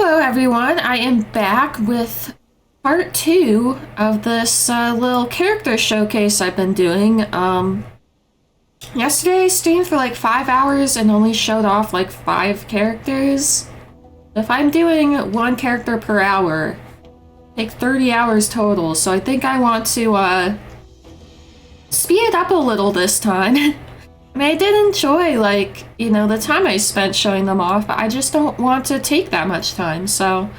Hello everyone, I am back with part 2 of this little character showcase I've been doing. Yesterday I streamed for like 5 hours and only showed off like 5 characters. If I'm doing 1 character per hour, take 30 hours total, so I think I want to speed it up a little this time. I mean, I did enjoy, like, you know, the time I spent showing them off, but I just don't want to take that much time, so...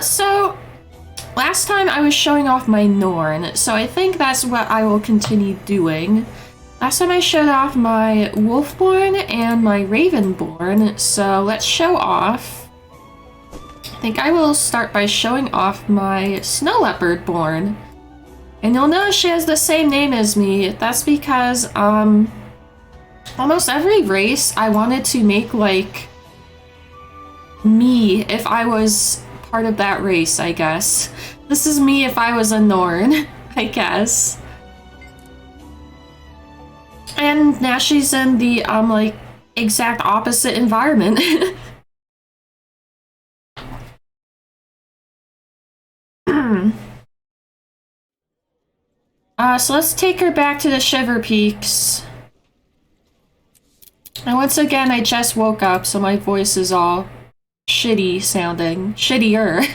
So, last time I was showing off my Norn, so I think that's what I will continue doing. Last time I showed off my Wolfborn and my Ravenborn, so let's show off. I think I will start by showing off my Snow Leopardborn. And you'll notice she has the same name as me. That's because, almost every race I wanted to make, like, me if I was part of that race, I guess. This is me if I was a Norn, I guess. And now she's in the, like, exact opposite environment. So let's take her back to the Shiver Peaks. And once again, I just woke up, so my voice is all shitty sounding. Shittier.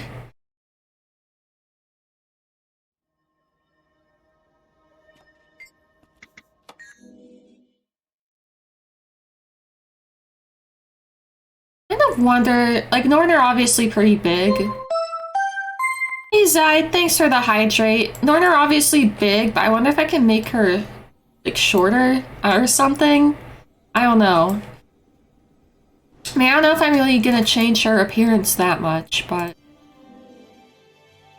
I kind of wonder, like, Norn are obviously pretty big. Hey Zide, thanks for the hydrate. Norn are obviously big, but I wonder if I can make her, like, shorter or something? I don't know. I mean, I don't know if I'm really gonna change her appearance that much, but...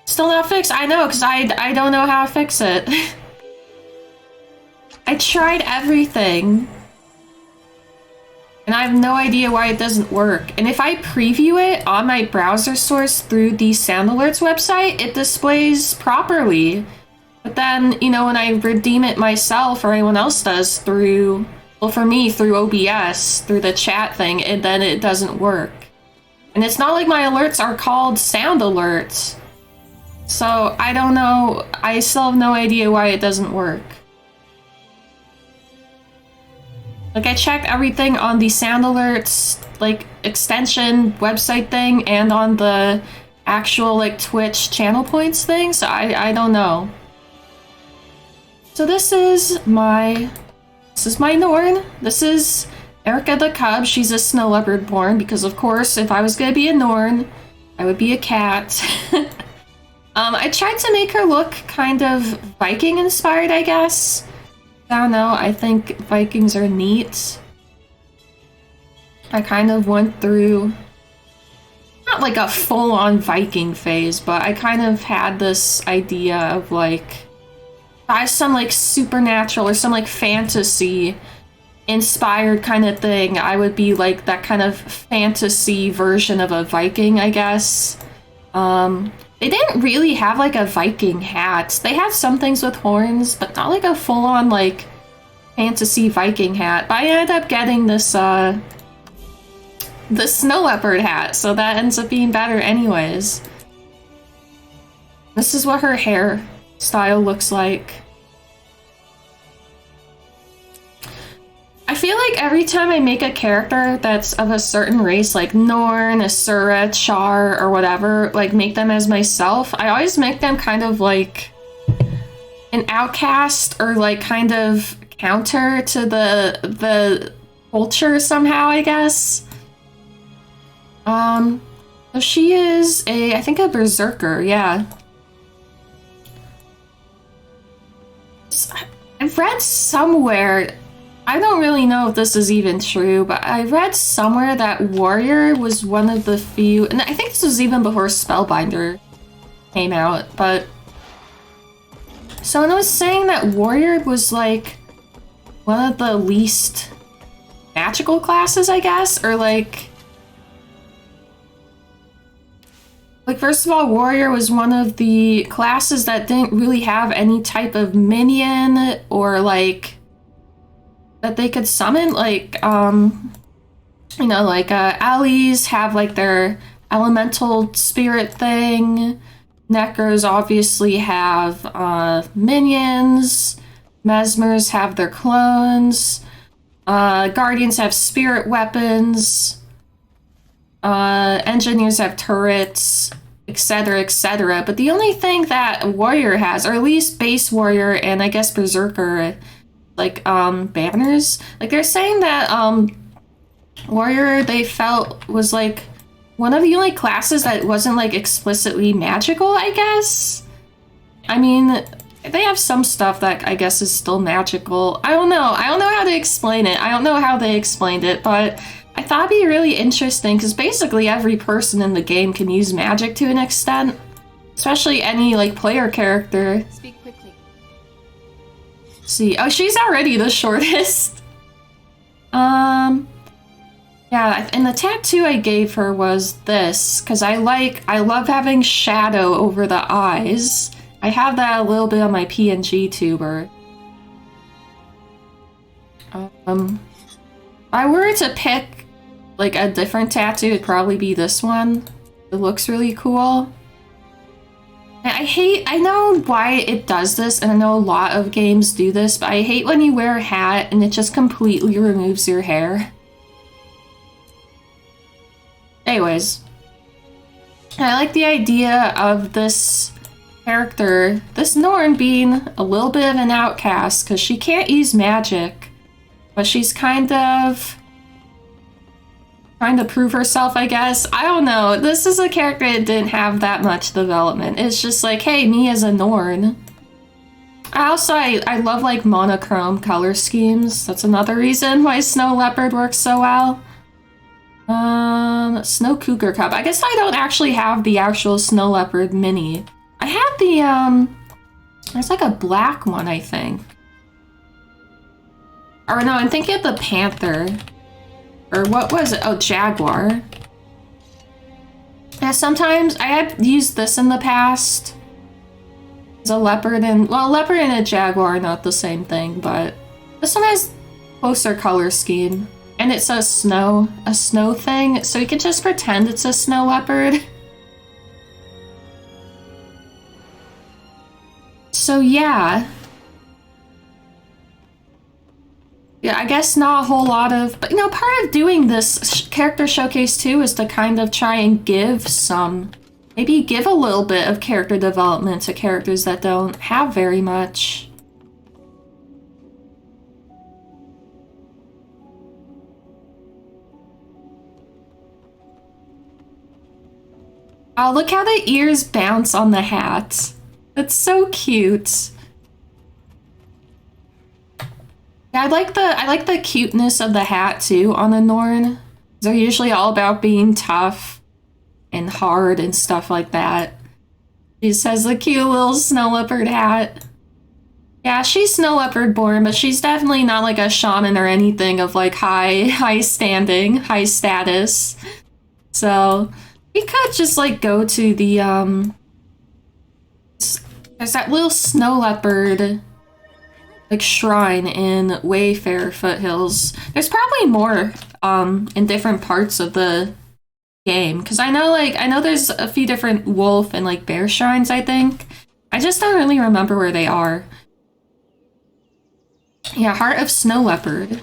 Still not fixed? I know, because I don't know how to fix it. I tried everything. And I have no idea why it doesn't work. And if I preview it on my browser source through the Sound Alerts website, it displays properly. But then, you know, when I redeem it myself or anyone else does through, well, for me, through OBS, through the chat thing, then it doesn't work. And it's not like my alerts are called sound alerts. So I don't know, I still have no idea why it doesn't work. Like, I checked everything on the Sound Alerts, like, extension website thing and on the actual, like, Twitch channel points thing, so I don't know. So this is my Norn. This is Erica the Cub. She's a Snow Leopardborn because, of course, if I was gonna be a Norn, I would be a cat. I tried to make her look kind of Viking-inspired, I guess. I don't know, I think Vikings are neat. I kind of went through, not like a full-on Viking phase, but I kind of had this idea of like, by some like supernatural or some like fantasy inspired kind of thing, I would be like that kind of fantasy version of a Viking, I guess. They didn't really have like a Viking hat. They have some things with horns, but not like a full-on like fantasy Viking hat. But I ended up getting this the snow leopard hat, so that ends up being better anyways. This is what her hair style looks like. I feel like every time I make a character that's of a certain race, like Norn, Asura, Char, or whatever, like make them as myself, I always make them kind of like an outcast or like kind of counter to the culture somehow, I guess. So she is I think a berserker, yeah. I've read somewhere, I don't really know if this is even true, but I read somewhere that Warrior was one of the few, and I think this was even before Spellbinder came out, but someone was saying that Warrior was like one of the least magical classes, I guess, or like first of all, Warrior was one of the classes that didn't really have any type of minion or like that they could summon, like, You know, like Allies have like their elemental spirit thing. Necros obviously have minions. Mesmers have their clones. Guardians have spirit weapons. Engineers have turrets, etc., etc. But the only thing that Warrior has, or at least Base Warrior and I guess Berserker, like banners, like they're saying that Warrior they felt was like one of the only classes that wasn't like explicitly magical, I guess. I mean, they have some stuff that I guess is still magical. I don't know. I don't know how to explain it. I don't know how they explained it, but I thought it'd be really interesting because basically every person in the game can use magic to an extent, especially any like player character. Speak quickly. See, oh, she's already the shortest. Yeah, and the tattoo I gave her was this because I love having shadow over the eyes. I have that a little bit on my PNG tuber. If I were to pick like a different tattoo, it'd probably be this one. It looks really cool. I know why it does this, and I know a lot of games do this, but I hate when you wear a hat and it just completely removes your hair. Anyways, I like the idea of this character, this Norn, being a little bit of an outcast because she can't use magic, but she's kind of trying to prove herself, I guess. I don't know. This is a character that didn't have that much development. It's just like, hey, me as a Norn. I love like monochrome color schemes. That's another reason why Snow Leopard works so well. Snow Cougar Cub. I guess I don't actually have the actual Snow Leopard mini. I had the, there's like a black one, I think. Or no, I'm thinking of the Panther. Or what was it? Oh, Jaguar. Yeah, sometimes I had used this in the past. It's a leopard and, well, a leopard and a jaguar are not the same thing, but this one has closer color scheme. And it's a snow thing, so you can just pretend it's a snow leopard. So yeah. Yeah, I guess not a whole lot of, but you know, part of doing this character showcase too is to kind of try and give some, maybe give a little bit of character development to characters that don't have very much. Oh, look how the ears bounce on the hat. That's so cute. Yeah, I like the cuteness of the hat too on the Norn. They're usually all about being tough and hard and stuff like that. She just has a cute little snow leopard hat. Yeah, she's snow leopard born, but she's definitely not like a shaman or anything of like high standing, high status. So we could just like go to the there's that little snow leopard like shrine in Wayfarer Foothills. There's probably more in different parts of the game because I know there's a few different wolf and like bear shrines, I think. I just don't really remember where they are. Yeah, Heart of Snow Leopard. And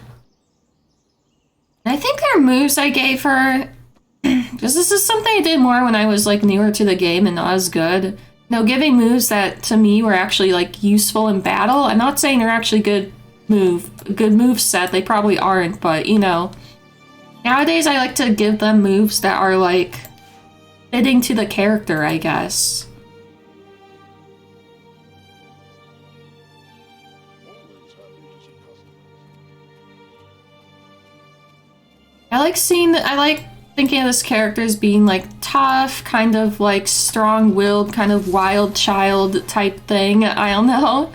I think there are moves I gave her because this is something I did more when I was like newer to the game and not as good. No, giving moves that to me were actually like useful in battle. I'm not saying they're actually good move set. They probably aren't, but you know, nowadays I like to give them moves that are like fitting to the character, I guess. I like thinking of this character as being like tough, kind of like strong-willed, kind of wild child type thing. I don't know.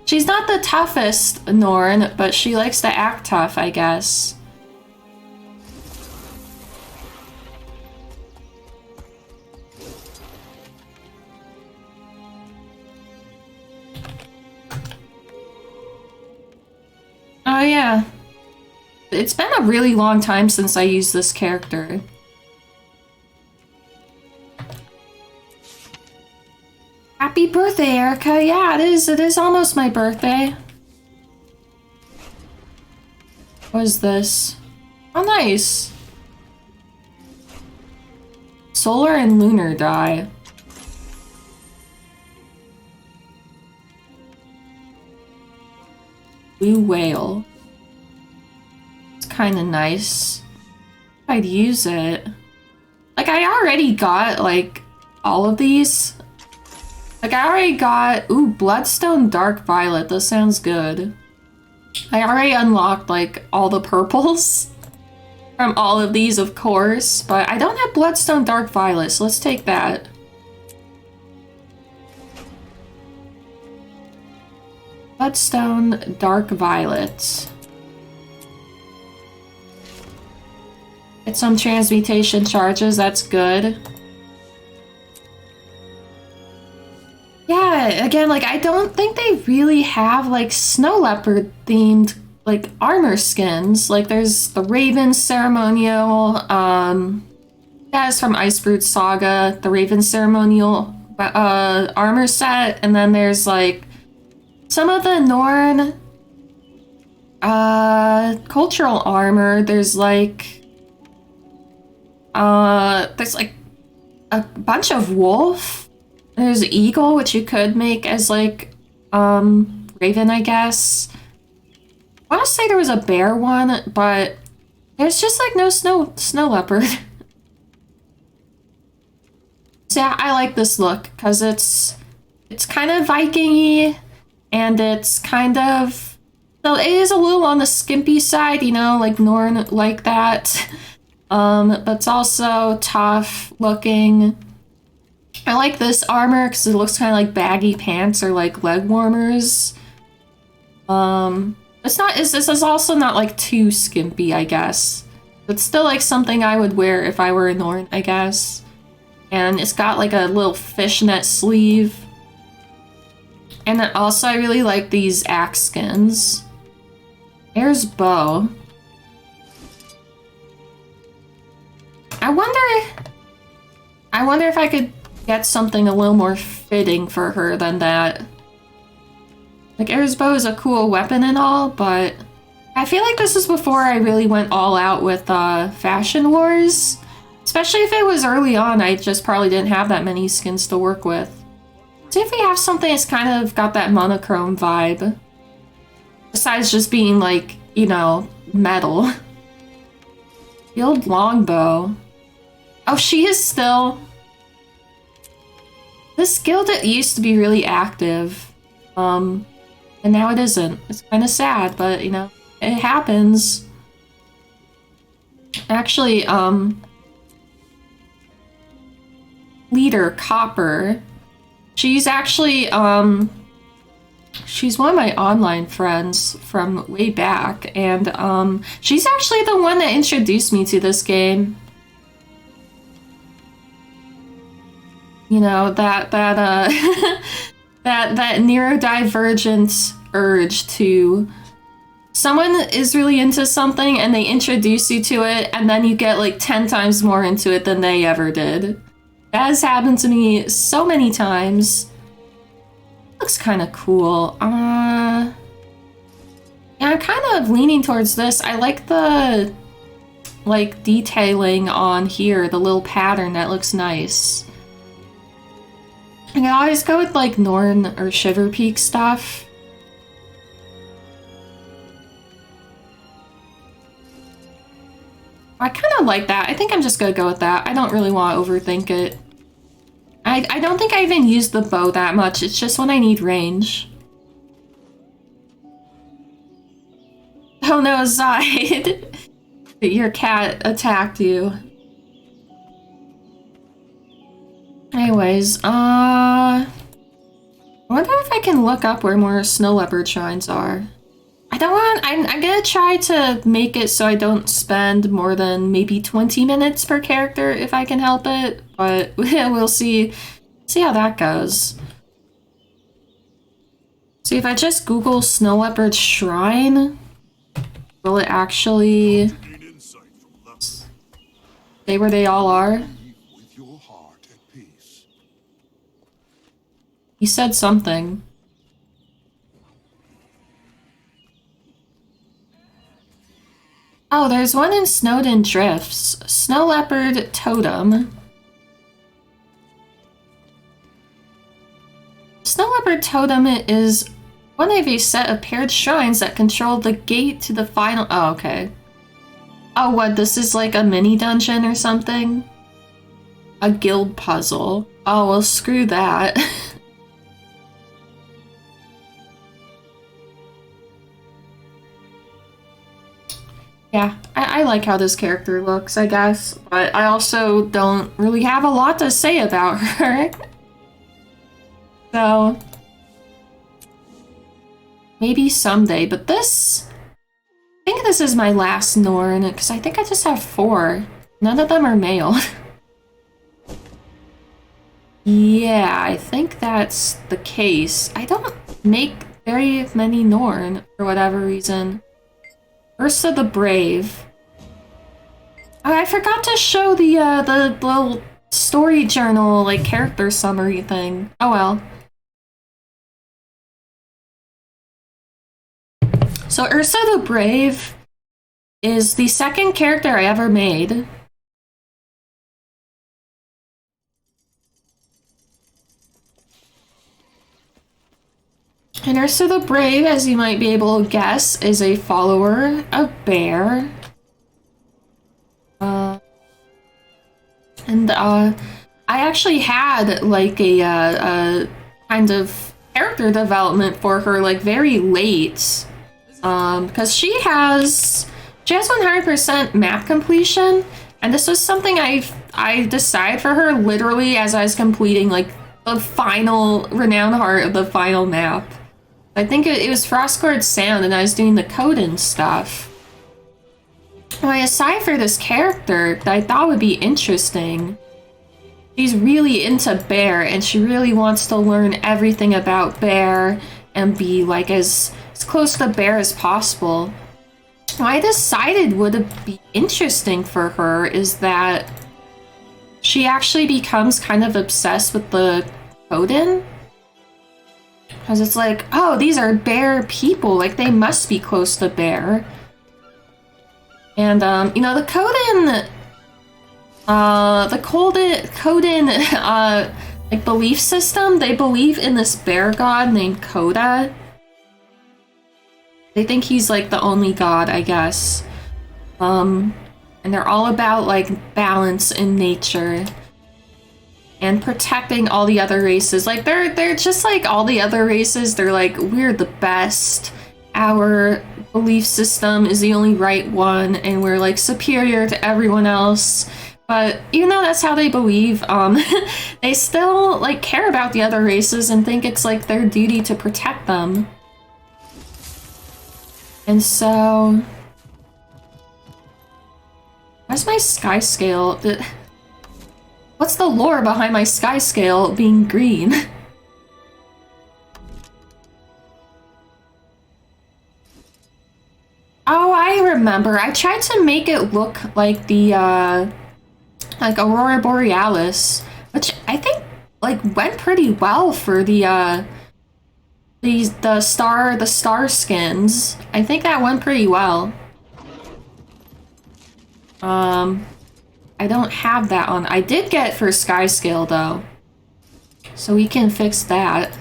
She's not the toughest Norn, but she likes to act tough, I guess. Oh yeah. It's been a really long time since I used this character. Happy birthday, Erica. Yeah, it is. It is almost my birthday. What is this? Oh, nice. Solar and lunar dye. Blue whale. It's kind of nice. I'd use it. Like, I already got, like, all of these. Like, I already got... Ooh, Bloodstone Dark Violet. This sounds good. I already unlocked, like, all the purples from all of these, of course. But I don't have Bloodstone Dark Violet, so let's take that. Bloodstone Dark Violet. Get some transmutation charges, that's good. Yeah, again, like, I don't think they really have, like, snow leopard themed, like, armor skins. Like, there's the Raven Ceremonial, that is from Icebrood Saga, the Raven Ceremonial armor set, and then there's, like, some of the Norn cultural armor. There's, like, a bunch of wolf. There's eagle, which you could make as, like, raven, I guess. I want to say there was a bear one, but there's just, like, no snow leopard. So yeah, I like this look, because it's kind of Viking-y, and it's kind of... So it is a little on the skimpy side, you know, like Norn like that. But it's also tough looking. I like this armor because it looks kind of like baggy pants or like leg warmers. This is also not like too skimpy, I guess. It's still like something I would wear if I were a Norn, I guess. And it's got like a little fishnet sleeve. And then also I really like these axe skins. There's bow. I wonder if I could get something a little more fitting for her than that. Like, Air's bow is a cool weapon and all, but I feel like this is before I really went all out with Fashion Wars. Especially if it was early on, I just probably didn't have that many skins to work with. See if we have something that's kind of got that monochrome vibe. Besides just being like, you know, metal. The old longbow. Oh, she is still... This guild used to be really active. And now it isn't. It's kind of sad, but, you know, it happens. Actually, leader, Copper. She's actually, she's one of my online friends from way back, and, she's actually the one that introduced me to this game. You know, that neurodivergent urge to... Someone is really into something, and they introduce you to it, and then you get, like, 10 times more into it than they ever did. That has happened to me so many times. Looks kind of cool. Yeah, I'm kind of leaning towards this. I like the, like, detailing on here, the little pattern. That looks nice. I can always go with, like, Norn or Shiver Peak stuff. I kind of like that. I think I'm just gonna go with that. I don't really want to overthink it. I don't think I even use the bow that much. It's just when I need range. Oh no, Zide! Your cat attacked you. Anyways, I wonder if I can look up where more snow leopard shrines are. I'm gonna try to make it so I don't spend more than maybe 20 minutes per character if I can help it, but we'll see how that goes. See, if I just Google snow leopard shrine, will Will it actually stay where they all are? He said something. Oh, there's one in Snowden Drifts. Snow Leopard Totem. Snow Leopard Totem is one of a set of paired shrines that control the gate to the final... Oh, okay. Oh, what? This is like a mini dungeon or something? A guild puzzle. Oh, well, screw that. Yeah, I like how this character looks, I guess, but I also don't really have a lot to say about her. So, maybe someday, but this... I think this is my last Norn, because I think I just have 4. None of them are male. Yeah, I think that's the case. I don't make very many Norn, for whatever reason. Ursa the Brave. Oh, I forgot to show the little story journal, like, character summary thing. Oh well. So Ursa the Brave is the second character I ever made. And Ursa the Brave, as you might be able to guess, is a follower of Bear. I actually had like a kind of character development for her like very late, because she has 100% map completion, and this was something I decided for her literally as I was completing like the final Renowned Heart of the final map. I think it was Frostguard Sound, and I was doing the code and stuff. And I decided for this character that I thought would be interesting. She's really into Bear, and she really wants to learn everything about Bear and be like as close to Bear as possible. What I decided would be interesting for her is that she actually becomes kind of obsessed with the Coden. Because it's like, oh, these are Bear people, like they must be close to Bear. And, you know, the Coden, like, belief system, they believe in this bear god named Coda. They think he's, like, the only god, I guess. And they're all about, like, balance in nature. And protecting all the other races. Like, they're just like all the other races. They're like, we're the best. Our belief system is the only right one, and we're, like, superior to everyone else. But even though that's how they believe, they still, like, care about the other races and think it's, like, their duty to protect them. And so... Why's my sky scale... What's the lore behind my sky scale being green? Oh, I remember. I tried to make it look like the, like Aurora Borealis, which I think, like, went pretty well for the star skins. I think that went pretty well. I don't have that on. I did get for sky scale though, so we can fix that.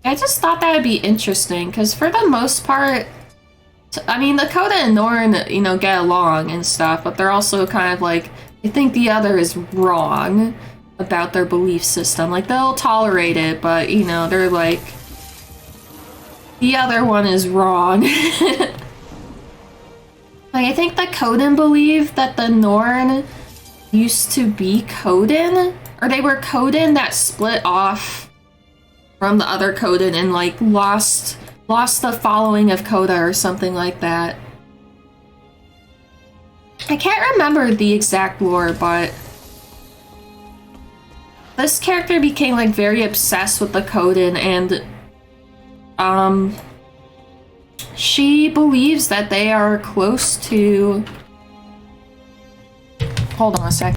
I just thought that would be interesting, because for the most part, I mean, the Coda and Norn, you know, get along and stuff, but they're also kind of like, they think the other is wrong about their belief system. Like, they'll tolerate it, but, you know, they're like, the other one is wrong. Like, I think the Coden believe that the Norn used to be Coden, or they were Coden that split off from the other Coden and, like, lost the following of Coda or something like that. I can't remember the exact lore, but this character became, like, very obsessed with the Coden, and she believes that they are close to... Hold on a sec.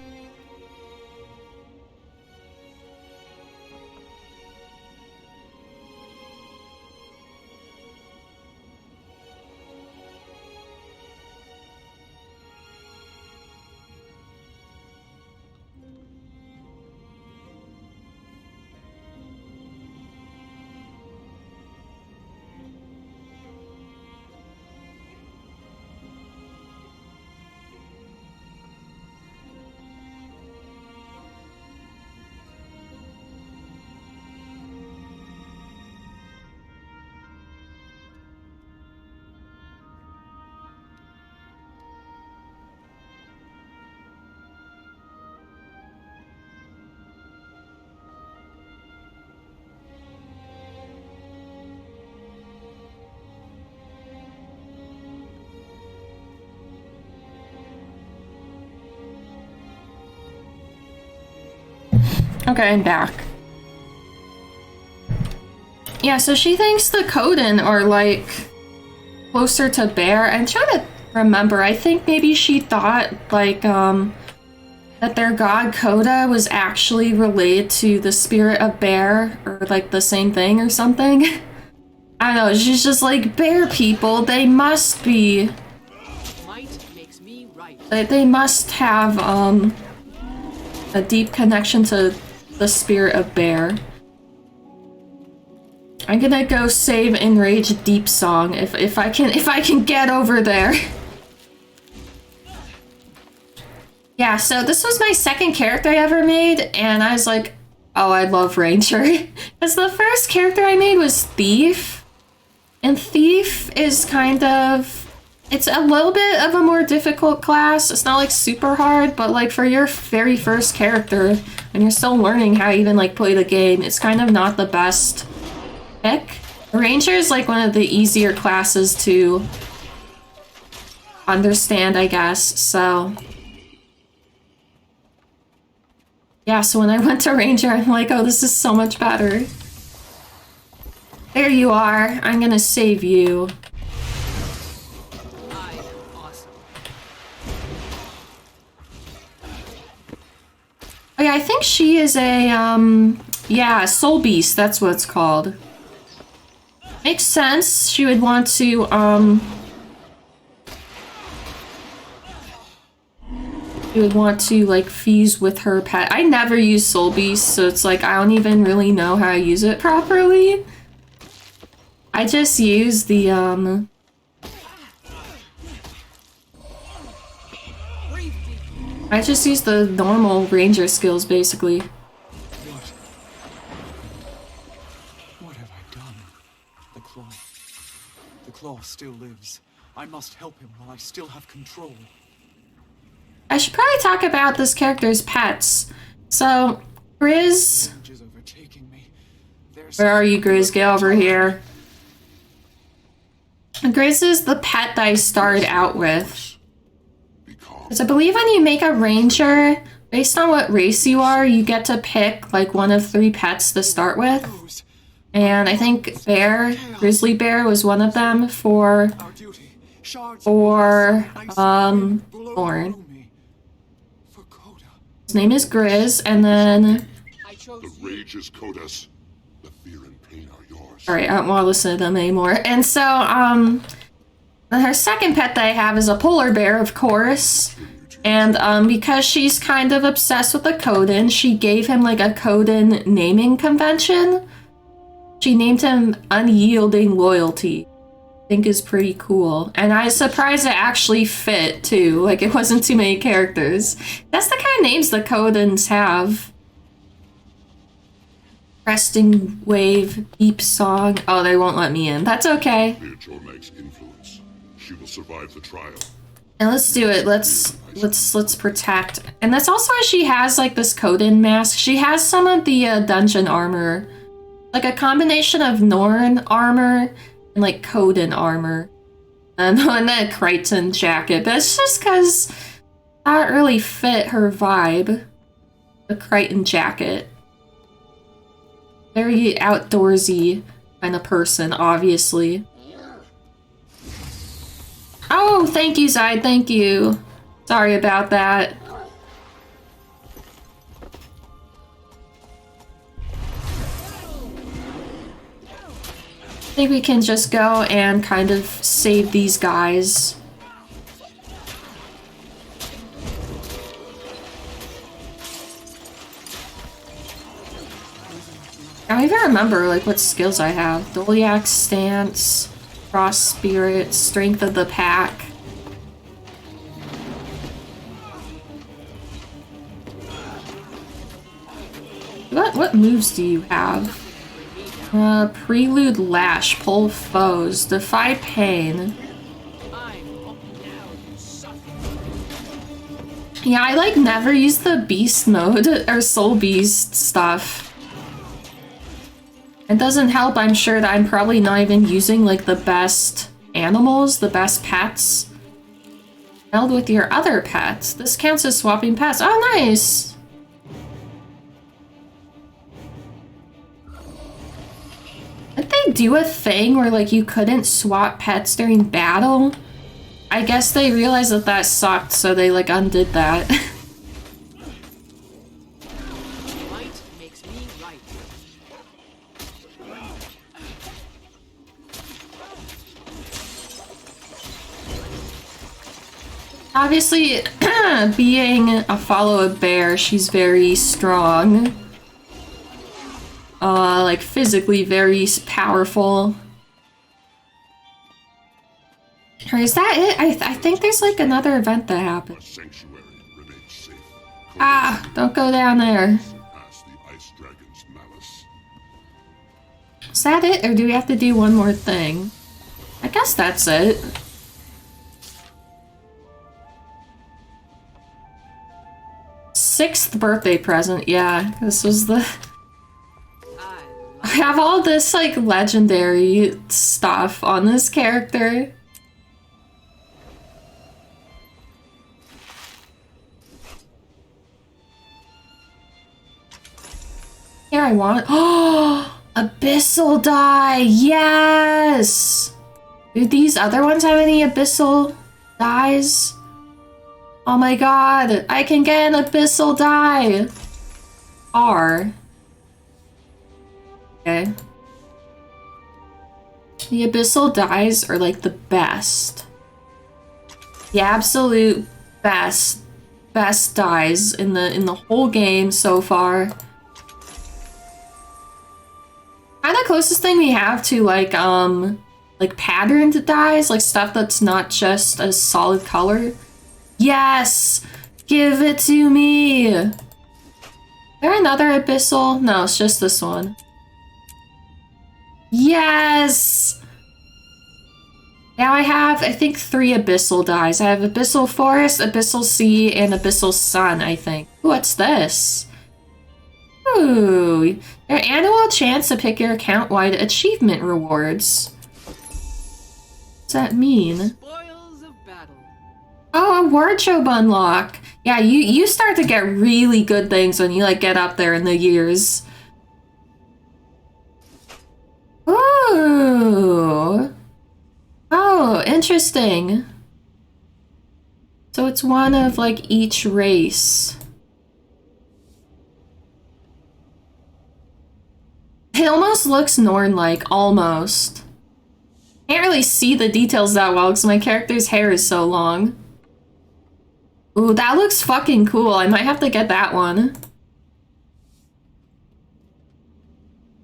Okay, I'm back. Yeah, so she thinks the Coden are, like, closer to Bear. I'm trying to remember. I think maybe she thought, like, that their god Coda was actually related to the spirit of Bear, or, like, the same thing or something. I don't know, she's just like, Bear people, they must be... Might makes me right. They must have, a deep connection to the spirit of Bear. I'm gonna go save Enraged Deep Song if I can get over there. Yeah, so this was my second character I ever made, and I was like, oh, I love Ranger. Because the first character I made was Thief. And Thief is kind of... It's a little bit of a more difficult class. It's not like super hard, but like for your very first character, and you're still learning how to even like play the game, it's kind of not the best pick. Ranger is like one of the easier classes to understand, I guess, so... Yeah, so when I went to Ranger, I'm like, oh, this is so much better. There you are. I'm gonna save you. Oh yeah, I think she is a, yeah, Soul Beast, that's what it's called. Makes sense, she would want to, like, fuse with her pet. I never use Soul Beast, so it's like, I don't even really know how to use it properly. I just use the, I just use the normal ranger skills, basically. What have I done? The claw. The claw still lives. I must help him while I still have control. I should probably talk about this character's pets. So, Grizz... Where are you, Grizz? Get over here. Grizz is the pet that I started out with. Because I believe when you make a ranger, based on what race you are, you get to pick like one of 3 pets to start with. And I think Bear, Grizzly Bear was one of them for Thorn. His name is Grizz, and then... The rage is Kodas. The fear and pain are yours. Alright, I don't want to listen to them anymore. And so, her second pet that I have is a polar bear, of course. And, because she's kind of obsessed with the Coden, she gave him, like, a Coden naming convention. She named him Unyielding Loyalty. I think is pretty cool. And I was surprised it actually fit, too. Like, it wasn't too many characters. That's the kind of names the Codens have. Resting Wave, Deep Song. Oh, they won't let me in. That's okay. Jormag's influence. She will survive the trial. And let's do it. Let's protect. And that's also why she has like this Coden mask. She has some of the dungeon armor. Like a combination of Norn armor and like Coden armor. And that Crichton jacket. But it's just because that really fit her vibe. The Crichton jacket. Very outdoorsy. kind of person, obviously. Oh, thank you, Zide, thank you. Sorry about that. I think we can just go and kind of save these guys. I don't even remember like what skills I have. Doliac Stance, Cross Spirit, Strength of the Pack. What moves do you have? Prelude Lash, Pull Foes, Defy Pain. Yeah, I like never use the beast mode or soul beast stuff. It doesn't help, I'm sure, that I'm probably not even using like the best animals, the best pets. Meld with your other pets. This counts as swapping pets. Oh, nice! Did they do a thing where like you couldn't swap pets during battle? I guess they realized that that sucked, so they like undid that. Right makes me right. Obviously, being a follow a bear, she's very strong. Like physically very powerful. Or is that it? I think there's like another event that happened. Our sanctuary remains safe. Ah, don't go down there. Past the ice dragon's malice. Is that it? Or do we have to do one more thing? I guess that's it. Sixth birthday present, yeah. This was the... I have all this, like, legendary stuff on this character. Here, I want... Oh! Abyssal die! Yes! Do these other ones have any abyssal dies? Oh my god! I can get an abyssal die! R. Okay. The abyssal dies are like the best. The absolute best dies in the whole game so far. Kinda closest thing we have to like patterned dies, like stuff that's not just a solid color. Yes! Give it to me! Is there another abyssal? No, it's just this one. Yes! Now I have, I think, 3 abyssal dies. I have Abyssal Forest, Abyssal Sea, and Abyssal Sun, I think. What's this? Ooh. Your annual chance to pick your account-wide achievement rewards. What's that mean? Spoils of battle. Oh, a wardrobe unlock. Yeah, you start to get really good things when you like get up there in the years. Ooh. Oh, interesting. So it's one of like each race. It almost looks Norn-like, almost. Can't really see the details that well because my character's hair is so long. Ooh, that looks fucking cool. I might have to get that one.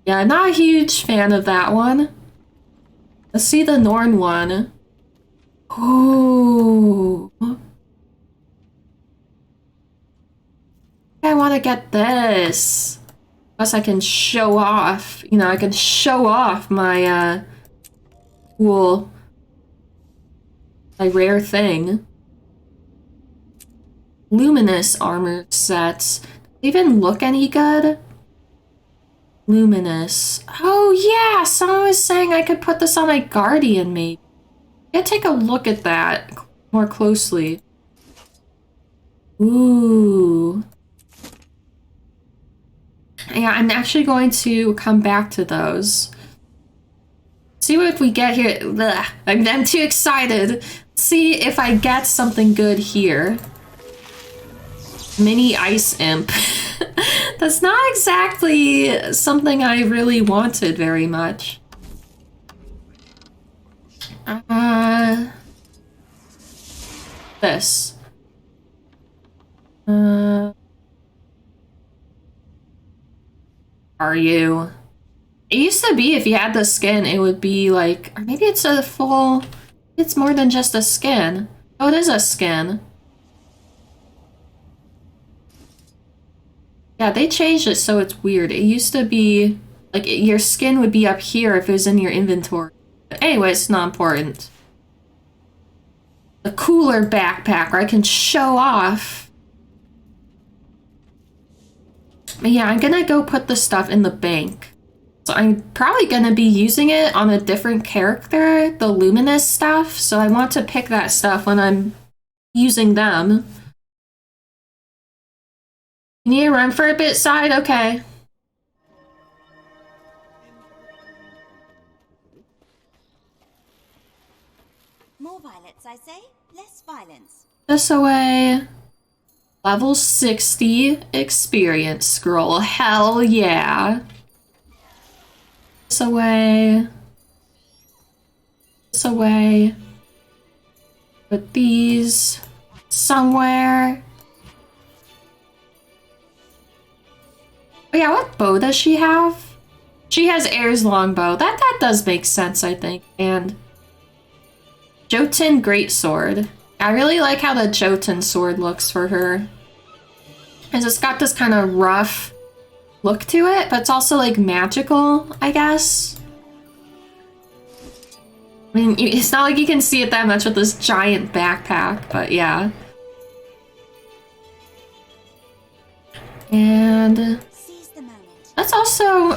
Yeah, not a huge fan of that one. Let's see the Norn one. Ooh. I want to get this. Plus I can show off, you know, I can show off my, cool, my rare thing. Luminous armor sets. Do they even look any good? Luminous. Oh yeah, someone was saying I could put this on my Guardian maybe. I gotta take a look at that more closely. Ooh. Yeah, I'm actually going to come back to those. See what if we get here. Ugh, I'm too excited. See if I get something good here. Mini ice imp. That's not exactly something I really wanted very much. This. Are you? It used to be if you had the skin, it would be like, or maybe it's a full, it's more than just a skin. Oh, it is a skin. Yeah, they changed it so it's weird. It used to be, like, your skin would be up here if it was in your inventory. But anyway, it's not important. A cooler backpack where I can show off. But yeah, I'm gonna go put the stuff in the bank. So I'm probably gonna be using it on a different character, the luminous stuff. So I want to pick that stuff when I'm using them. You need to run for a bit, side? Okay. More violence, I say, less violence. This away. Level 60 experience scroll. Hell yeah. This away. This away. Put these somewhere. Oh yeah, what bow does she have? She has Air's longbow. That does make sense, I think. And Jotun greatsword. I really like how the Jotun sword looks for her. Because it's got this kind of rough look to it, but it's also like magical, I guess. I mean, it's not like you can see it that much with this giant backpack, but yeah. And let's also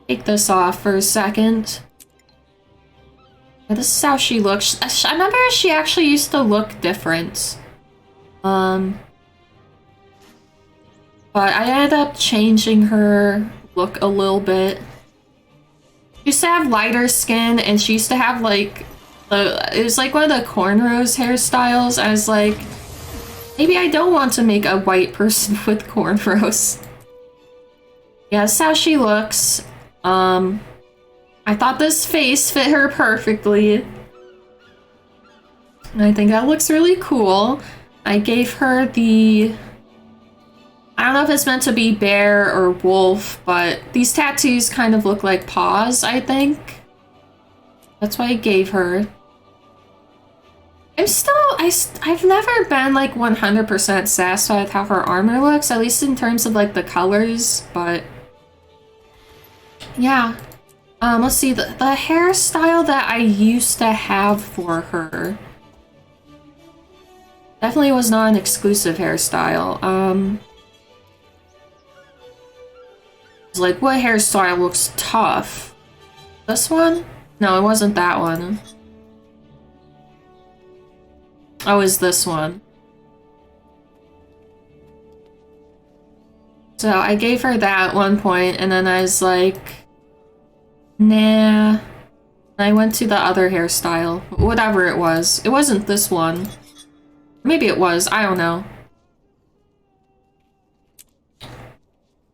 take this off for a second. Yeah, this is how she looks. I remember she actually used to look different. But I ended up changing her look a little bit. She used to have lighter skin, and she used to have like it was like one of the cornrows hairstyles. I was like, maybe I don't want to make a white person with cornrows. Yeah, that's how she looks. I thought this face fit her perfectly. And I think that looks really cool. I gave her the... I don't know if it's meant to be bear or wolf, but these tattoos kind of look like paws, I think. That's what I gave her. I've never been like 100% satisfied with how her armor looks, at least in terms of like the colors, but yeah. Let's see, the hairstyle that I used to have for her definitely was not an exclusive hairstyle. It's like, what hairstyle looks tough? This one? No, it wasn't that one. Oh, it's this one. So I gave her that at one point, and then I was like, nah. I went to the other hairstyle. Whatever it was. It wasn't this one. Maybe it was. I don't know.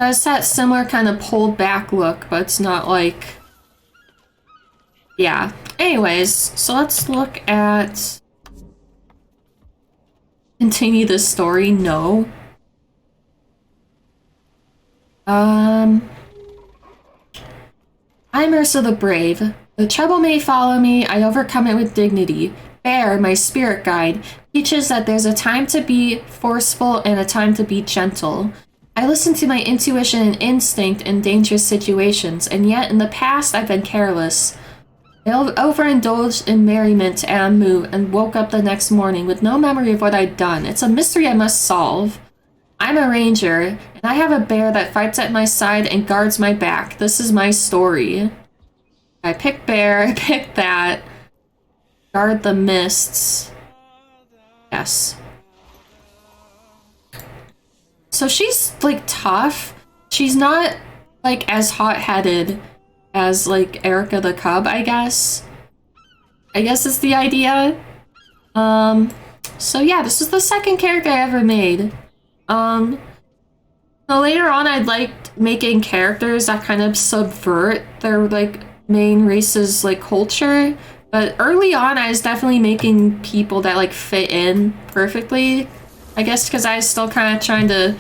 It's that similar kind of pulled back look, but it's not like... Yeah. Anyways, so let's look at... Continue the story? No. I'm Ursa the Brave. The trouble may follow me, I overcome it with dignity. Bear, my spirit guide, teaches that there's a time to be forceful and a time to be gentle. I listen to my intuition and instinct in dangerous situations, and yet in the past I've been careless. I overindulged in merriment to Amu and woke up the next morning with no memory of what I'd done. It's a mystery I must solve. I'm a ranger, and I have a bear that fights at my side and guards my back. This is my story. I picked bear, I picked that. Guard the mists. Yes. So she's, like, tough. She's not like as hot-headed as like Erica the Cub, I guess. I guess is the idea. So yeah, this is the second character I ever made. So later on, I'd liked making characters that kind of subvert their like main race's like culture. But early on, I was definitely making people that like fit in perfectly. I guess because I was still kind of trying to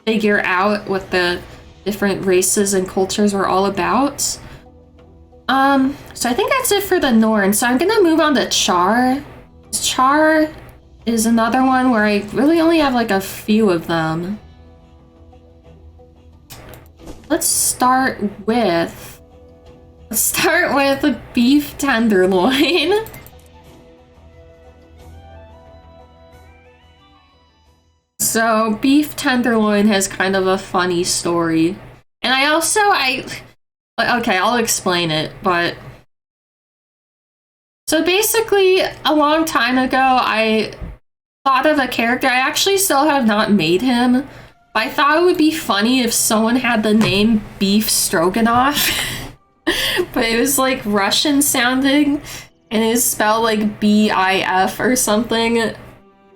figure out what the different races and cultures were all about. So I think that's it for the Norn. So I'm gonna move on to Char. Char is another one where I really only have like a few of them. Let's start with a beef tenderloin. So beef tenderloin has kind of a funny story. And okay, I'll explain it, but so basically a long time ago I thought of a character. I actually still have not made him. I thought it would be funny if someone had the name Beef Stroganoff, but it was like Russian sounding and it was spelled like B-I-F or something. And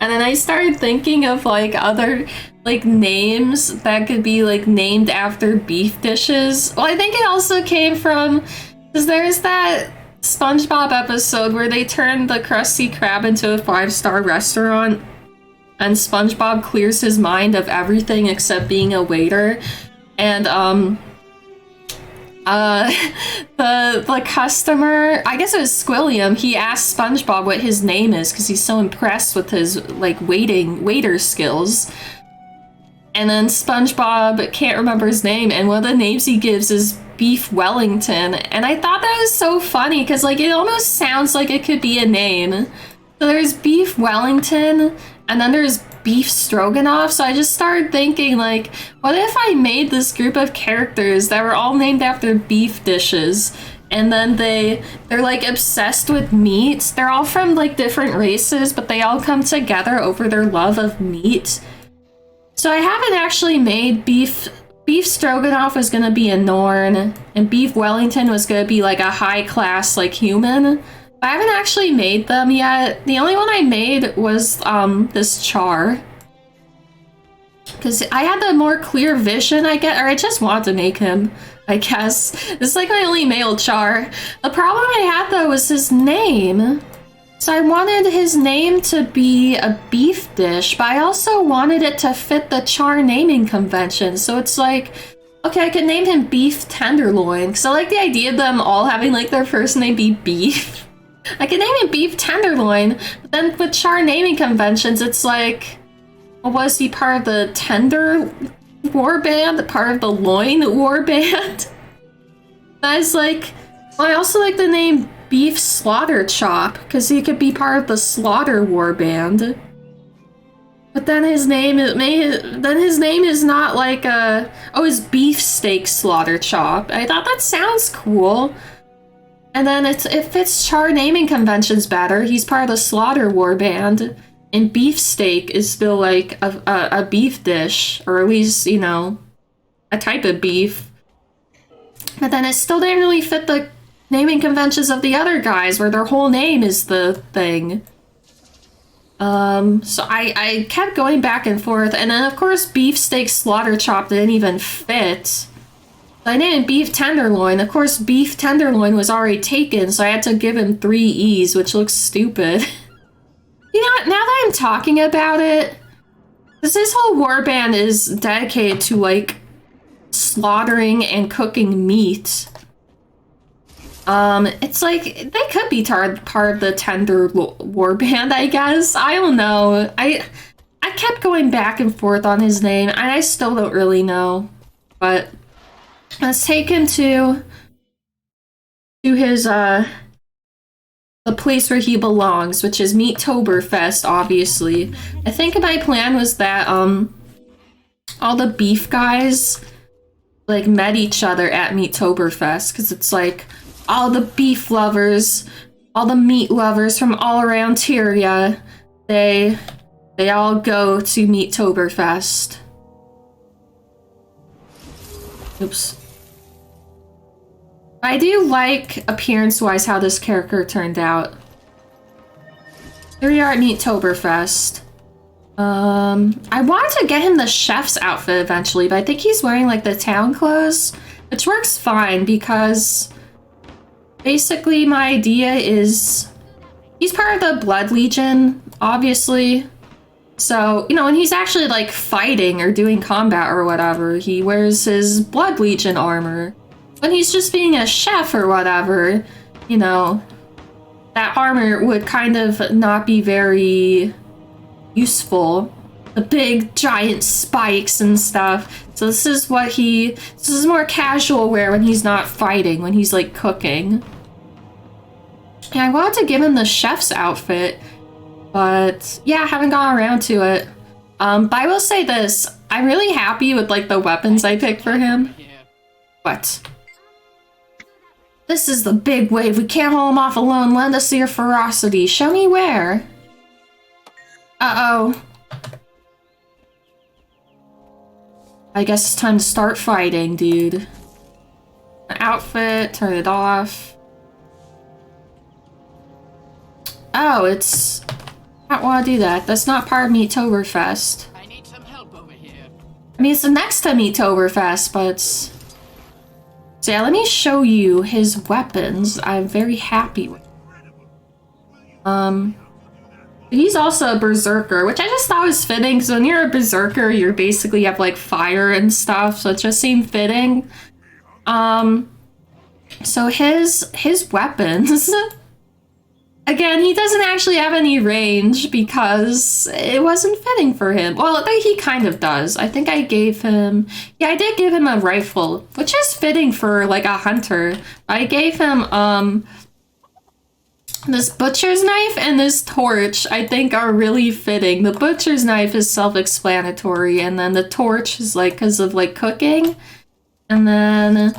then I started thinking of like other like names that could be like named after beef dishes. Well, I think it also came from, because there's that SpongeBob episode where they turned the Krusty Krab into a 5-star restaurant. And SpongeBob clears his mind of everything except being a waiter. And the customer, I guess it was Squilliam, he asked SpongeBob what his name is because he's so impressed with his like waiter skills. And then SpongeBob can't remember his name, and one of the names he gives is Beef Wellington. And I thought that was so funny because like it almost sounds like it could be a name. So there's Beef Wellington, and then there's Beef Stroganoff. So I just started thinking, like, what if I made this group of characters that were all named after beef dishes, and then they're like obsessed with meat. They're all from like different races, but they all come together over their love of meat. So I haven't actually made Beef Stroganoff was gonna be a Norn, and Beef Wellington was gonna be like a high class like human. I haven't actually made them yet. The only one I made was this Char. Because I had the more clear vision, I just wanted to make him, I guess. This is like my only male Char. The problem I had though was his name. So I wanted his name to be a beef dish, but I also wanted it to fit the Char naming convention. So it's like, okay, I could name him Beef Tenderloin, because I like the idea of them all having like their first name be beef. I could name him Beef Tenderloin, but then with Char naming conventions, it's like, well, was he part of the Tender warband, part of the Loin warband? I was like, well, I also like the name Beef Slaughter Chop, because he could be part of the Slaughter warband. But then his name is not like his Beef Steak Slaughter Chop. I thought that sounds cool. And then it fits Char naming conventions better. He's part of the Slaughter warband, and beefsteak is still like a beef dish, or at least, you know, a type of beef. But then it still didn't really fit the naming conventions of the other guys, where their whole name is the thing. So I kept going back and forth, and then of course beefsteak slaughter chop didn't even fit. I named Beef Tenderloin. Of course, Beef Tenderloin was already taken, so I had to give him 3 E's, which looks stupid. You know, now that I'm talking about it, this whole warband is dedicated to, like, slaughtering and cooking meat. It's like, they could be part of the Tender warband, I guess. I don't know. I kept going back and forth on his name, and I still don't really know. But let's take him to his, the place where he belongs, which is Meattoberfest, obviously. I think my plan was that, all the beef guys, like, met each other at Meattoberfest, because it's like, all the beef lovers, all the meat lovers from all around Tyria, they all go to Meattoberfest. Oops. I do like, appearance-wise, how this character turned out. Here we are at Meattoberfest. I wanted to get him the chef's outfit eventually, but I think he's wearing, like, the town clothes, which works fine because basically my idea is he's part of the Blood Legion, obviously. So, you know, when he's actually, like, fighting or doing combat or whatever, he wears his Blood Legion armor. When he's just being a chef or whatever, you know, that armor would kind of not be very useful. The big giant spikes and stuff. So this is more casual wear when he's not fighting, when he's like cooking. And I wanted to give him the chef's outfit, but yeah, I haven't gotten around to it. But I will say this, I'm really happy with like the weapons I picked for him. What? This is the big wave. We can't hold him off alone. Lend us your ferocity. Show me where. Uh-oh. I guess it's time to start fighting, dude. Outfit, turn it off. Oh, it's... I don't want to do that. That's not part of Meattoberfest. I need some help over here. I mean, it's next to Meattoberfest, but... So yeah, let me show you his weapons. I'm very happy with. He's also a berserker, which I just thought was fitting, because when you're a berserker, you're basically have like fire and stuff, so it just seemed fitting. So his weapons, again, he doesn't actually have any range because it wasn't fitting for him. Well, he kind of does. I think I gave him, yeah, I did give him a rifle, which is fitting for like a hunter. I gave him, this butcher's knife and this torch, I think, are really fitting. The butcher's knife is self-explanatory, and then the torch is like because of like cooking. And then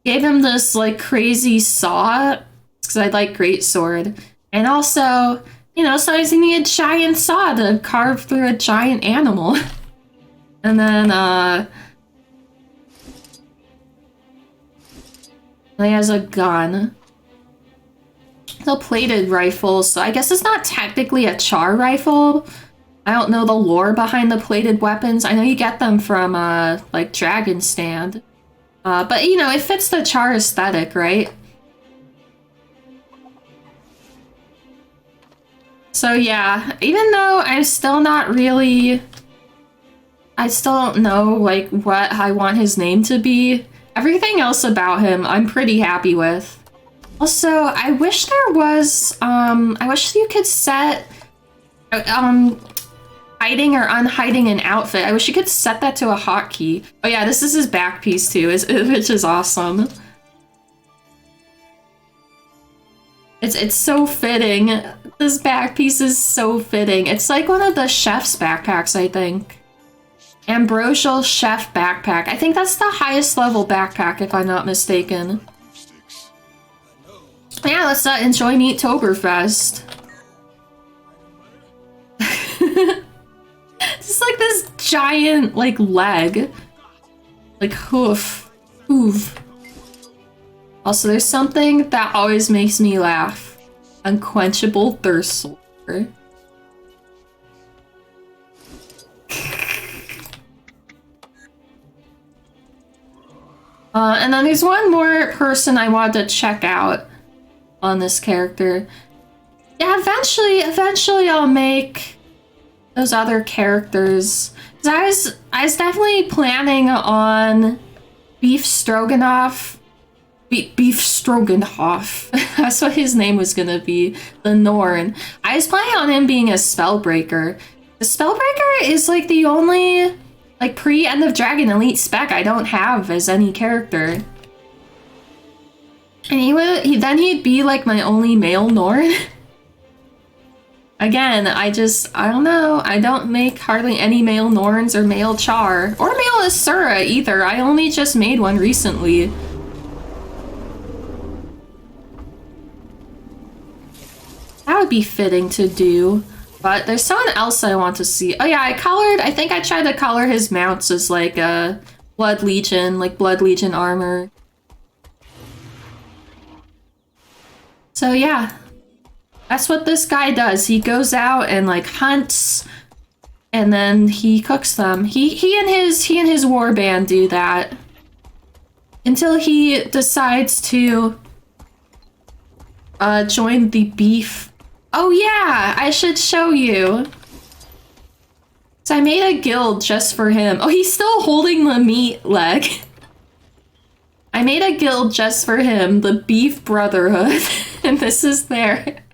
gave him this like crazy saw because I like greatsword. And also, you know, sometimes you need a giant saw to carve through a giant animal. And then he has a gun. The plated rifle, so I guess it's not technically a char rifle. I don't know the lore behind the plated weapons. I know you get them from like Dragon Stand. But you know, it fits the char aesthetic, right? So yeah, even though I'm still not really... I still don't know like what I want his name to be. Everything else about him I'm pretty happy with. Also, I wish there was, I wish you could set, hiding or unhiding an outfit. I wish you could set that to a hotkey. Oh yeah, this is his back piece too, which is awesome. It's so fitting. This back piece is so fitting. It's like one of the chef's backpacks, I think. Ambrosial chef backpack. I think that's the highest level backpack, if I'm not mistaken. Yeah, let's enjoy Meattoberfest. Just like this giant, like, leg. Like, hoof. Hoof. Also, there's something that always makes me laugh. Unquenchable thirst soldier. And then there's one more person I wanted to check out on this character. Yeah, eventually I'll make those other characters. 'Cause I was definitely planning on Beef Stroganoff. Beef Stroganoff. That's what his name was gonna be. The Norn. I was planning on him being a Spellbreaker. The Spellbreaker is like the only like pre-End of Dragon Elite spec I don't have as any character. And then he'd be like my only male Norn. Again, I don't know. I don't make hardly any male Norns or male Char. Or male Asura either. I only just made one recently. That would be fitting to do. But there's someone else I want to see. Oh yeah, I think I tried to color his mounts as like a Blood Legion armor. So yeah, that's what this guy does. He goes out and like hunts, and then he cooks them. He and his warband do that until he decides to join the beef. Oh yeah, I should show you. So I made a guild just for him. Oh, he's still holding the meat leg. I made a guild just for him, the Beef Brotherhood, and this is their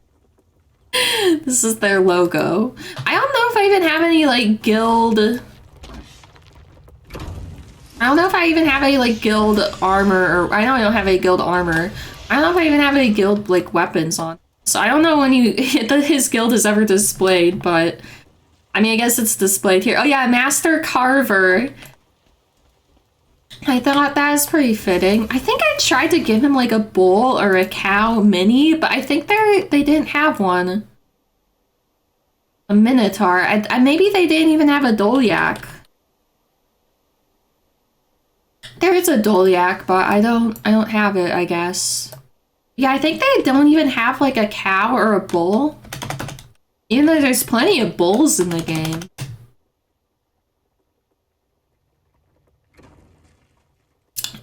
logo. I don't know if I even have any like guild. I don't know if I even have any like guild armor, or I know I don't have any guild armor. I don't know if I even have any guild like weapons on. So I don't know when his guild is ever displayed, but I mean I guess it's displayed here. Oh yeah, Master Carver. I thought that was pretty fitting. I think I tried to give him like a bull or a cow mini, but I think they didn't have one. A Minotaur. I maybe they didn't even have a Dolyak. There is a Dolyak, but I don't have it, I guess. Yeah, I think they don't even have like a cow or a bull. Even though there's plenty of bulls in the game.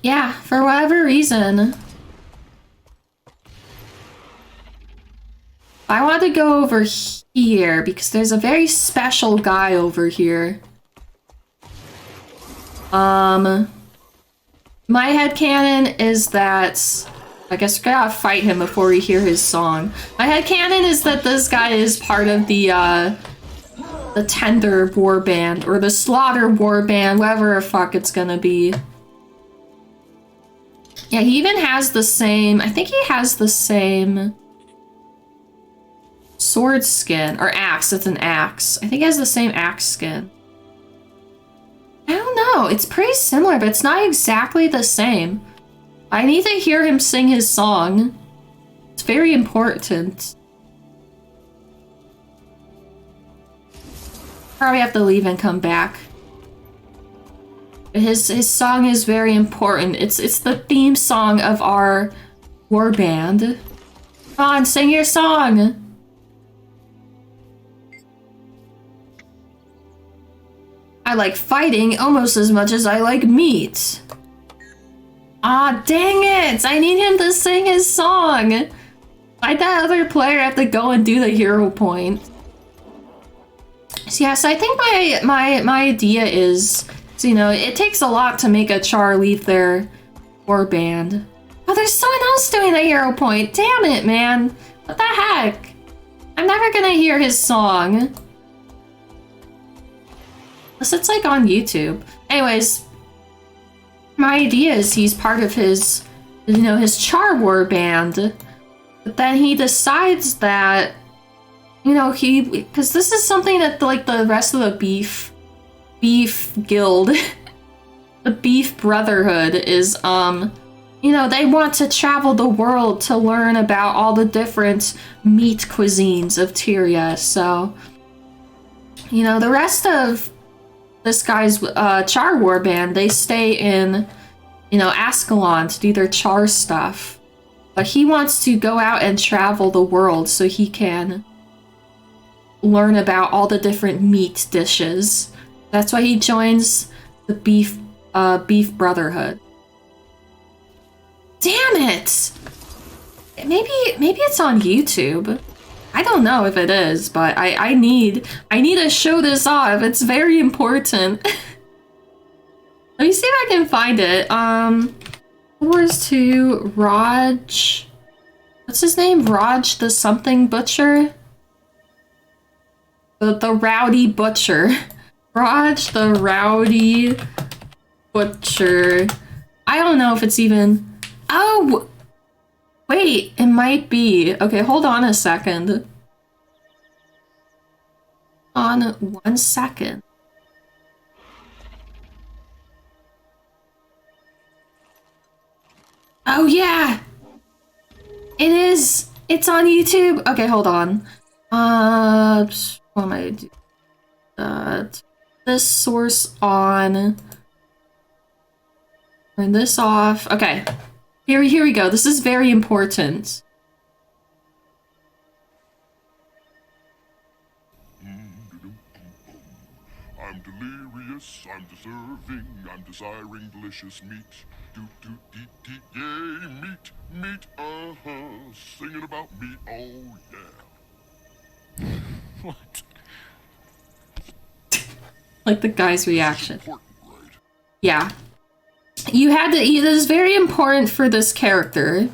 Yeah, for whatever reason. I want to go over here because there's a very special guy over here. My headcanon is that... I guess we gotta fight him before we hear his song. My headcanon is that this guy is part of the Tender Warband, or the Slaughter Warband, whatever the fuck it's gonna be. Yeah, he even has the same... I think he has the same... sword skin. Or axe, it's an axe. I think he has the same axe skin. I don't know, it's pretty similar, but it's not exactly the same. I need to hear him sing his song. It's very important. Probably have to leave and come back. His song is very important. It's the theme song of our warband. Come on, sing your song! I like fighting almost as much as I like meat. Ah, dang it! I need him to sing his song! Like that other player have to go and do the hero point. So yeah, so I think my idea is, so, you know, it takes a lot to make a char leave their warband. Oh, there's someone else doing the hero point! Damn it, man! What the heck? I'm never gonna hear his song. Unless it's like on YouTube. Anyways, my idea is he's part of his, you know, his char warband. But then he decides that, you know, because this is something that like the rest of the beef guild, the Beef Brotherhood is, you know, they want to travel the world to learn about all the different meat cuisines of Tyria. So, you know, the rest of this guy's char warband, they stay in, you know, Ascalon to do their char stuff. But he wants to go out and travel the world so he can learn about all the different meat dishes. That's why he joins the Beef Brotherhood. Damn it! Maybe it's on YouTube. I don't know if it is, but I need to show this off. It's very important. Let me see if I can find it. Wars to Raj. What's his name? Raj the something butcher? The rowdy butcher. Raj the rowdy butcher. I don't know if it's even... Oh! Wait, it might be. Okay, hold on a second. On 1 second. Oh yeah! It is! It's on YouTube! Okay, hold on. What am I doing? This source on. Turn this off. Okay. Here we go. This is very important. delicious, I'm deserving, I'm desiring delicious meat. Yay, meat, meat, singing about meat, oh yeah. What? Like the guy's reaction. Important, right? Yeah. You had to eat. It is very important for this character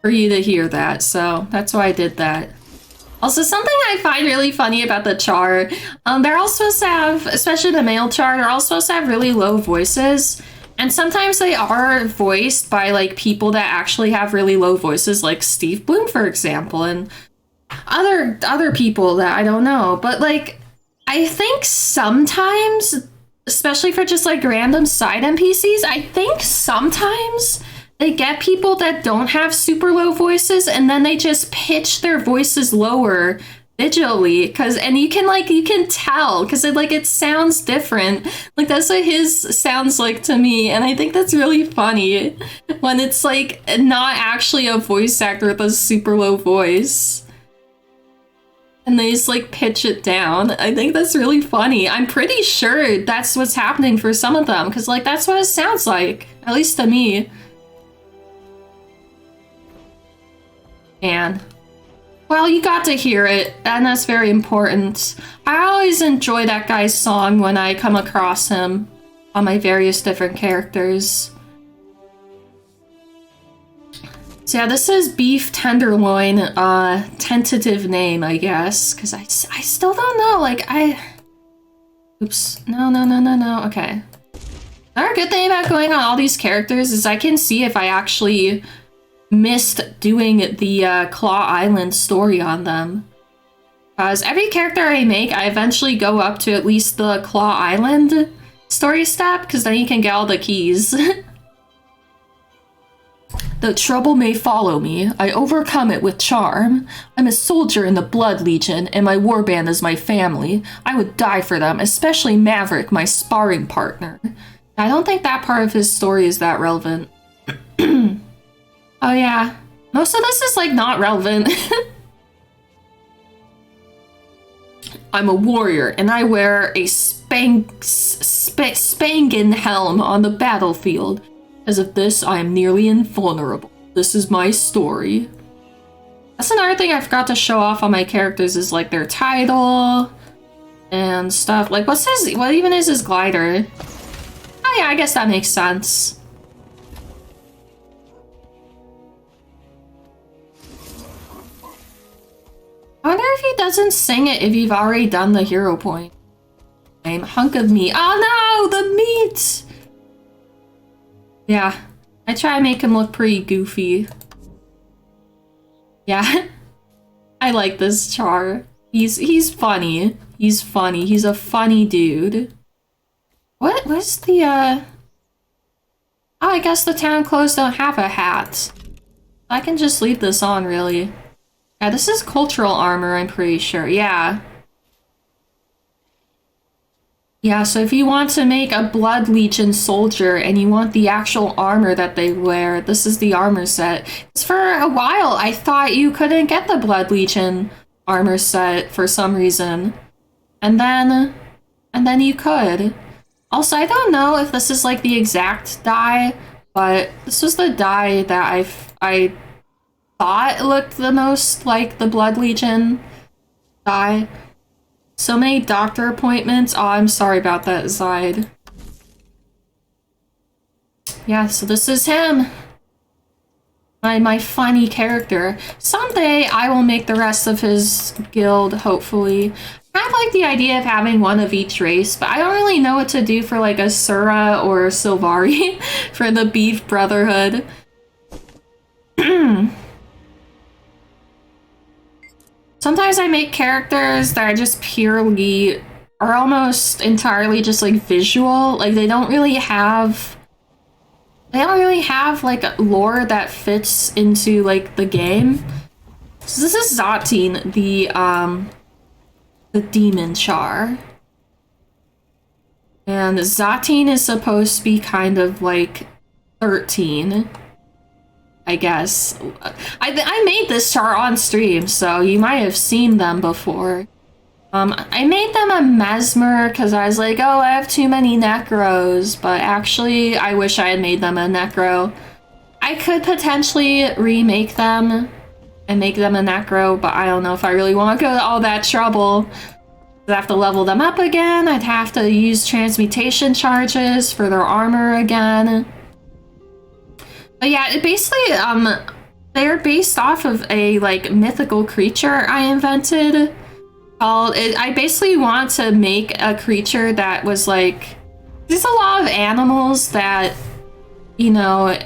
for you to hear that, so that's why I did that. Also, something I find really funny about the Char, they're all supposed to have, especially the male Char, they're all supposed to have really low voices. And sometimes they are voiced by like people that actually have really low voices, like Steve Bloom, for example, and other people that I don't know. But like, I think sometimes, especially for just like random side NPCs, I think sometimes they get people that don't have super low voices and then they just pitch their voices lower digitally, and you can tell because it sounds different. Like that's what his sounds like to me, and I think that's really funny when it's like not actually a voice actor with a super low voice. And they just like pitch it down. I think that's really funny. I'm pretty sure that's what's happening for some of them, because like that's what it sounds like, at least to me. And well, you got to hear it, and that's very important. I always enjoy that guy's song when I come across him on my various different characters. So yeah, this is beef tenderloin, tentative name, I guess, because I still don't know, oops, no, okay. Another good thing about going on all these characters is I can see if I actually missed doing the Claw Island story on them. Because every character I make, I eventually go up to at least the Claw Island story step, because then you can get all the keys. The trouble may follow me. I overcome it with charm. I'm a soldier in the Blood Legion, and my warband is my family. I would die for them, especially Maverick, my sparring partner. I don't think that part of his story is that relevant. Oh yeah, most of this is like not relevant. I'm a warrior, and I wear a Spangen helm on the battlefield. As of this, I am nearly invulnerable. This is my story. That's another thing I forgot to show off on my characters is like their title and stuff. Like what even is his glider? Oh yeah, I guess that makes sense. I wonder if he doesn't sing it if you've already done the hero point. Hunk of meat. Oh no, the meat! Yeah, I try to make him look pretty goofy. Yeah, I like this Char. He's funny. He's funny. He's a funny dude. What's the Oh, I guess the town clothes don't have a hat. I can just leave this on, really. Yeah, this is cultural armor, I'm pretty sure. Yeah. Yeah, so if you want to make a Blood Legion soldier and you want the actual armor that they wear, this is the armor set. 'Cause for a while, I thought you couldn't get the Blood Legion armor set for some reason. And then you could. Also, I don't know if this is like the exact dye, but this was the dye that I thought looked the most like the Blood Legion dye. So many doctor appointments. Oh, I'm sorry about that, Zide. Yeah, so this is him. My funny character. Someday I will make the rest of his guild, hopefully. I like the idea of having one of each race, but I don't really know what to do for like a Sura or Sylvari for the Beef Brotherhood. Sometimes I make characters that are just purely, or almost entirely just like visual. Like they don't really have like a lore that fits into like the game. So this is Zatine, the demon Char. And Zatine is supposed to be kind of like 13. I guess. I made this Char on stream, so you might have seen them before. I made them a Mesmer because I was like, oh, I have too many Necros, but actually, I wish I had made them a Necro. I could potentially remake them and make them a Necro, but I don't know if I really want to go to all that trouble. I'd have to level them up again. I'd have to use transmutation charges for their armor again. But yeah, it basically, they're based off of a, like, mythical creature I invented. I basically want to make a creature that was like, there's a lot of animals that, you know,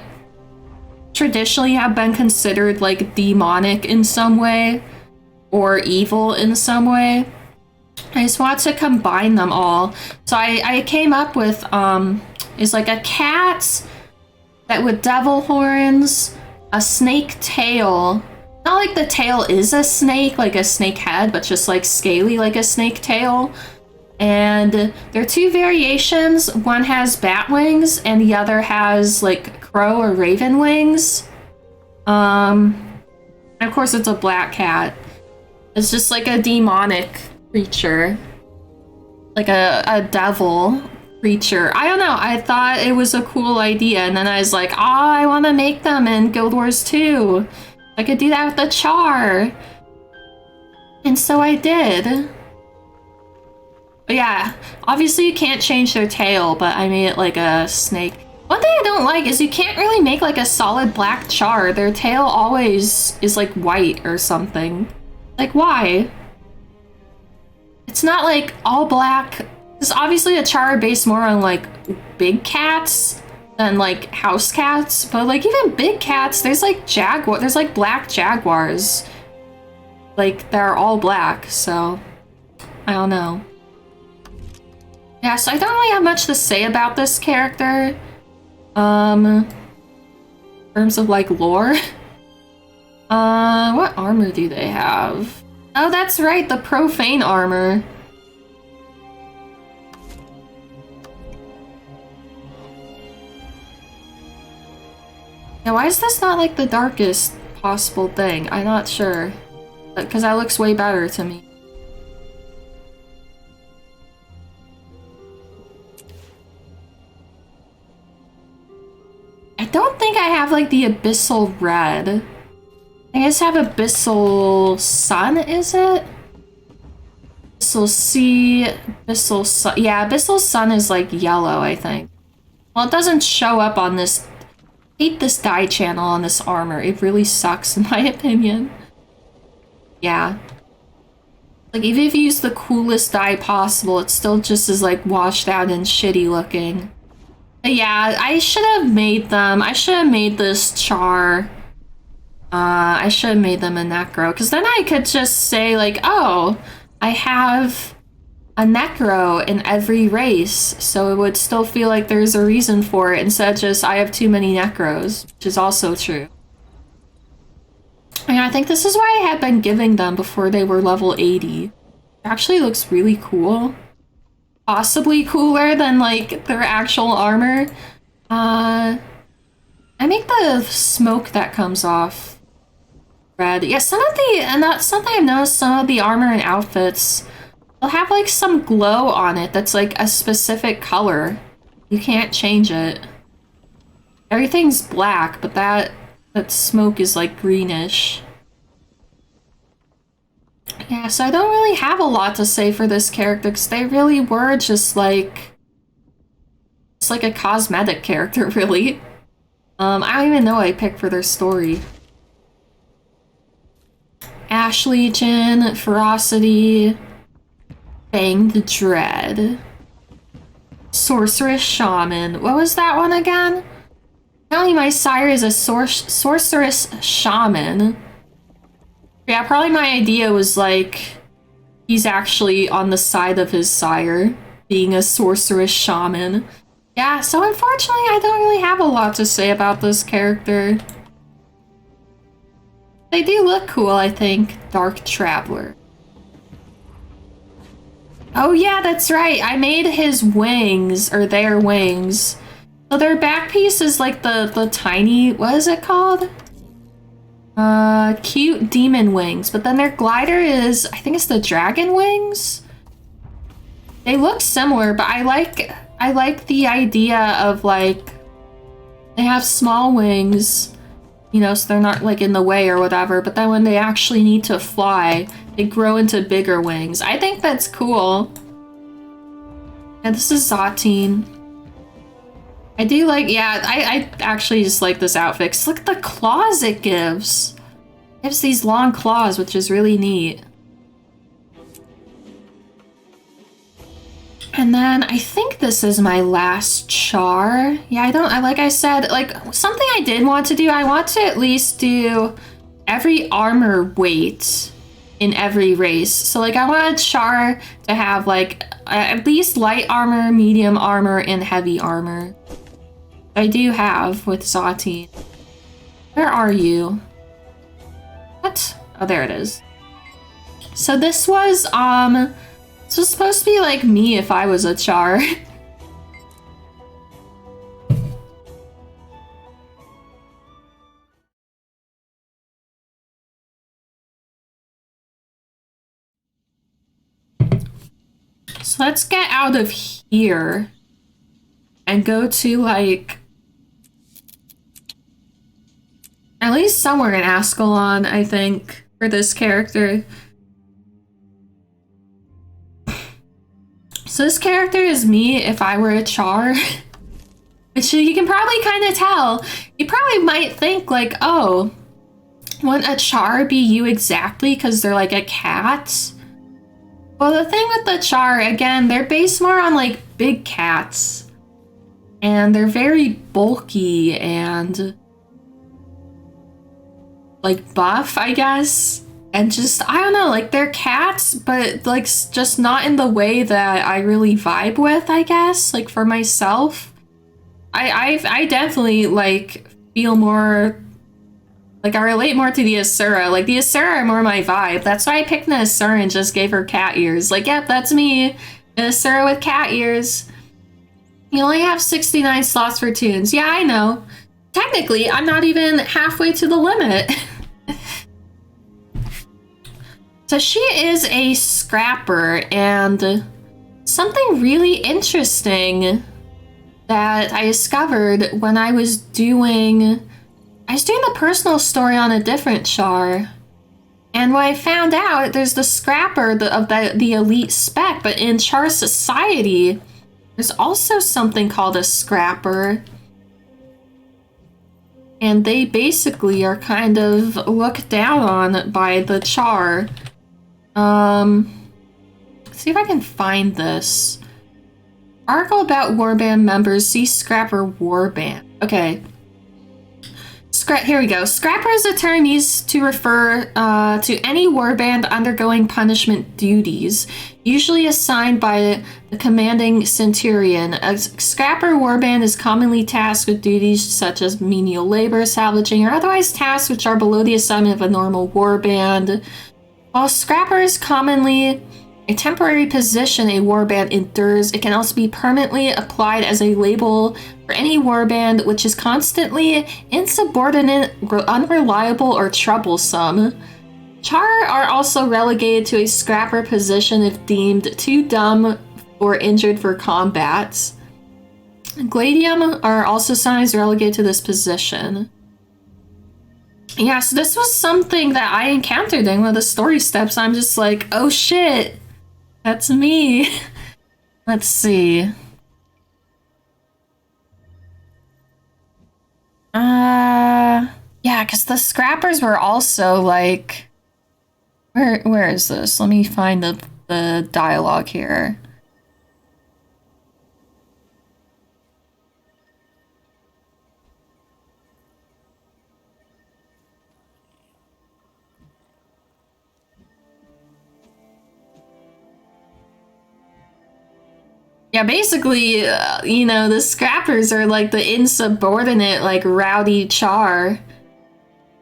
traditionally have been considered like demonic in some way or evil in some way. I just want to combine them all. So I came up with is like a cat that with devil horns, a snake tail. Not like the tail is a snake, like a snake head, but just like scaly like a snake tail. And there are two variations. One has bat wings and the other has like crow or raven wings. And of course it's a black cat. It's just like a demonic creature. Like a devil creature. I don't know, I thought it was a cool idea, and then I was like, oh, I want to make them in Guild Wars 2. I could do that with the char. And so I did. But yeah, obviously you can't change their tail, but I made it like a snake. One thing I don't like is you can't really make like a solid black char. Their tail always is like white or something. Like, why? It's not like all black. Because obviously a char based more on like big cats than like house cats, but like even big cats, there's like there's like black jaguars, like they're all black. So I don't know. Yeah, so I don't really have much to say about this character in terms of like lore. What armor do they have? Oh, that's right, the profane armor. Yeah, why is this not like the darkest possible thing? I'm not sure. Because that looks way better to me. I don't think I have like the Abyssal Red. I just have Abyssal Sun, is it? Abyssal Sea, Abyssal Sun. Yeah, Abyssal Sun is like yellow, I think. Well, it doesn't show up on this. I hate this dye channel on this armor. It really sucks in my opinion. Yeah. Like, even if you use the coolest dye possible, it still just is like washed out and shitty looking. But yeah, I should have made them. I should have made this char. I should have made them a Necro, because then I could just say like, oh, I have a Necro in every race, so it would still feel like there's a reason for it instead of just I have too many Necros, which is also true. And I think this is why I had been giving them before they were level 80. It actually looks really cool. Possibly cooler than like their actual armor. I make the smoke that comes off red. Yeah, some of the, and that's something I've noticed, some of the armor and outfits, they'll have like some glow on it that's like a specific color. You can't change it. Everything's black, but that smoke is like greenish. Yeah, so I don't really have a lot to say for this character because they really were just like a cosmetic character, really. I don't even know what I picked for their story. Ash Legion, Ferocity, Bang the Dread, Sorceress Shaman. What was that one again? Apparently my sire is a sorceress shaman. Yeah, probably my idea was like he's actually on the side of his sire, being a sorceress shaman. Yeah, so unfortunately I don't really have a lot to say about this character. They do look cool, I think. Dark Traveler. Oh yeah, that's right. I made his wings, or their wings. So their back piece is like the tiny, what is it called? Cute demon wings, but then their glider is, I think it's the dragon wings? They look similar, but I like the idea of like, they have small wings, you know, so they're not like in the way or whatever, but then when they actually need to fly, they grow into bigger wings. I think that's cool. And this is Zatine. I do like, yeah, I actually just like this outfit. 'Cause look at the claws it gives. It gives these long claws, which is really neat. And then I think this is my last char. Yeah, like I said, like something I did want to do, I want to at least do every armor weight in every race. So like I want a char to have like at least light armor, medium armor, and heavy armor. I do have with Zatine. Where are you? What? Oh, there it is. So this was supposed to be like me if I was a char. So let's get out of here and go to like at least somewhere in Ascalon, I think, for this character. So this character is me if I were a char. Which you can probably kind of tell. You probably might think like, oh, wouldn't a char be you exactly because they're like a cat? Well, the thing with the char, again, they're based more on like big cats. And they're very bulky and like buff, I guess. And just, I don't know, like they're cats, but like just not in the way that I really vibe with, I guess, like for myself. I definitely like feel more, like I relate more to the Asura. Like the Asura are more my vibe. That's why I picked an Asura and just gave her cat ears. Like, yep, that's me, an Asura with cat ears. You only have 69 slots for tunes. Yeah, I know. Technically, I'm not even halfway to the limit. So she is a scrapper, and something really interesting that I discovered when I was doing the personal story on a different char. And when I found out, there's the scrapper of the elite spec, but in char society, there's also something called a scrapper. And they basically are kind of looked down on by the char. Let's see if I can find this. Article about warband members, see Scrapper warband. Okay. Here we go. Scrapper is a term used to refer to any warband undergoing punishment duties, usually assigned by the commanding centurion. A scrapper warband is commonly tasked with duties such as menial labor, salvaging, or otherwise tasks which are below the assignment of a normal warband. While scrapper is commonly a temporary position a warband endures, it can also be permanently applied as a label for any warband which is constantly insubordinate, unreliable, or troublesome. Char are also relegated to a scrapper position if deemed too dumb or injured for combat. Gladium are also sometimes relegated to this position. Yeah, so this was something that I encountered in one of the story steps. I'm just like, oh shit, that's me. Let's see. Yeah, because the scrappers were also like, where is this? Let me find the dialogue here. Yeah, basically, you know, the scrappers are like the insubordinate, like rowdy char.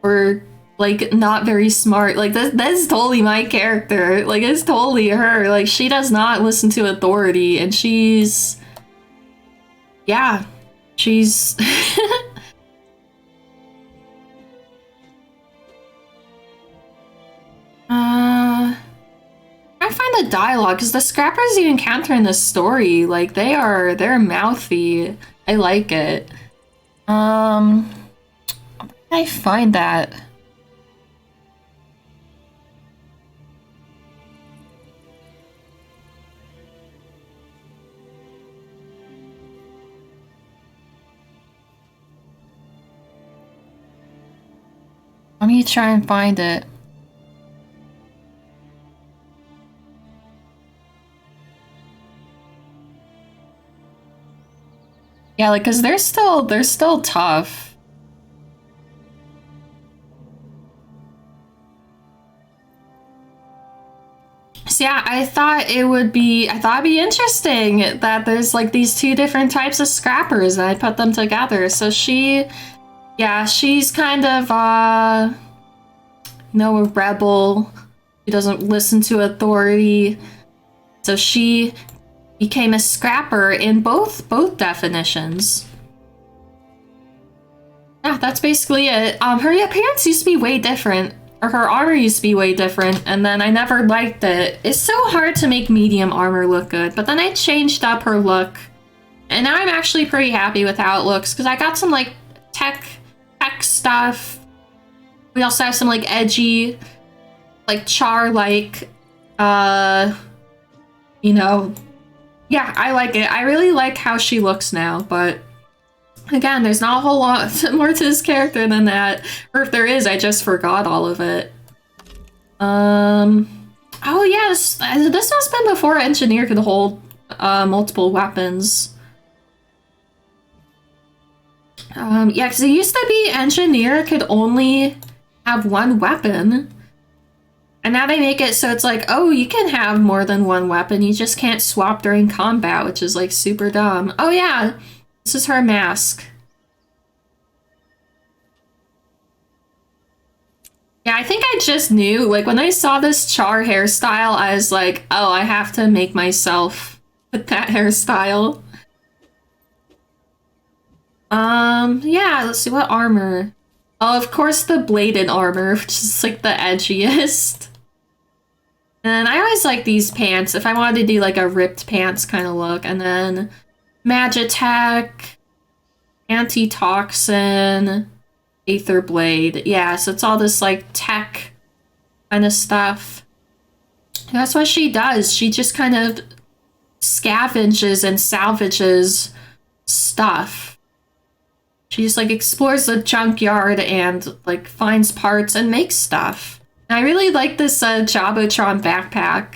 Or like not very smart. Like that's totally my character. Like it's totally her. Like she does not listen to authority, and she's, yeah, she's the dialogue, because the scrappers you encounter in this story, like, they're mouthy. I like it. Where did I find that? Let me try and find it. Yeah, like, cause they're still tough. So yeah, I thought it'd be interesting that there's like these two different types of scrappers and I put them together. So yeah, she's kind of you know, a rebel. She doesn't listen to authority. So she became a scrapper in both definitions. Yeah, that's basically it. Her appearance used to be way different, or her armor used to be way different, and then I never liked it. It's so hard to make medium armor look good, but then I changed up her look, and now I'm actually pretty happy with how it looks, because I got some, like, tech stuff. We also have some, like, edgy, like, char-like, you know, yeah, I like it. I really like how she looks now, but again, there's not a whole lot more to this character than that. Or if there is, I just forgot all of it. Oh yes, this must have been before Engineer could hold multiple weapons. Yeah, because it used to be Engineer could only have one weapon. And now they make it so it's like, oh, you can have more than one weapon, you just can't swap during combat, which is like super dumb. Oh yeah, this is her mask. Yeah, I think I just knew, like when I saw this Char hairstyle, I was like, oh, I have to make myself with that hairstyle. Yeah, let's see, what armor? Oh, of course the bladed armor, which is like the edgiest. And I always like these pants if I wanted to do like a ripped pants kind of look. And then Magitech, Antitoxin, Aether Blade. Yeah, so it's all this like tech kind of stuff. And that's what she does. She just kind of scavenges and salvages stuff. She just like explores the junkyard and like finds parts and makes stuff. I really like this Jabotron backpack.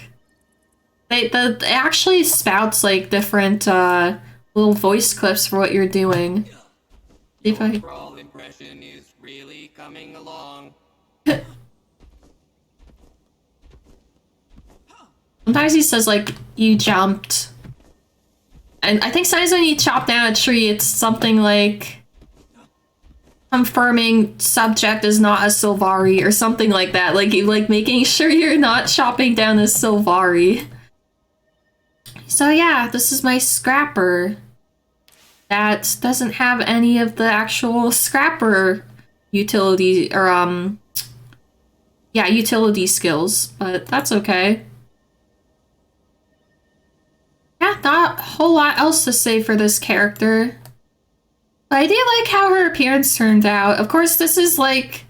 It actually spouts like different little voice clips for what you're doing. See if I... Overall impression is really coming along. Sometimes he says like, you jumped. And I think sometimes when you chop down a tree, it's something like confirming subject is not a Sylvari or something like that. Like you like making sure you're not chopping down a Sylvari. So yeah, this is my scrapper. That doesn't have any of the actual scrapper utility or yeah, utility skills, but that's okay. Yeah, not a whole lot else to say for this character. But I do like how her appearance turned out. Of course, this is like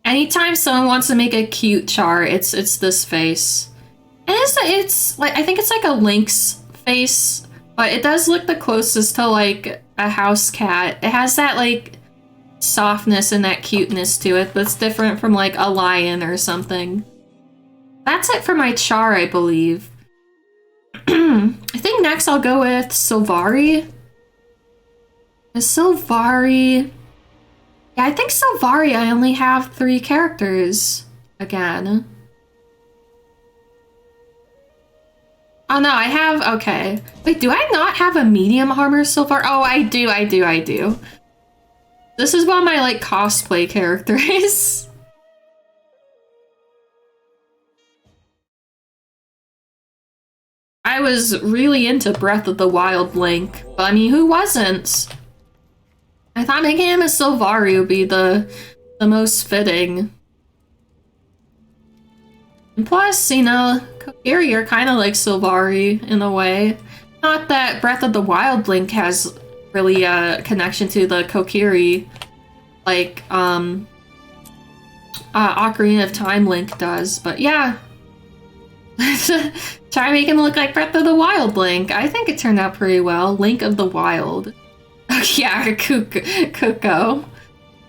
anytime someone wants to make a cute Char, it's this face. And it's like I think it's like a lynx face, but it does look the closest to like a house cat. It has that like softness and that cuteness to it that's different from like a lion or something. That's it for my Char, I believe. I think next I'll go with Sylvari. Sylvari... Yeah, I think Sylvari I only have 3 characters again. Oh no, I have... Okay. Wait, do I not have a medium armor Sylvari? Oh, I do. This is what my, like, cosplay character is. I was really into Breath of the Wild Link, but I mean, who wasn't? I thought making him a Sylvari would be the most fitting. And plus, you know, Kokiri are kind of like Sylvari in a way. Not that Breath of the Wild Link has really a connection to the Kokiri like Ocarina of Time Link does, but yeah. Try making it look like Breath of the Wild Link. I think it turned out pretty well. Link of the Wild. Yeah, Kuko.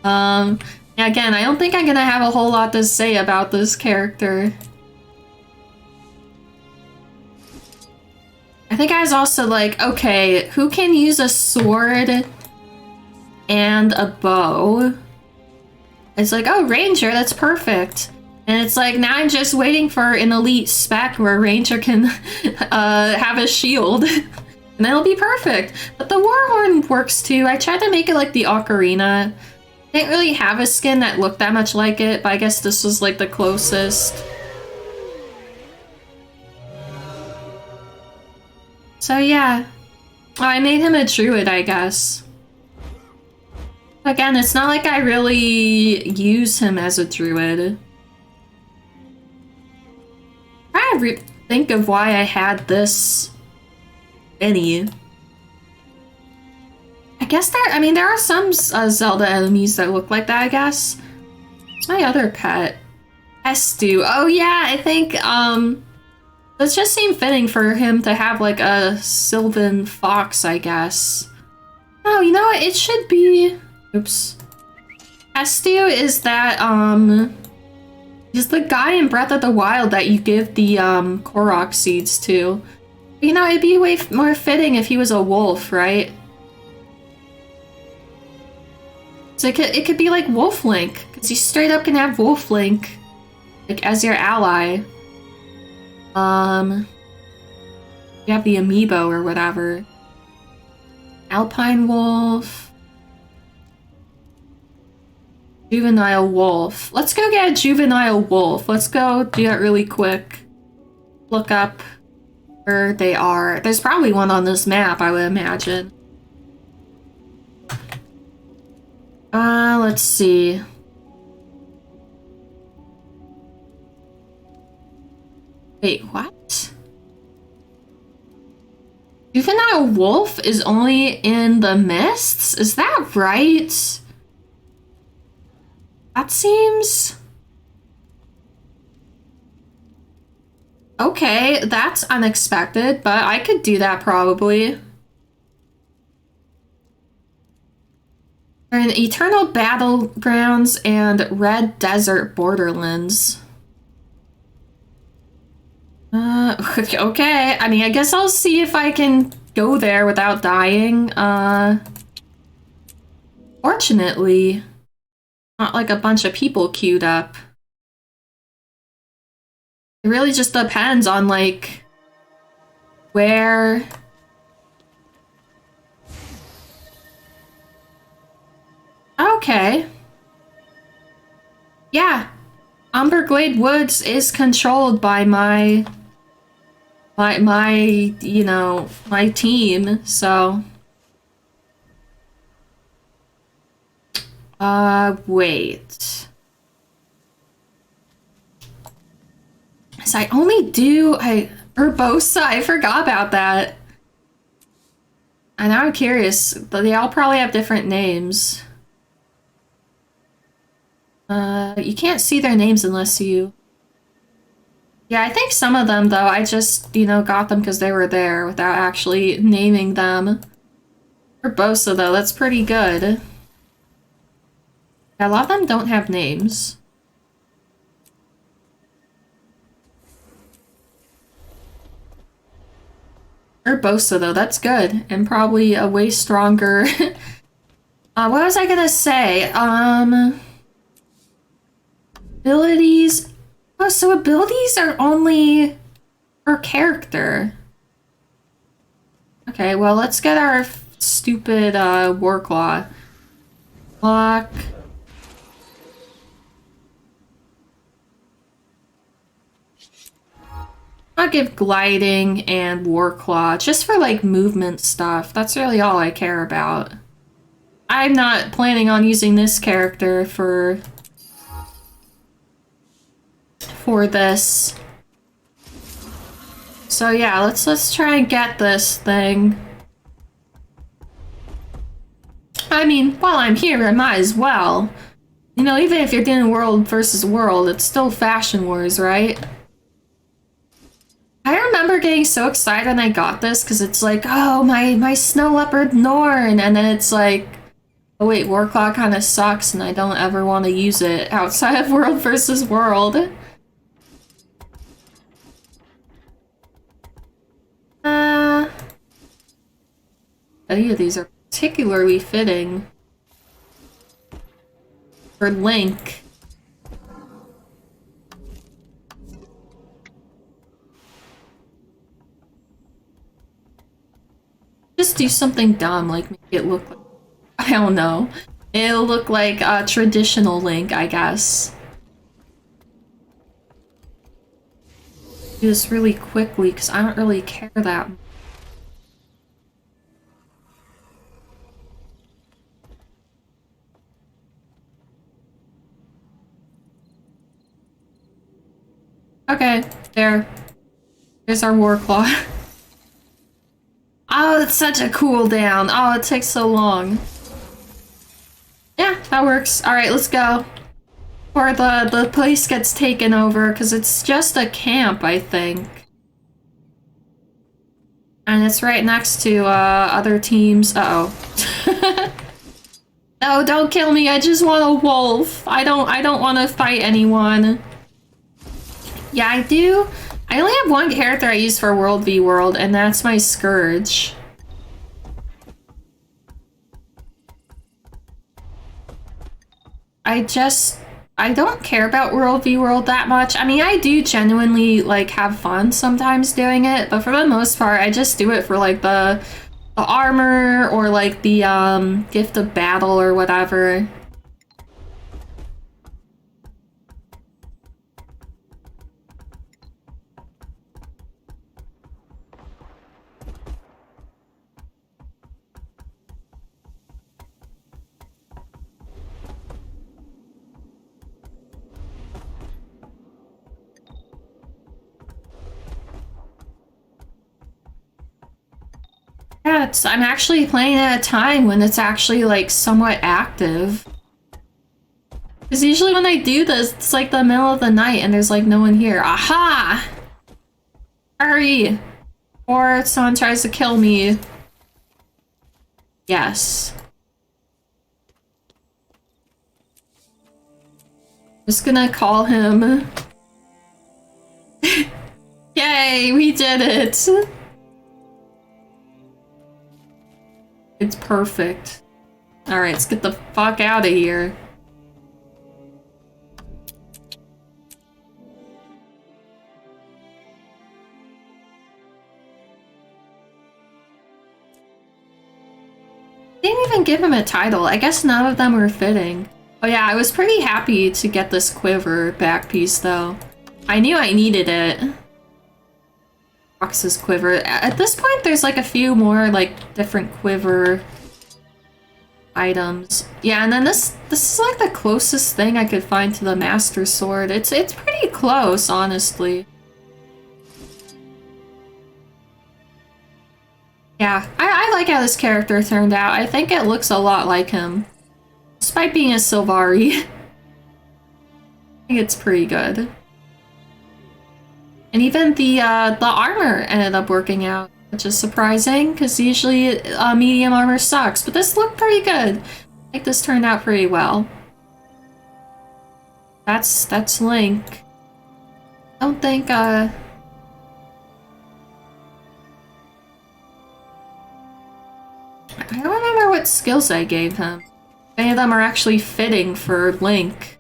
Yeah, again, I don't think I'm gonna have a whole lot to say about this character. I think I was also like, okay, who can use a sword and a bow? It's like, oh, Ranger, that's perfect. And it's like, now I'm just waiting for an elite spec where Ranger can have a shield. And that'll be perfect. But the Warhorn works too. I tried to make it like the Ocarina. Didn't really have a skin that looked that much like it, but I guess this was like the closest. So yeah. Oh, I made him a druid, I guess. Again, it's not like I really use him as a druid. I think of why I had this mini. I guess there are some Zelda enemies that look like that, I guess. What's my other pet? Estu. Oh yeah, I think, that just seemed fitting for him to have like a Sylvan Fox, I guess. Oh, you know what? It should be... Oops. Estu is that, he's the guy in Breath of the Wild that you give the, Korok seeds to. You know, it'd be way more fitting if he was a wolf, right? So it could be like Wolf Link, because you straight up can have Wolf Link, like, as your ally. You have the amiibo or whatever. Alpine Wolf. Juvenile Wolf. Let's go get a Juvenile Wolf. Let's go do that really quick. Look up where they are. There's probably one on this map, I would imagine. Let's see. Wait, what? Juvenile Wolf is only in the mists? Is that right? That seems... Okay, that's unexpected, but I could do that probably. They're in Eternal Battlegrounds and Red Desert Borderlands. Okay. I mean, I guess I'll see if I can go there without dying. Fortunately, not like a bunch of people queued up. It really just depends on, like, where... Okay. Yeah. Umberglade Woods is controlled by my, you know, my team, so... Wait. So I only do, Urbosa, I forgot about that. And now I'm curious, they all probably have different names. You can't see their names unless you... Yeah, I think some of them, though, I just, you know, got them because they were there without actually naming them. Urbosa, though, that's pretty good. Yeah, a lot of them don't have names. Urbosa, though, that's good. And probably a way stronger... what was I gonna say? Abilities... Oh, so abilities are only per character. Okay, well, let's get our stupid, Warclaw. Block... I'll give gliding and Warclaw just for like movement stuff. That's really all I care about. I'm not planning on using this character for for this. So yeah, let's try and get this thing. I mean, while I'm here, I might as well. You know, even if you're doing world versus world, it's still Fashion Wars, right? I remember getting so excited when I got this because it's like, oh, my snow leopard Norn, and then it's like, oh wait, Warclaw kind of sucks and I don't ever want to use it outside of world versus world. Any of these are particularly fitting for Link. Just do something dumb, like make it look like, I don't know. It'll look like a traditional Link, I guess. Do this really quickly, because I don't really care that much. Okay, there. There's our Warclaw. Oh, it's such a cooldown. Oh, it takes so long. Yeah, that works. Alright, let's go. Or the place gets taken over, because it's just a camp, I think. And it's right next to other teams. Uh-oh. No, don't kill me. I just want a wolf. I don't want to fight anyone. Yeah, I do. I only have one character I use for World v World, and that's my Scourge. I don't care about World v World that much. I mean, I do genuinely, like, have fun sometimes doing it, but for the most part, I just do it for, like, the armor or, like, the, Gift of Battle or whatever. Yeah, I'm actually playing at a time when it's actually, like, somewhat active. Because usually when I do this, it's like the middle of the night and there's, like, no one here. Aha! Hurry! Or someone tries to kill me. Yes. Just gonna call him. Yay, we did it! It's perfect. Alright, let's get the fuck out of here. Didn't even give him a title. I guess none of them were fitting. Oh yeah, I was pretty happy to get this quiver back piece though. I knew I needed it. Fox's quiver. At this point, there's like a few more like different quiver items. Yeah, and then this is like the closest thing I could find to the Master Sword. It's pretty close, honestly. Yeah, I like how this character turned out. I think it looks a lot like him. Despite being a Sylvari. I think it's pretty good. And even the armor ended up working out, which is surprising, because usually medium armor sucks, but this looked pretty good. I think this turned out pretty well. That's Link. I don't think, I don't remember what skills I gave him. Any of them are actually fitting for Link.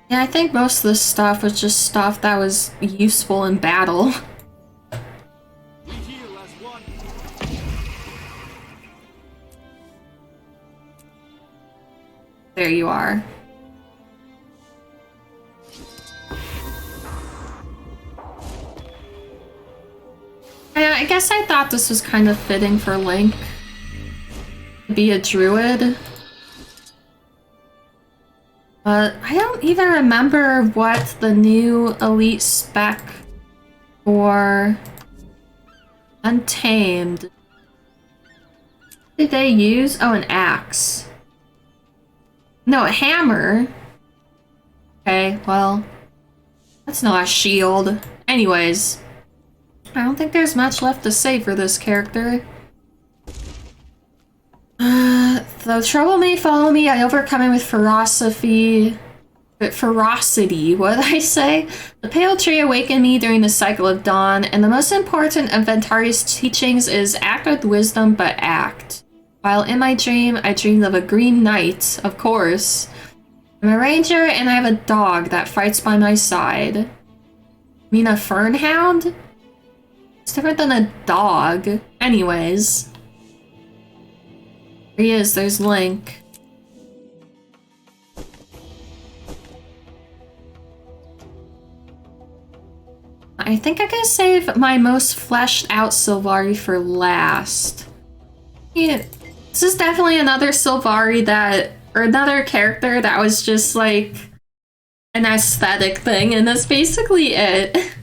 Yeah, I think most of this stuff was just stuff that was useful in battle. We heal as one. There you are. I guess I thought this was kind of fitting for Link to be a druid. But I don't even remember what the new elite spec for Untamed. What did they use? Oh, an axe. No, a hammer. Okay, well, that's not a shield. Anyways, I don't think there's much left to say for this character. Though trouble may follow me, I overcome it with ferocity. Ferocity, what did I say? The pale tree awakened me during the cycle of dawn, and the most important of Ventari's teachings is act with wisdom, but act. While in my dream, I dreamed of a green knight, of course. I'm a ranger, and I have a dog that fights by my side. You mean a fern hound? It's different than a dog. Anyways. There he is, there's Link. I think I'm gonna save my most fleshed out Sylvari for last. Yeah, this is definitely another Sylvari that, or another character that was just like an aesthetic thing, and that's basically it.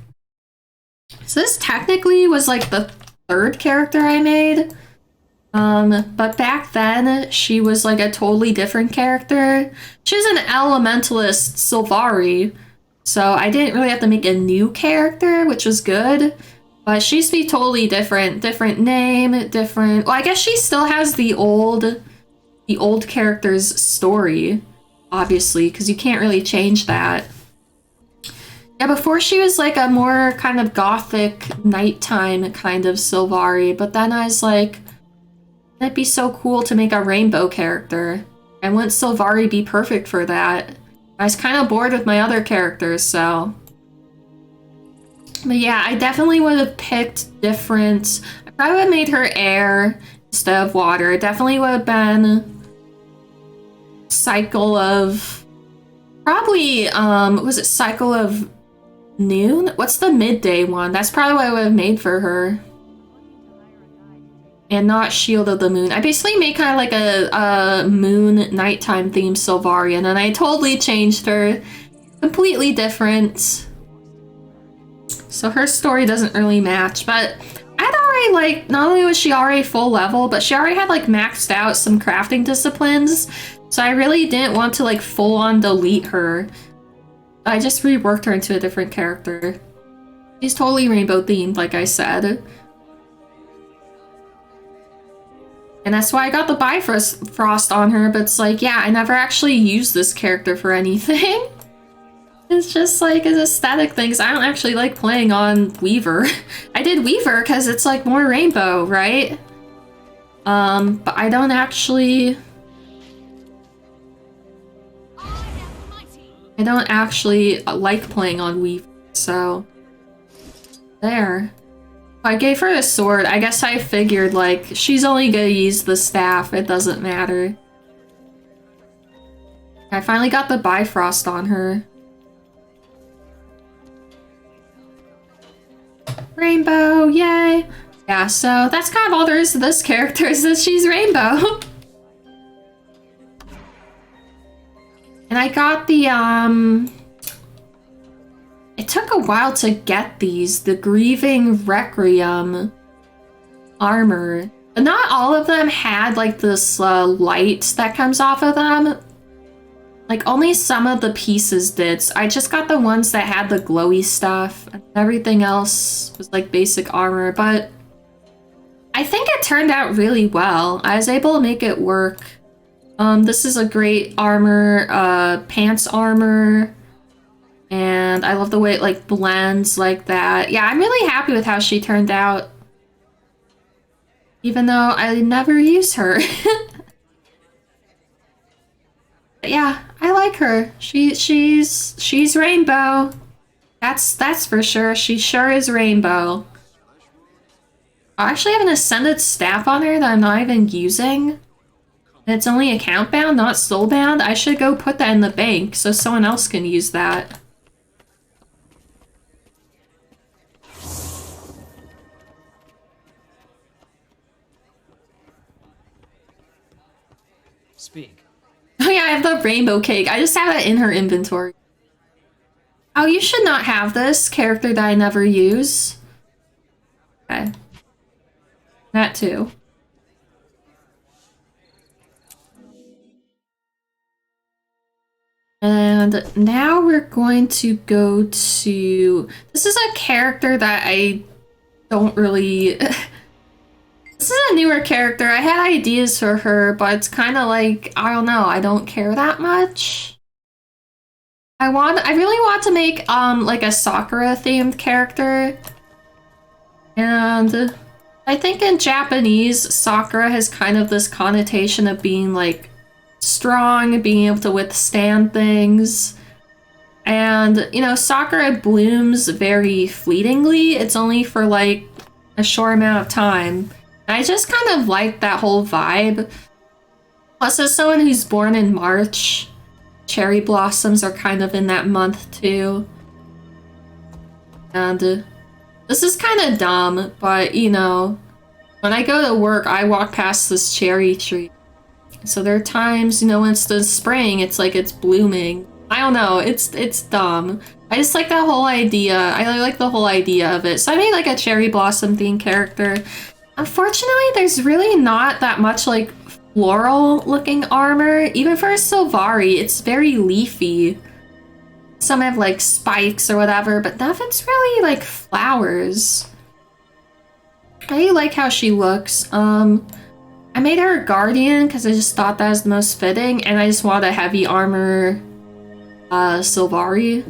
So this technically was like the third character I made. But back then, she was like a totally different character. She was an elementalist Sylvari, so I didn't really have to make a new character, which was good. But she used to be totally different. Different name, different... Well, I guess she still has the old character's story, obviously, because you can't really change that. Yeah, before she was like a more kind of gothic, nighttime kind of Sylvari, but then I was like, it'd be so cool to make a rainbow character. And wouldn't Sylvari be perfect for that? I was kind of bored with my other characters, so... But yeah, I definitely would have picked different... I probably would have made her air instead of water. It definitely would have been... Cycle of... Probably, was it Cycle of Noon? What's the midday one? That's probably what I would have made for her. And not Shield of the Moon. I basically made kind of like a moon nighttime themed Sylvari, and then I totally changed her. Completely different. So her story doesn't really match, but I'd already like, not only was she already full level, but she already had like maxed out some crafting disciplines. So I really didn't want to like full on delete her. I just reworked her into a different character. She's totally rainbow themed, like I said. And that's why I got the Bifrost on her, but it's like, yeah, I never actually used this character for anything. It's just like an aesthetic thing, because I don't actually like playing on Weaver. I did Weaver because it's like more rainbow, right? But I don't actually... I don't actually like playing on Weaver, so... There. I gave her a sword. I guess I figured, like, she's only gonna use the staff. It doesn't matter. I finally got the Bifrost on her. Rainbow, yay! Yeah, so that's kind of all there is to this character, is that she's rainbow. And I got the, it took a while to get these, the Grieving Requiem armor. But not all of them had like this light that comes off of them. Like only some of the pieces did. So I just got the ones that had the glowy stuff. And everything else was like basic armor, but I think it turned out really well. I was able to make it work. This is a great armor, pants armor. And I love the way it like blends like that. Yeah, I'm really happy with how she turned out. Even though I never use her. But yeah, I like her. She's rainbow. That's for sure. She sure is rainbow. I actually have an Ascended Staff on her that I'm not even using. And it's only account bound, not soul bound. I should go put that in the bank so someone else can use that. Speak. Oh yeah, I have the rainbow cake. I just have it in her inventory. Oh, you should not have this character that I never use. Okay. That too. And now we're going to go to... This is a character that I don't really... This is a newer character. I had ideas for her, but it's kind of like, I don't know, I don't care that much. I really want to make like a Sakura themed character. And I think in Japanese, Sakura has kind of this connotation of being like strong, being able to withstand things. And, you know, Sakura blooms very fleetingly. It's only for like a short amount of time. I just kind of like that whole vibe. Plus, as someone who's born in March, cherry blossoms are kind of in that month too. And this is kind of dumb, but you know, when I go to work, I walk past this cherry tree. So there are times, you know, when it's the spring, it's like it's blooming. I don't know, it's dumb. I just like that whole idea. I like the whole idea of it. So I made like a cherry blossom themed character. Unfortunately, there's really not that much like floral looking armor. Even for a Sylvari, it's very leafy. Some have like spikes or whatever, but nothing's really like flowers. I really like how she looks. I made her a guardian because I just thought that was the most fitting, and I just want a heavy armor Sylvari.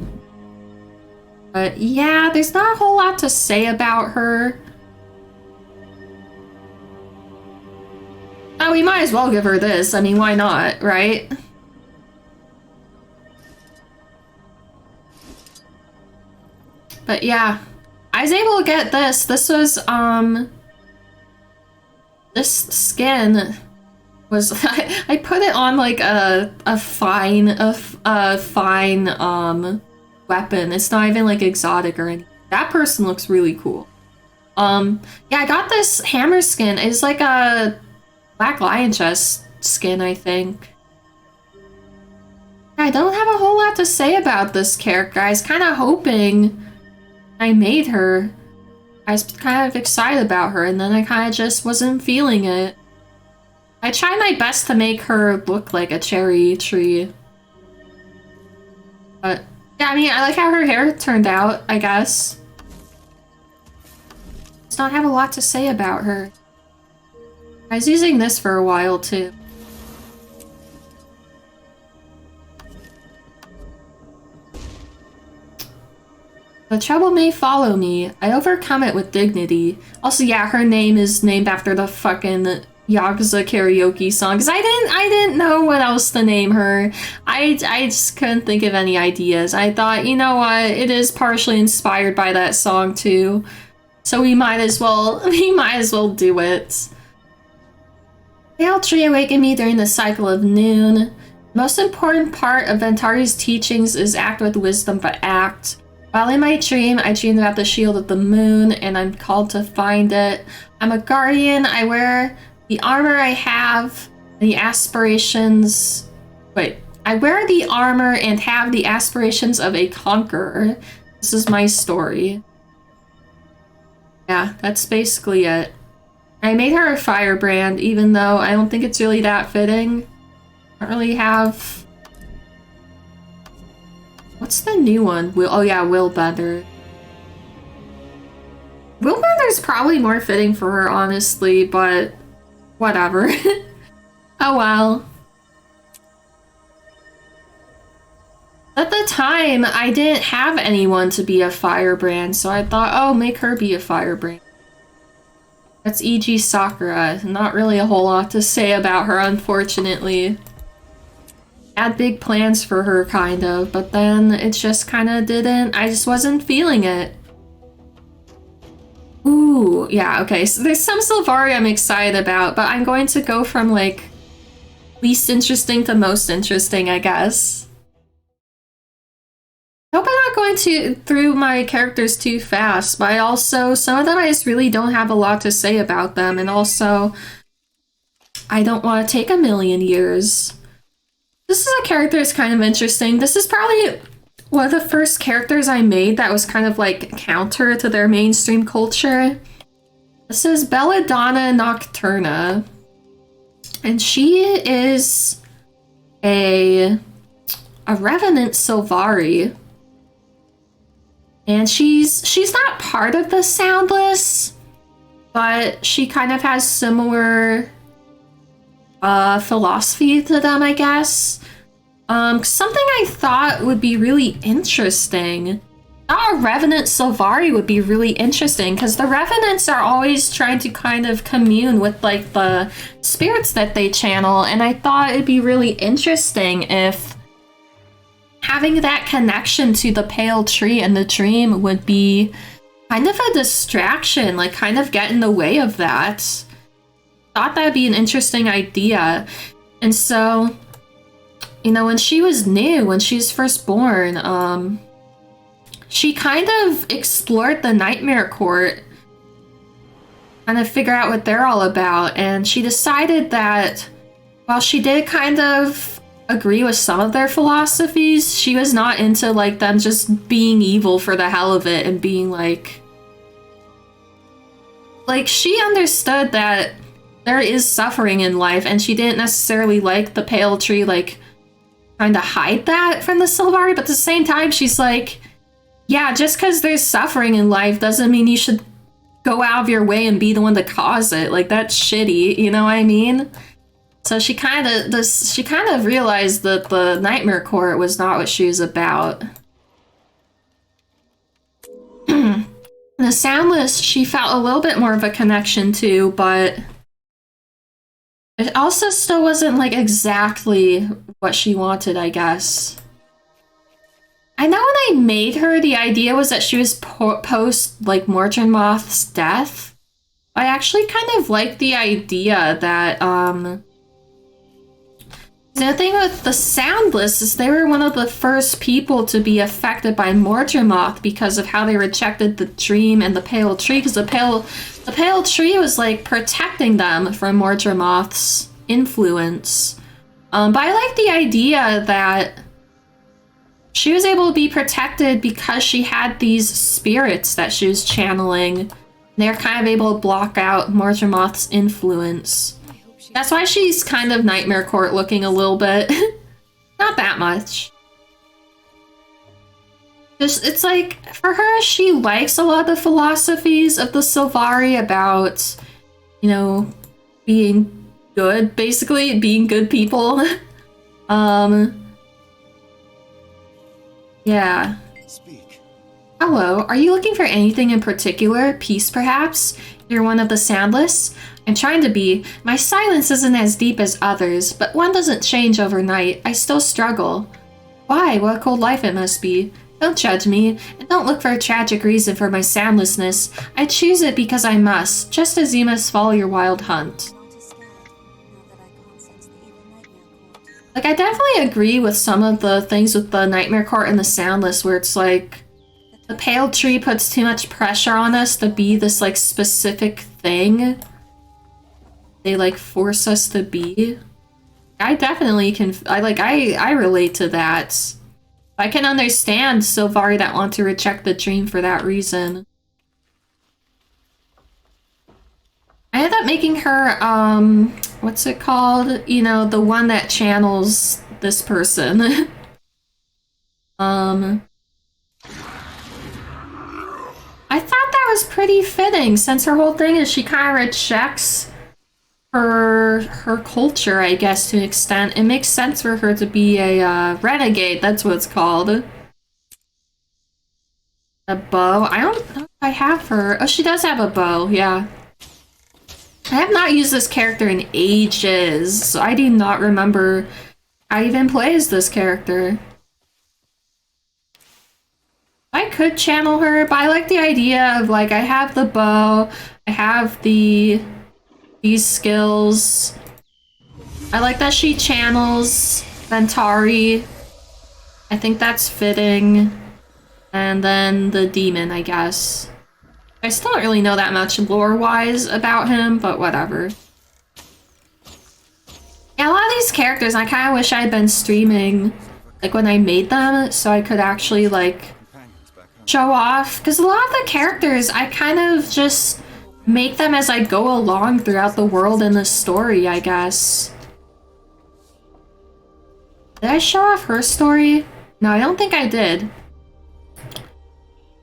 But yeah, there's not a whole lot to say about her. Oh, we might as well give her this. I mean, why not, right? But yeah, I was able to get this. This was, this skin was, I put it on like a fine weapon. It's not even like exotic or anything. That person looks really cool. Yeah, I got this hammer skin. It's like a Black Lion chest skin, I think. I don't have a whole lot to say about this character. I was kind of hoping I made her. I was kind of excited about her, and then I kind of just wasn't feeling it. I tried my best to make her look like a cherry tree. But, yeah, I mean, I like how her hair turned out, I guess. Does not have a lot to say about her. I was using this for a while, too. The trouble may follow me. I overcome it with dignity. Also, yeah, her name is named after the fucking Yakuza karaoke song. Cause I didn't know what else to name her. I just couldn't think of any ideas. I thought, you know what, it is partially inspired by that song too. So we might as well do it. Pale tree awakened me during the cycle of noon. The most important part of Ventari's teachings is act with wisdom, but act. While in my dream, I dreamed about the shield of the moon, and I'm called to find it. I'm a guardian. I wear the armor I have, the aspirations... Wait. I wear the armor and have the aspirations of a conqueror. This is my story. Yeah, that's basically it. I made her a firebrand, even though I don't think it's really that fitting. I don't really have... What's the new one? Oh yeah, Willbender. Willbender's probably more fitting for her, honestly, but whatever. Oh well. At the time, I didn't have anyone to be a firebrand, so I thought, oh, make her be a firebrand. That's E.G. Sakura. Not really a whole lot to say about her, unfortunately. Had big plans for her, kind of, but then it just kind of didn't. I just wasn't feeling it. Ooh, yeah, okay. So there's some Sylvari I'm excited about, but I'm going to go from, like, least interesting to most interesting, I guess. I hope I'm not going through my characters too fast, but I also, some of them I just really don't have a lot to say about them, and also... I don't want to take a million years. This is a character that's kind of interesting. This is probably one of the first characters I made that was kind of like counter to their mainstream culture. This is Belladonna Nocturna. And she is a Revenant Sylvari. And she's not part of the Soundless, but she kind of has similar philosophy to them, I guess. Something I thought would be really interesting. A Revenant Sylvari would be really interesting because the Revenants are always trying to kind of commune with like the spirits that they channel, and I thought it'd be really interesting if having that connection to the pale tree and the dream would be kind of a distraction, like kind of get in the way of that. Thought that'd be an interesting idea. And so, you know, when she was new, when she was first born, she kind of explored the Nightmare Court, kind of figure out what they're all about, and she decided that while she did kind of agree with some of their philosophies, she was not into like them just being evil for the hell of it and being like she understood that there is suffering in life, and she didn't necessarily like the pale tree like trying to hide that from the Sylvari, but at the same time she's like, yeah, just because there's suffering in life doesn't mean you should go out of your way and be the one to cause it. Like, that's shitty, you know what I mean? So she kind of realized that the Nightmare Court was not what she was about. The Soundless, she felt a little bit more of a connection to, but it also still wasn't like exactly what she wanted, I guess. I know when I made her, the idea was that she was post like Mordred Moth's death. I actually kind of like the idea that the thing with the Soundless is they were one of the first people to be affected by Mortemoth because of how they rejected the dream and the pale tree, because the pale tree was like protecting them from Mortemoth's influence. But I like the idea that she was able to be protected because she had these spirits that she was channeling. They're kind of able to block out Mortemoth's influence. That's why she's kind of Nightmare Court looking a little bit. Not that much. It's like, for her, she likes a lot of the philosophies of the Sylvari about, you know, being good, basically, being good people. Yeah. Speak. Hello, are you looking for anything in particular? Peace, perhaps? You're one of the Soundless? I'm trying to be. My silence isn't as deep as others, but one doesn't change overnight. I still struggle. Why? What a cold life it must be. Don't judge me, and don't look for a tragic reason for my soundlessness. I choose it because I must, just as you must follow your wild hunt. Like, I definitely agree with some of the things with the Nightmare Court and the Soundless, where it's like, the pale tree puts too much pressure on us to be this, like, specific thing. They, like, force us to be. I definitely can, I relate to that. I can understand Sylvari that want to reject the dream for that reason. I ended up making her, what's it called? You know, the one that channels this person. I thought that was pretty fitting, since her whole thing is she kind of rejects her culture, I guess, to an extent. It makes sense for her to be a renegade, that's what it's called. A bow? I don't know if I have her. Oh, she does have a bow, yeah. I have not used this character in ages, so I do not remember how I even play as this character. I could channel her, but I like the idea of, like, I have the bow, I have these skills. I like that she channels Ventari. I think that's fitting. And then the demon, I guess. I still don't really know that much lore-wise about him, but whatever. Yeah, a lot of these characters, I kind of wish I had been streaming, like, when I made them, so I could actually, like, Companions back home. show off. Because a lot of the characters, I kind of just make them as I go along throughout the world and the story, I guess. Did I show off her story? No, I don't think I did.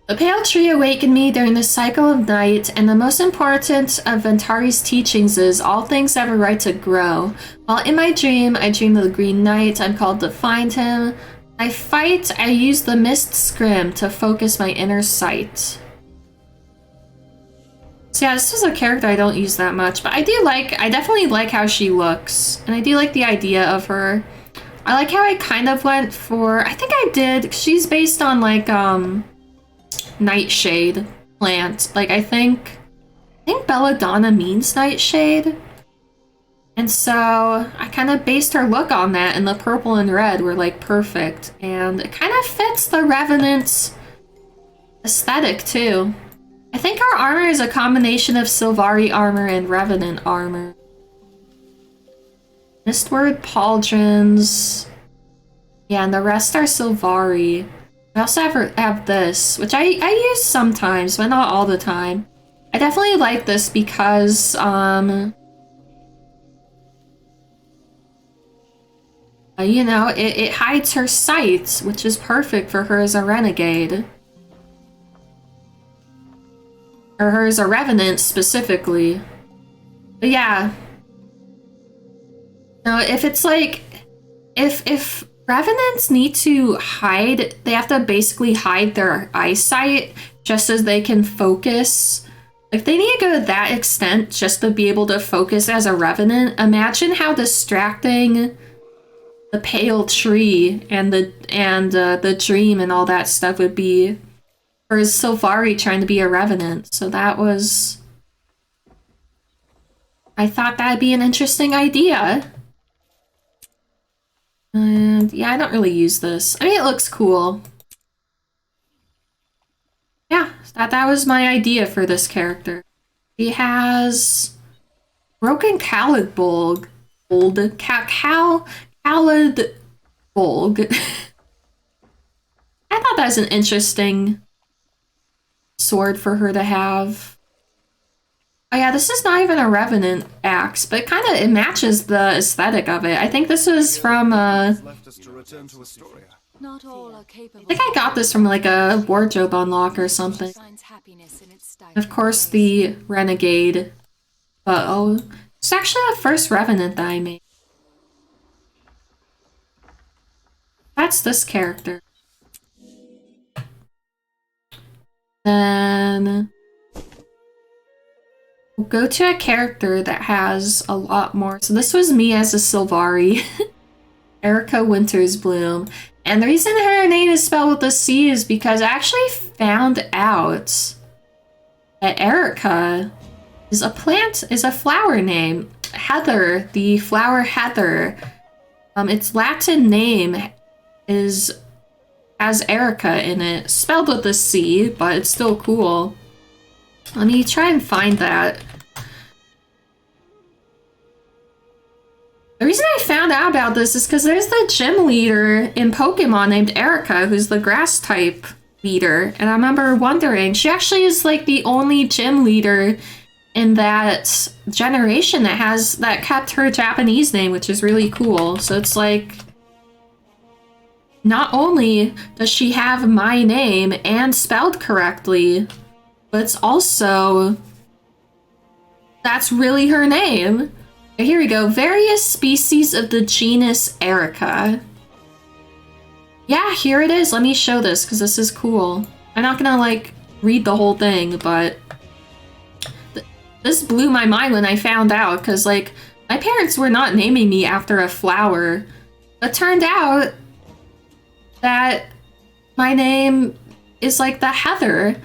The pale tree awakened me during the cycle of night, and the most important of Ventari's teachings is all things have a right to grow. While in my dream, I dream of the Green Knight. I'm called to find him. I fight. I use the mist scrim to focus my inner sight. So yeah, this is a character I don't use that much, but I definitely like how she looks, and I do like the idea of her. I like how I kind of went for, I think I did, she's based on like, nightshade plant. Like, I think belladonna means nightshade. And so I kind of based her look on that, and the purple and red were like perfect. And it kind of fits the Revenant aesthetic too. I think her armor is a combination of Sylvari armor and Revenant armor. Mistward pauldrons. Yeah, and the rest are Sylvari. I also have this, which I use sometimes, but not all the time. I definitely like this because, you know, it hides her sight, which is perfect for her as a renegade. Or her as a revenant, specifically. But yeah. No, if it's like... If revenants need to hide, they have to basically hide their eyesight just as they can focus. Like, they need to go to that extent just to be able to focus as a revenant. Imagine how distracting the pale tree and the dream and all that stuff would be for Sylvari trying to be a revenant. So that was... I thought that'd be an interesting idea. And yeah, I don't really use this. I mean, it looks cool. Yeah, that was my idea for this character. He has broken Khalid Bolg. Khalid Bolg. I thought that was an interesting sword for her to have. Oh yeah, this is not even a Revenant axe, but it matches the aesthetic of it. I think this was from, Left us to return to Astoria. Not all are capable. I think I got this from like a wardrobe unlock or something. Finds happiness in its Of course, the Renegade. But oh, it's actually the first Revenant that I made. That's this character. Then we'll go to a character that has a lot more. So this was me as a Sylvari, Erica Winters Bloom. And the reason her name is spelled with a C is because I actually found out that Erica is a flower name. Heather, the flower heather. Its Latin name has Erica in it, spelled with a C, but it's still cool. Let me try and find that. The reason I found out about this is because there's the gym leader in Pokemon named Erica, who's the grass type leader. And I remember wondering, she actually is like the only gym leader in that generation that kept her Japanese name, which is really cool. So it's like, not only does she have my name and spelled correctly, but it's also, that's really her name. Here we go. Various species of the genus Erica. Yeah, here it is. Let me show this because this is cool. I'm not gonna like read the whole thing, but this blew my mind when I found out because like my parents were not naming me after a flower. It turned out that my name is like the Heather.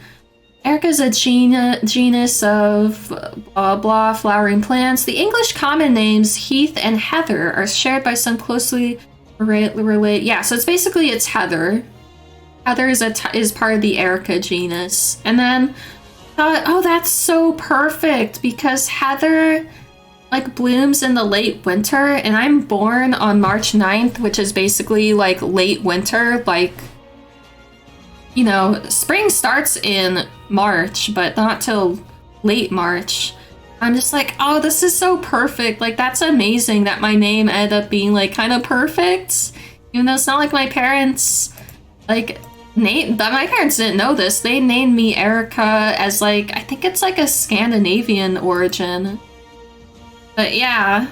Erica's a genus of blah blah flowering plants. The English common names Heath and Heather are shared by some closely related. Yeah, so it's Heather. Heather is part of the Erica genus. And then thought, oh, that's so perfect because Heather like blooms in the late winter, and I'm born on March 9th, which is basically like late winter. Like, you know, spring starts in March, but not till late March. I'm just like, oh, this is so perfect. Like, that's amazing that my name ended up being like kind of perfect. Even though it's not like my parents, like, my parents didn't know this. They named me Erica as like, I think it's like a Scandinavian origin. But yeah,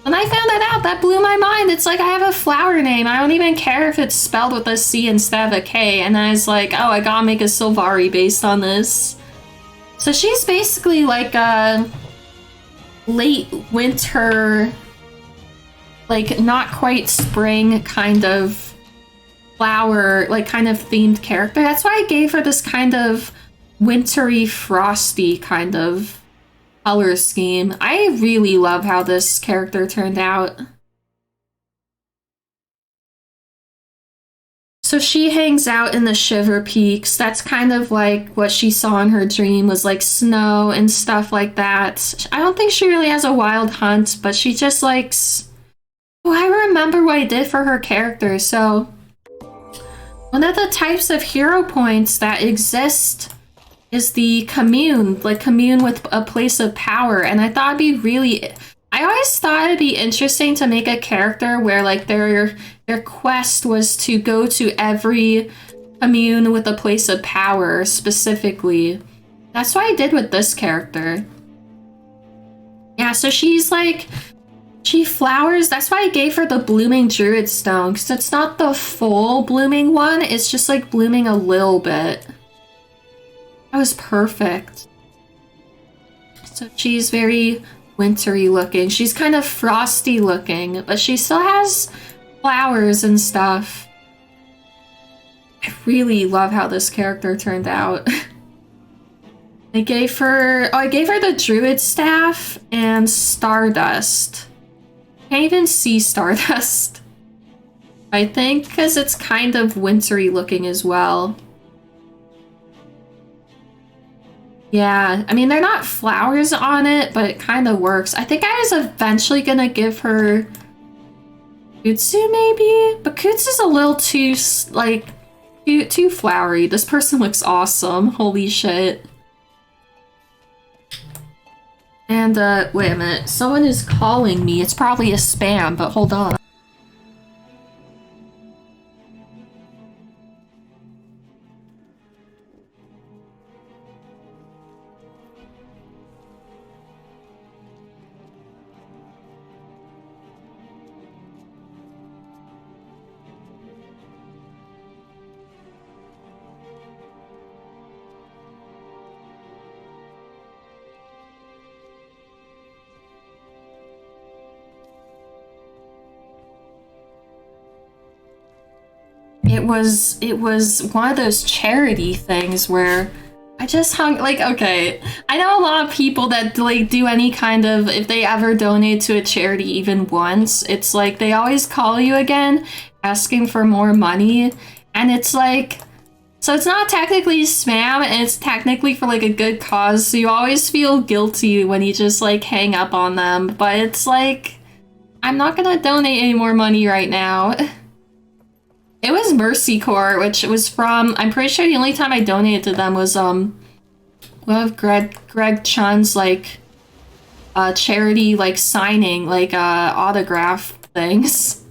when I found that out, that blew my mind. It's like I have a flower name. I don't even care if it's spelled with a C instead of a K. And I was like, oh, I gotta make a Sylvari based on this. So she's basically like a late winter, like not quite spring kind of flower, like kind of themed character. That's why I gave her this kind of wintry, frosty kind of color scheme. I really love how this character turned out. So she hangs out in the Shiver Peaks. That's kind of like what she saw in her dream, was like snow and stuff like that. I don't think she really has a wild hunt, but she just likes... Oh, I remember what I did for her character. So one of the types of hero points that exist is the commune, like commune with a place of power. And I thought it'd be really... I always thought it'd be interesting to make a character where like their quest was to go to every commune with a place of power specifically. That's what I did with this character. Yeah, so she's like, she flowers. That's why I gave her the blooming druid stone, because it's not the full blooming one. It's just like blooming a little bit. That was perfect. So she's very wintry looking. She's kind of frosty looking, but she still has flowers and stuff. I really love how this character turned out. I gave her the druid staff and stardust. Can't even see stardust. I think because it's kind of wintry looking as well. Yeah, I mean, they're not flowers on it, but it kind of works. I think I was eventually gonna give her Kutsu, maybe? But Kutsu's a little too, like, too flowery. This person looks awesome. Holy shit. And, wait a minute. Someone is calling me. It's probably a spam, but hold on. It was one of those charity things where I just hung, like, okay, I know a lot of people that like do any kind of, if they ever donate to a charity even once, it's like they always call you again asking for more money, and it's like, so it's not technically spam, and it's technically for like a good cause, so you always feel guilty when you just like hang up on them, but it's like, I'm not gonna donate any more money right now. It was Mercy Corps, which was from, I'm pretty sure the only time I donated to them was one of Greg Chun's like charity like signing like autograph things.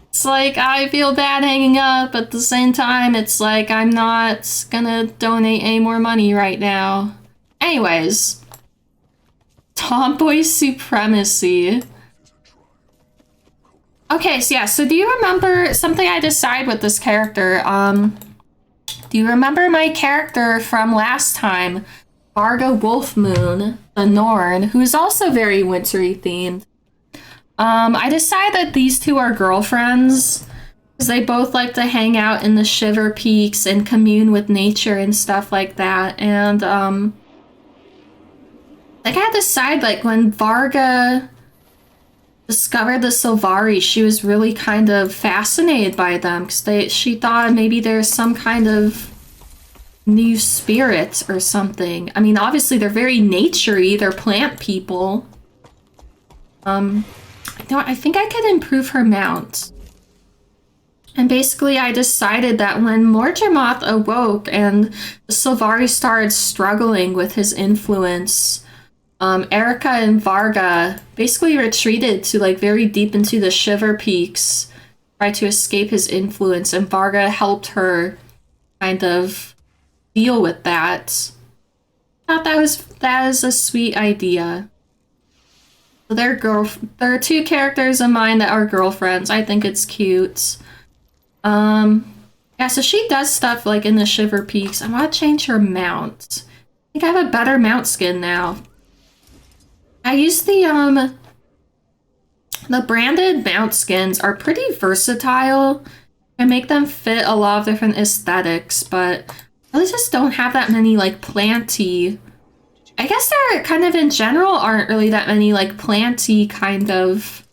It's like I feel bad hanging up, but at the same time it's like I'm not gonna donate any more money right now. Anyways, tomboy supremacy. Okay, so yeah, so do you remember something I decided with this character? Do you remember my character from last time? Varga Wolfmoon, the Norn, who's also very wintry themed. I decided that these two are girlfriends because they both like to hang out in the Shiver Peaks and commune with nature and stuff like that. And, like I had to decide, like, when Varga discovered the Sylvari, she was really kind of fascinated by them because she thought maybe there's some kind of new spirits or something. I mean, obviously they're very naturey, they're plant people. I think I could improve her mount. And basically I decided that when Morjamoth awoke and the Sylvari started struggling with his influence, Erica and Varga basically retreated to like very deep into the Shiver Peaks, tried to escape his influence, and Varga helped her kind of deal with that. I thought that is a sweet idea. So there are two characters of mine that are girlfriends. I think it's cute. Yeah, so she does stuff like in the Shiver Peaks. I want to change her mount. I think I have a better mount skin now. I use the branded mount skins are pretty versatile. I make them fit a lot of different aesthetics, but I really just don't have that many like planty. I guess there kind of in general aren't really that many like planty kind of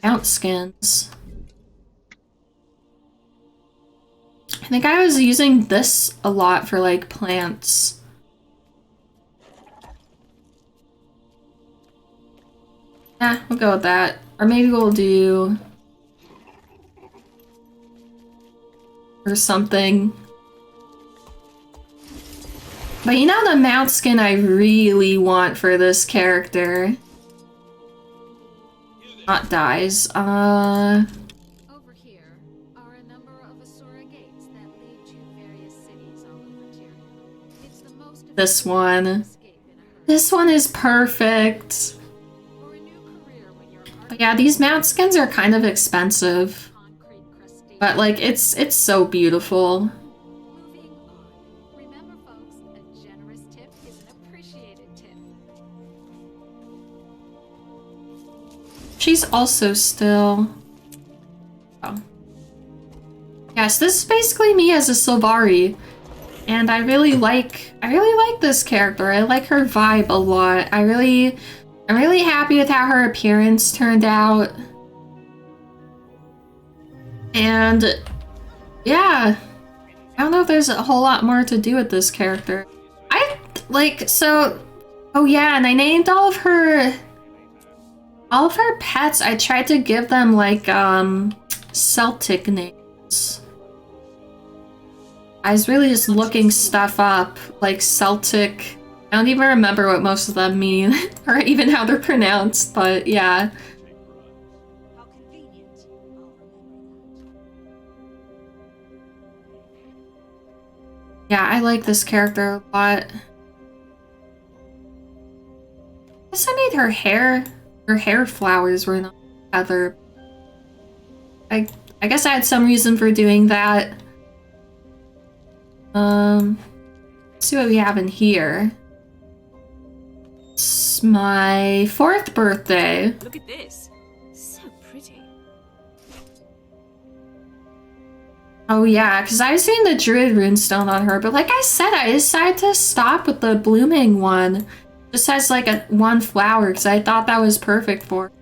mount skins. I think I was using this a lot for like plants. Yeah, we'll go with that. Or maybe we'll do or something. But you know the mount skin I really want for this character? Not dies. Over here are a number of Asura gates that lead to various cities all over Tyrion. It's the most This one. escape in a hurry. This one is perfect. For a new career when you're But yeah, these mount skins are kind of expensive. concrete crustacean. But like it's so beautiful. Moving on. Remember, folks, a generous tip is an appreciated tip. She's also still... Oh. Yes, this is basically me as a Sylvari. And I really like this character. I like her vibe a lot. I'm really happy with how her appearance turned out. And yeah, I don't know if there's a whole lot more to do with this character. Oh yeah, and I named all of her pets. I tried to give them like Celtic names. I was really just looking stuff up, like Celtic. I don't even remember what most of them mean, or even how they're pronounced, but yeah. How convenient. I'll remember that. Yeah, I like this character a lot. I guess I made her hair flowers were not feather. I guess I had some reason for doing that. Let's see what we have in here. It's my 4th birthday. Look at this. So pretty. Oh yeah, because I was doing the Druid runestone on her, but like I said, I decided to stop with the blooming one. Just has like one flower, because I thought that was perfect for her.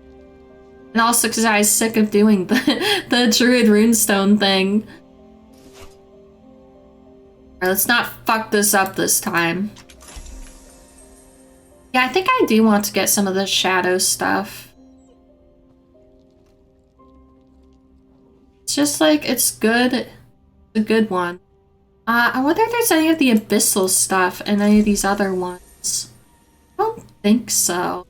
And also because I was sick of doing the Druid runestone thing. Alright, let's not fuck this up this time. Yeah, I think I do want to get some of the shadow stuff. It's just like, it's good. It's a good one. I wonder if there's any of the abyssal stuff in any of these other ones. I don't think so.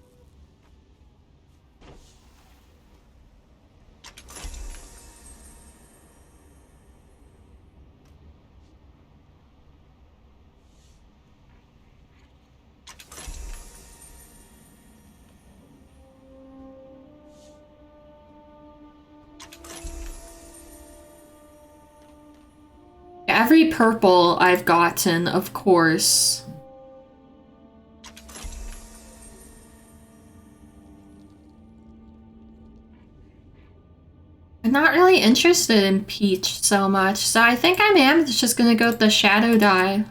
Every purple I've gotten, of course. I'm not really interested in peach so much, so I think I am just gonna go with the shadow dye.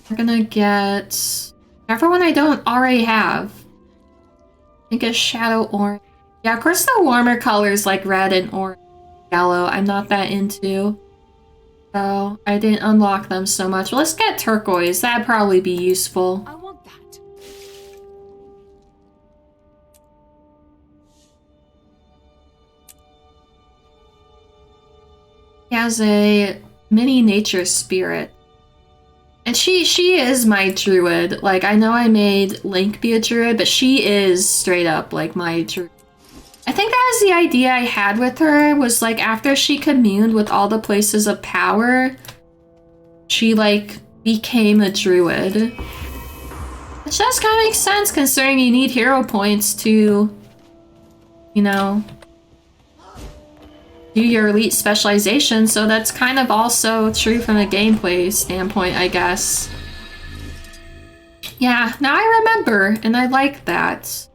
We're gonna get whichever one I don't already have. I think it's shadow orange. Yeah, of course the warmer colors like red and orange, yellow, I'm not that into. So I didn't unlock them so much. Let's get turquoise. That'd probably be useful. I want that. He has a mini nature spirit. And she is my druid. Like, I know I made Link be a druid, but she is straight up like my druid. I think that was the idea I had with her, was like after she communed with all the places of power, she like became a druid. Which does kind of make sense considering you need hero points to, you know, do your elite specialization, so that's kind of also true from a gameplay standpoint, I guess. Yeah, now I remember, and I like that.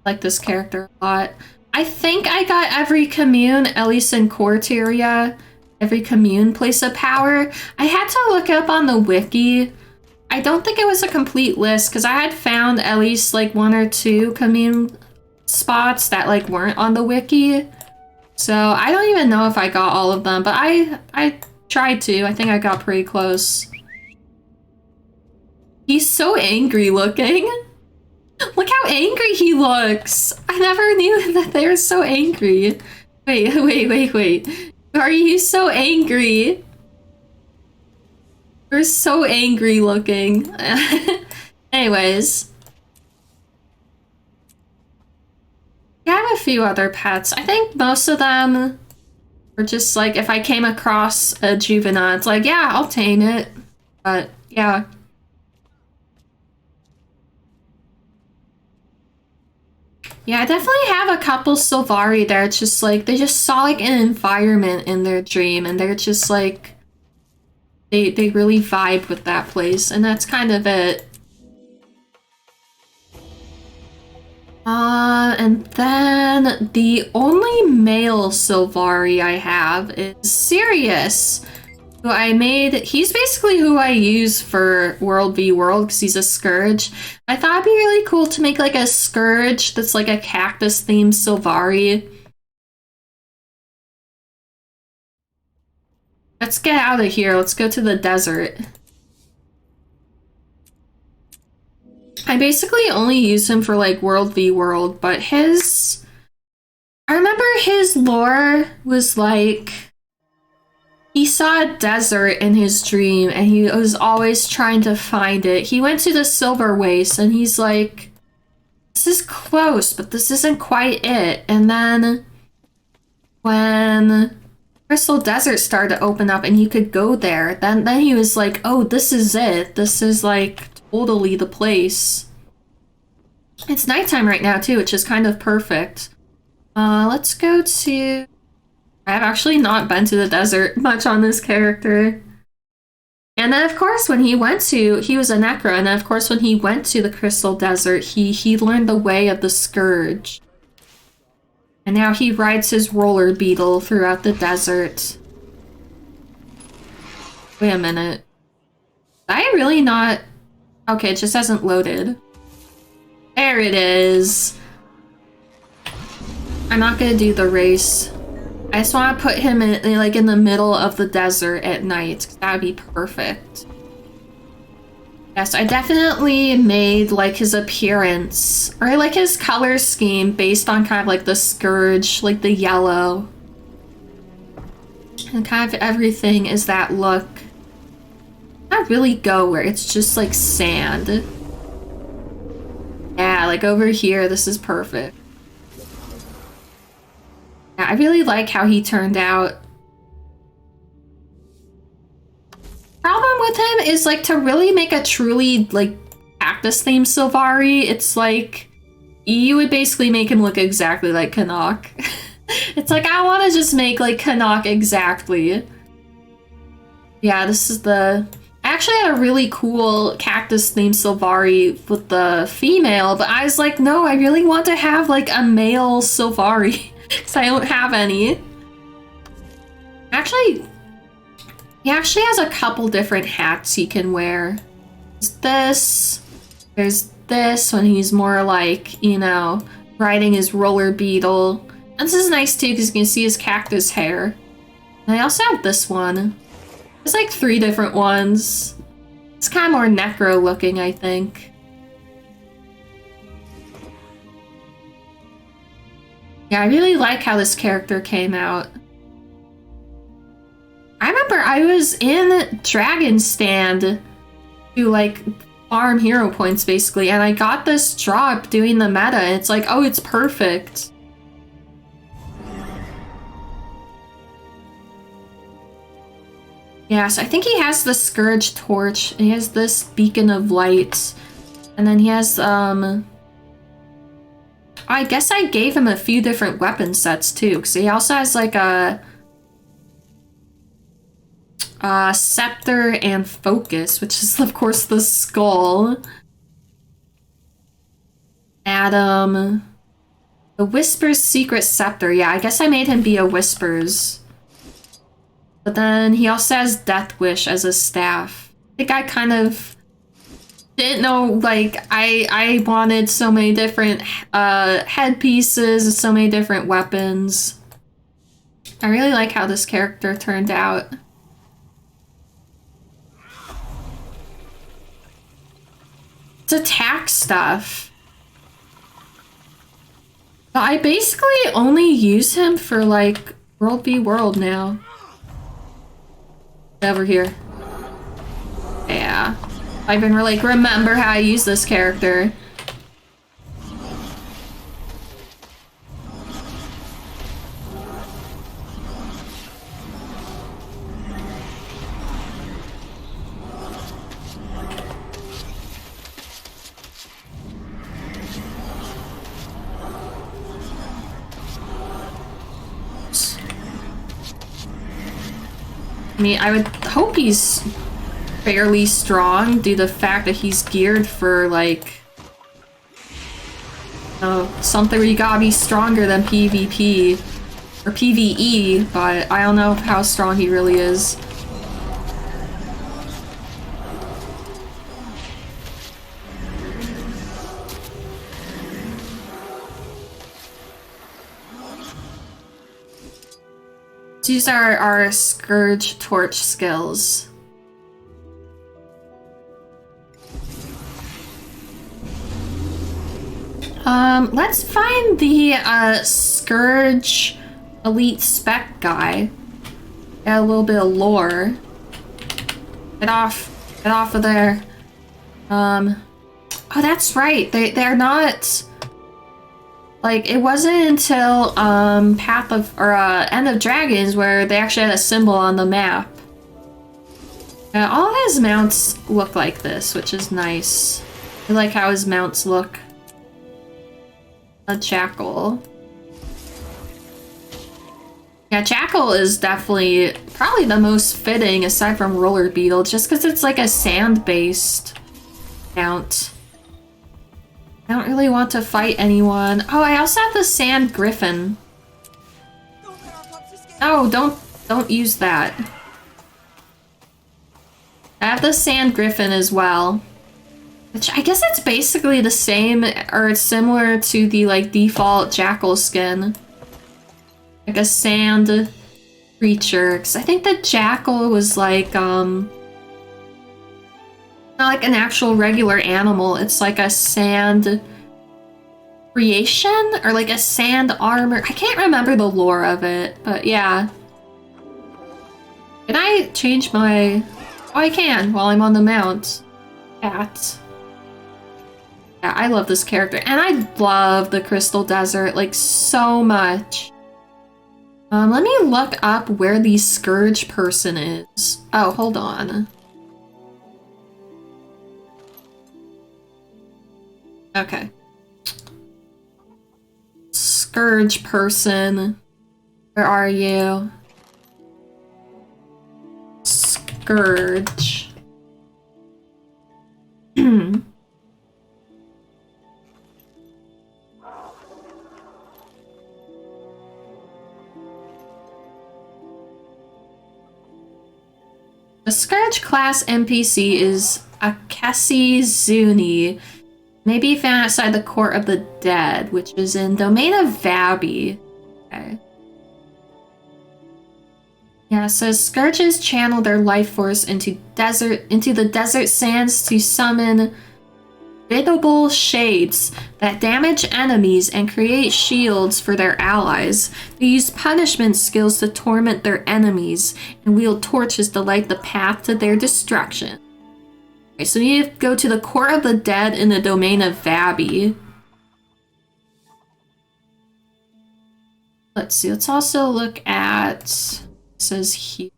I like this character a lot. I think I got every commune, at least in Corteria, every commune place of power. I had to look up on the wiki. I don't think it was a complete list because I had found at least like 1 or 2 commune spots that like weren't on the wiki. So I don't even know if I got all of them, but I tried to. I think I got pretty close. He's so angry looking. Look how angry he looks. I never knew that they were so angry. Wait. Are you so angry? You're so angry looking. Anyways. Yeah, I have a few other pets. I think most of them are just like, if I came across a Juvenile, it's like, yeah, I'll tame it. But, yeah. Yeah, I definitely have a couple Sylvari there. It's just like, they just saw like an environment in their dream, and they're just like, they really vibe with that place, and that's kind of it. And then the only male Sylvari I have is Sirius, who I made. He's basically who I use for World v World because he's a Scourge. I thought it'd be really cool to make like a Scourge that's like a cactus themed Sylvari. Let's get out of here. Let's go to the desert. I basically only use him for like World v World, but I remember his lore was like, he saw a desert in his dream and he was always trying to find it. He went to the Silver Waste and he's like, this is close, but this isn't quite it. And then when Crystal Desert started to open up and you could go there, then he was like, oh, this is it. This is like totally the place. It's nighttime right now too, which is kind of perfect. Let's go to... I've actually not been to the desert much on this character. And then of course when he was a Necro, and then of course when he went to the Crystal Desert, he learned the way of the Scourge. And now he rides his roller beetle throughout the desert. Wait a minute. Did I really not... Okay, it just hasn't loaded. There it is. I'm not gonna do the race. I just want to put him in, like, in the middle of the desert at night. That would be perfect. Yes, I definitely made, like, his appearance, or, like, his color scheme based on kind of, like, the Scourge, like, the yellow. And kind of everything is that look. Not really go where it's just, like, sand. Yeah, like, over here, this is perfect. Yeah, I really like how he turned out. Problem with him is like to really make a truly like cactus themed Sylvari, it's like you would basically make him look exactly like Canuck. It's like I want to just make like Canuck exactly. Yeah, this is the... I actually had a really cool cactus themed Sylvari with the female, but I was like, no, I really want to have like a male Sylvari. Because I don't have any. Actually, he actually has a couple different hats he can wear. There's this when he's more like, you know, riding his roller beetle. This is nice too because you can see his cactus hair. And I also have this one. There's like 3 different ones. It's kind of more necro looking, I think. Yeah, I really like how this character came out. I remember I was in Dragon Stand to like farm hero points basically, and I got this drop doing the meta, and it's like, oh, it's perfect. Yeah, so I think he has the Scourge Torch, and he has this Beacon of Light, and then he has, I guess I gave him a few different weapon sets too, because he also has like a Scepter and Focus, which is of course the skull. Adam. The Whisper's Secret Scepter. Yeah, I guess I made him be a Whispers. But then he also has Death Wish as a staff. I think I kind of didn't know, like, I wanted so many different headpieces and so many different weapons. I really like how this character turned out. It's attack stuff. But I basically only use him for, like, World v World now. Over here. Yeah. I even really like, remember how I use this character. I mean, I would hope he's fairly strong due to the fact that he's geared for, like, something where you gotta be stronger than PvP or PvE, but I don't know how strong he really is. Let's use our Scourge Torch skills. Let's find the Scourge Elite Spec guy. Got a little bit of lore. Get off of there. Oh, that's right. They're not. Like, it wasn't until Path of or End of Dragons where they actually had a symbol on the map. All his mounts look like this, which is nice. I like how his mounts look. A Jackal. Yeah, Jackal is definitely probably the most fitting aside from Roller Beetle, just because it's like a sand-based mount. I don't really want to fight anyone. Oh, I also have the Sand Griffin. Oh, don't use that. I have the Sand Griffin as well. Which I guess it's basically the same, or it's similar to the, like, default Jackal skin. Like a sand creature. Because I think the Jackal was like, not like an actual regular animal. It's like a sand creation? Or like a sand armor. I can't remember the lore of it, but yeah. Can I change my... Oh, I can while I'm on the mount. Cat. Yeah, I love this character. And I love the Crystal Desert, like, so much. Let me look up where the Scourge person is. Oh, hold on. Okay. Scourge person. Where are you? Scourge. The Scourge class NPC is Akesi Zuni. May be found outside the Court of the Dead, which is in Domain of Vabi. Okay. Yeah, so scourges channel their life force into the desert sands to summon biddable shades that damage enemies and create shields for their allies. They use punishment skills to torment their enemies and wield torches to light the path to their destruction. Okay, so you need to go to the Court of the Dead in the domain of Vabby. Let's see, let's also look at... says here.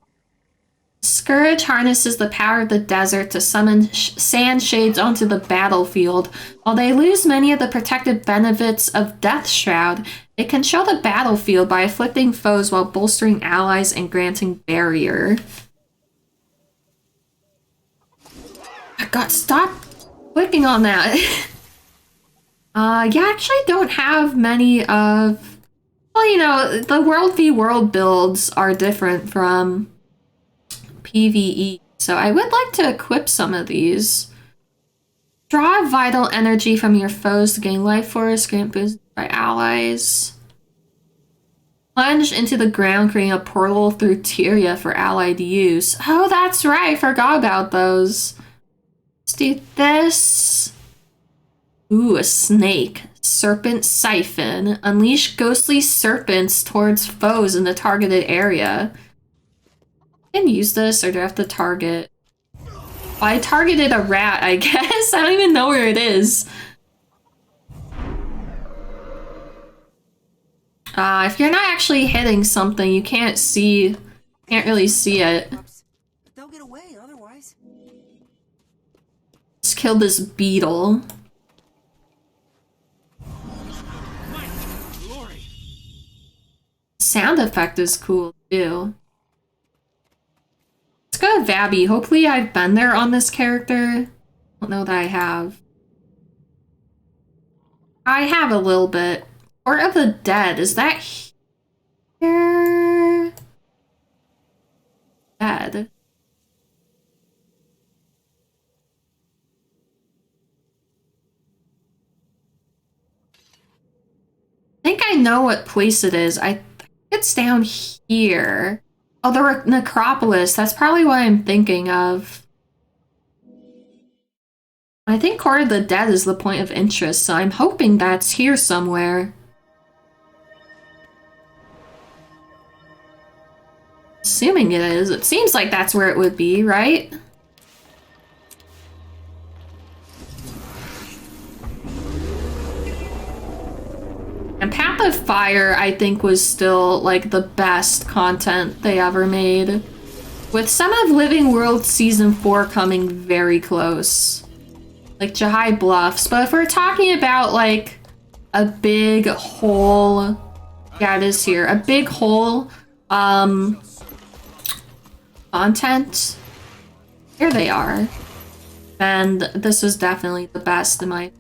Scourge harnesses the power of the desert to summon sand shades onto the battlefield. While they lose many of the protective benefits of Death Shroud, they control the battlefield by afflicting foes while bolstering allies and granting barrier. God, stop clicking on that. Yeah, I actually don't have many of... Well, you know, the World v World builds are different from PvE, so I would like to equip some of these. Draw vital energy from your foes to gain life force, grant boost by allies. Plunge into the ground, creating a portal through Tyria for allied use. Oh, that's right, I forgot about those. Let's do this. Ooh, a snake. Serpent Siphon. Unleash ghostly serpents towards foes in the targeted area. I can use this, or do I have to target? Well, I targeted a rat, I guess. I don't even know where it is. If you're not actually hitting something, you can't really see it. They'll get away otherwise. Let's kill this beetle. Sound effect is cool too. Let's go to Vabby. Hopefully I've been there on this character. I don't know that I have. I have a little bit. Court of the Dead. Is that here? Dead. I think I know what place it is. I think it's down here. Oh, the necropolis. That's probably what I'm thinking of. I think Court of the Dead is the point of interest, so I'm hoping that's here somewhere. Assuming it is. It seems like that's where it would be, right? And Path of Fire, I think, was still, like, the best content they ever made. With some of Living World Season 4 coming very close. Like Jahai Bluffs. But if we're talking about, like, a big whole... Yeah, it is here. A big whole, content. Here they are. And this was definitely the best in my...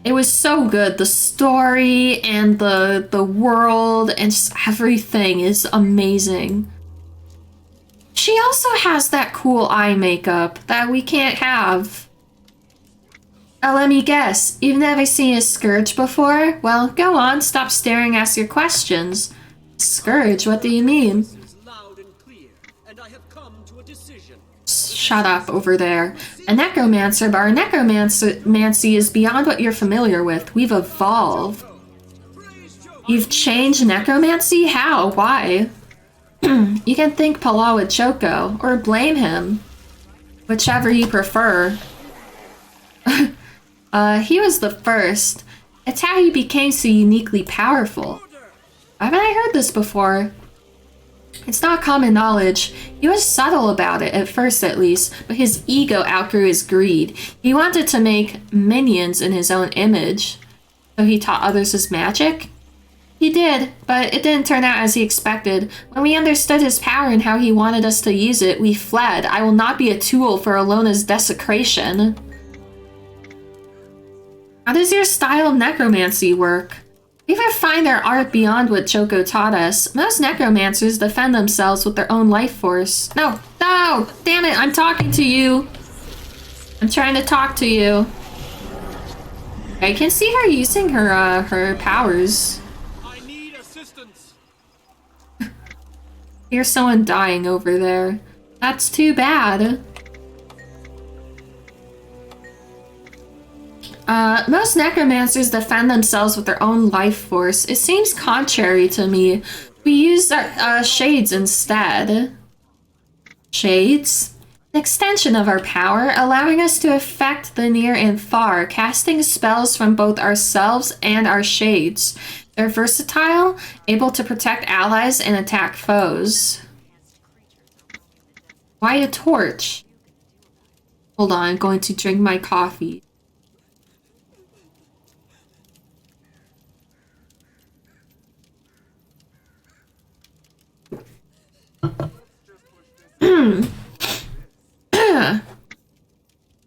It was so good. The story and the world and just everything is amazing. She also has that cool eye makeup that we can't have. Oh, let me guess. You've never seen a Scourge before? Well, go on. Stop staring, ask your questions. Scourge, what do you mean? Shut up over there. A necromancer, but our necromancy is beyond what you're familiar with. We've evolved. You've changed necromancy? How? Why? You can thank Palawa Choco, or blame him. Whichever you prefer. He was the first. It's how he became so uniquely powerful. Haven't I heard this before? It's not common knowledge. He was subtle about it, at first at least, but his ego outgrew his greed. He wanted to make minions in his own image. So he taught others his magic? He did, but it didn't turn out as he expected. When we understood his power and how he wanted us to use it, we fled. I will not be a tool for Alona's desecration. How does your style of necromancy work? We refined our art beyond what Choco taught us. Most necromancers defend themselves with their own life force. No! No! Damn it, I'm talking to you! I'm trying to talk to you. I can see her using her powers. I need assistance. Here's someone dying over there. That's too bad. Most necromancers defend themselves with their own life force. It seems contrary to me. We use our shades instead. Shades? An extension of our power, allowing us to affect the near and far, casting spells from both ourselves and our shades. They're versatile, able to protect allies and attack foes. Why a torch? Hold on, I'm going to drink my coffee.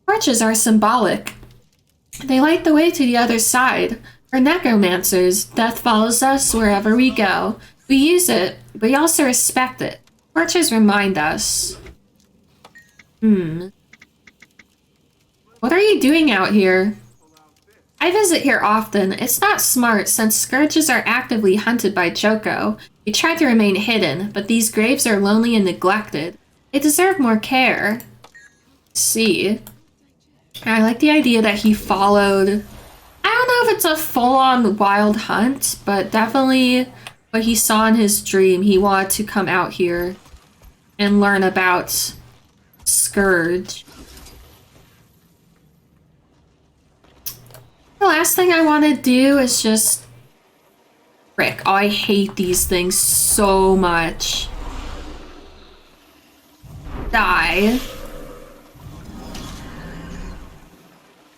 Torches are symbolic. They light the way to the other side. We're necromancers. Death follows us wherever we go. We use it, but we also respect it. Torches remind us. What are you doing out here? I visit here often. It's not smart, since scourges are actively hunted by Joko. We try to remain hidden, but these graves are lonely and neglected. They deserve more care. See. I like the idea that he followed... I don't know if it's a full-on wild hunt, but definitely what he saw in his dream. He wanted to come out here and learn about Scourge. The last thing I want to do is just... Frick. Oh, I hate these things so much. Die.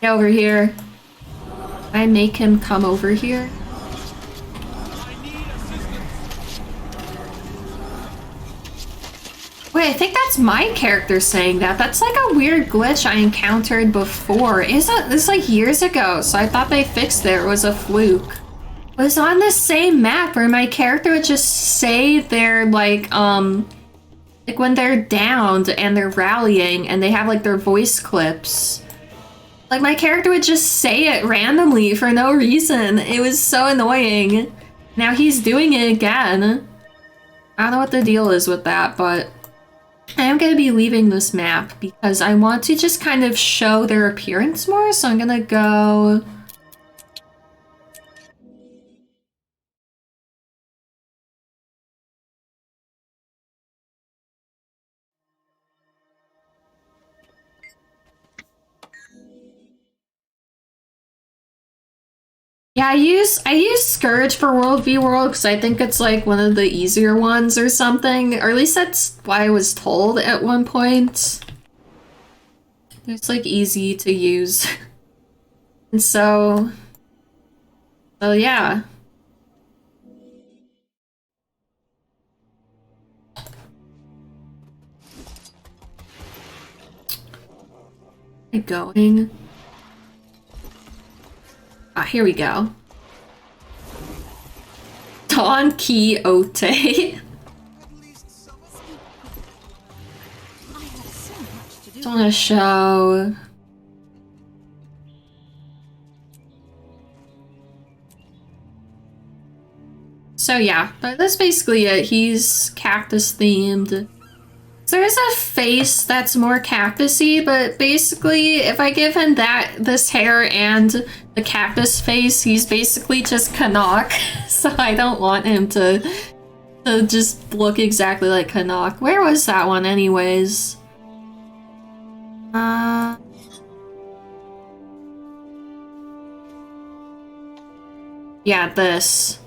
Get over here. Can I make him come over here? Wait, I think that's my character saying that. That's like a weird glitch I encountered before. This like years ago, so I thought they fixed it. It was a fluke. It was on the same map where my character would just say they're like when they're downed and they're rallying and they have like their voice clips. Like my character would just say it randomly for no reason. It was so annoying. Now he's doing it again. I don't know what the deal is with that, but I am going to be leaving this map because I want to just kind of show their appearance more. So I'm going to go... Yeah, I use Scourge for World v World because I think it's like one of the easier ones or something. Or at least that's why I was told at one point. It's like easy to use. And so yeah. Going. Ah, here we go. Don Quixote. Just want to show. So yeah, but that's basically it. He's cactus themed. So there's a face that's more cactusy, but basically if I give him this hair and the cactus face, he's basically just Canuck. So I don't want him to just look exactly like Canuck. Where was that one anyways? Yeah, this.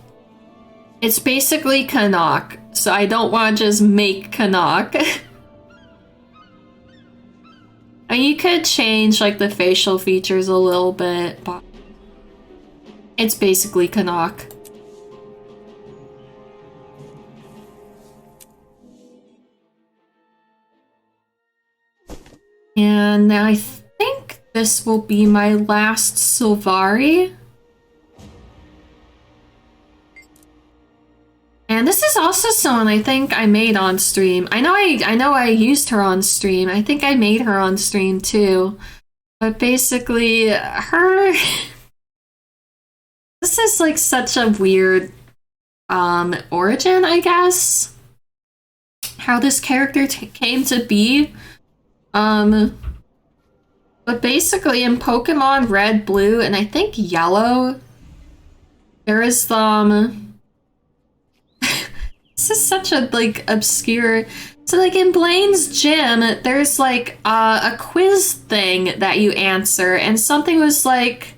It's basically Canuck, so I don't want to just make Canuck. And you could change like the facial features a little bit, but it's basically Canuck. And I think this will be my last Sylvari. And this is also someone I think I made on stream. I know I used her on stream. I think I made her on stream too. But basically, her This is like such a weird origin, I guess. How this character came to be. But basically in Pokemon Red, Blue, and I think Yellow, there is this is such a like obscure. So like in Blaine's gym, there's like a quiz thing that you answer, and something was like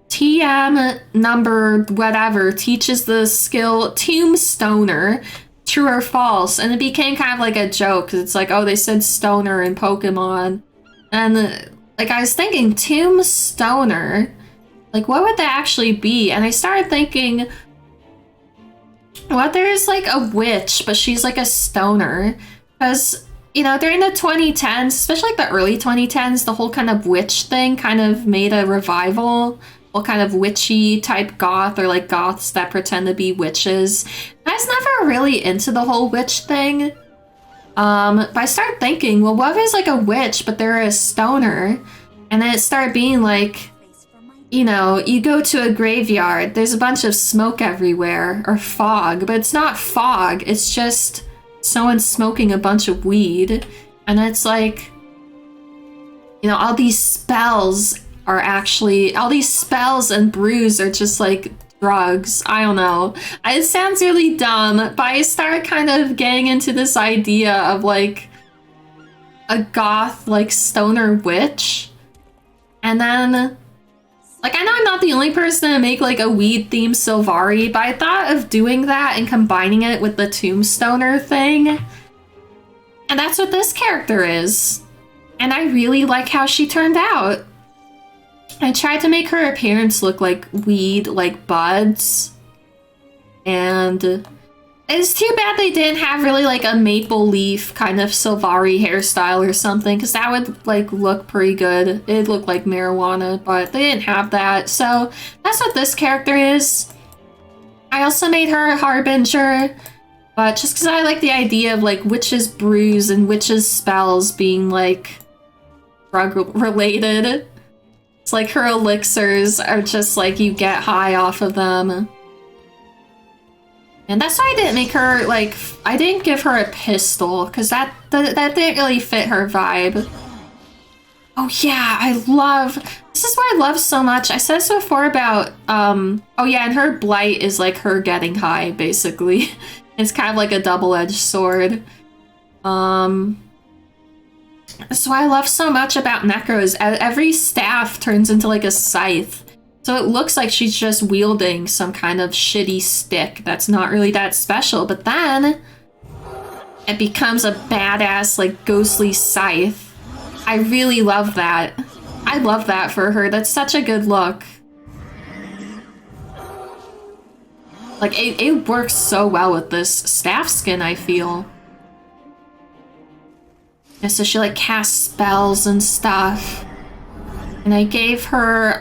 TM number whatever teaches the skill Tombstoner, true or false, and it became kind of like a joke because it's like, oh, they said stoner in Pokemon, and like I was thinking Tombstoner, like what would that actually be? And I started thinking, what, there's like a witch, but she's like a stoner, because you know, during the 2010s, especially like the early 2010s, the whole kind of witch thing kind of made a revival. Well, kind of witchy type goth, or like goths that pretend to be witches. I was never really into the whole witch thing. But I started thinking, well, what if it's like a witch, but they're a stoner? And then it started being like, you know, you go to a graveyard, there's a bunch of smoke everywhere, or fog, but it's not fog, it's just someone smoking a bunch of weed. And it's like, you know, all these spells and brews are just like drugs. I don't know. It sounds really dumb, but I started kind of getting into this idea of like a goth, like stoner witch. And then, like, I know I'm not the only person to make like a weed themed Sylvari, but I thought of doing that and combining it with the Tombstoner thing. And that's what this character is. And I really like how she turned out. I tried to make her appearance look like weed, like buds. And it's too bad they didn't have really like a maple leaf kind of Sylvari hairstyle or something, because that would like look pretty good. It'd look like marijuana, but they didn't have that. So that's what this character is. I also made her a Harbinger, but just because I like the idea of like witches' brews and witches' spells being like drug related. It's like her elixirs are just like you get high off of them. And that's why I didn't make her like, I didn't give her a pistol, because that didn't really fit her vibe. Oh yeah, this is what I love so much. I said this before about, oh yeah, and her blight is like her getting high, basically. It's kind of like a double-edged sword. That's what I love so much about Necros. Every staff turns into like a scythe. So it looks like she's just wielding some kind of shitty stick that's not really that special, but then it becomes a badass like ghostly scythe. I really love that. I love that for her. That's such a good look. Like it works so well with this staff skin, I feel. And so she like casts spells and stuff. And I gave her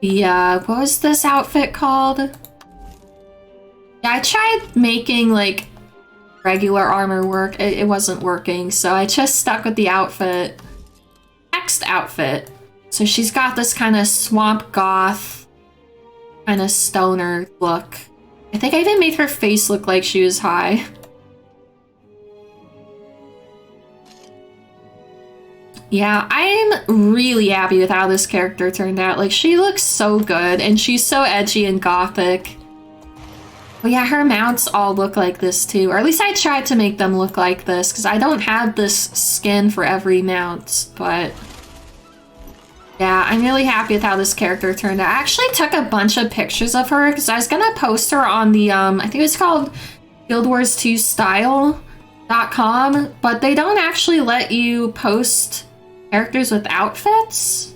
what was this outfit called? Yeah, I tried making like regular armor work. It wasn't working, so I just stuck with the outfit. Next outfit. So she's got this kind of swamp goth, kind of stoner look. I think I even made her face look like she was high. Yeah, I'm really happy with how this character turned out. Like, she looks so good, and she's so edgy and gothic. Oh yeah, her mounts all look like this too. Or at least I tried to make them look like this, because I don't have this skin for every mount, but... yeah, I'm really happy with how this character turned out. I actually took a bunch of pictures of her, because I was gonna post her on the, I think it was called Guild Wars 2 Style.com, but they don't actually let you post characters with outfits.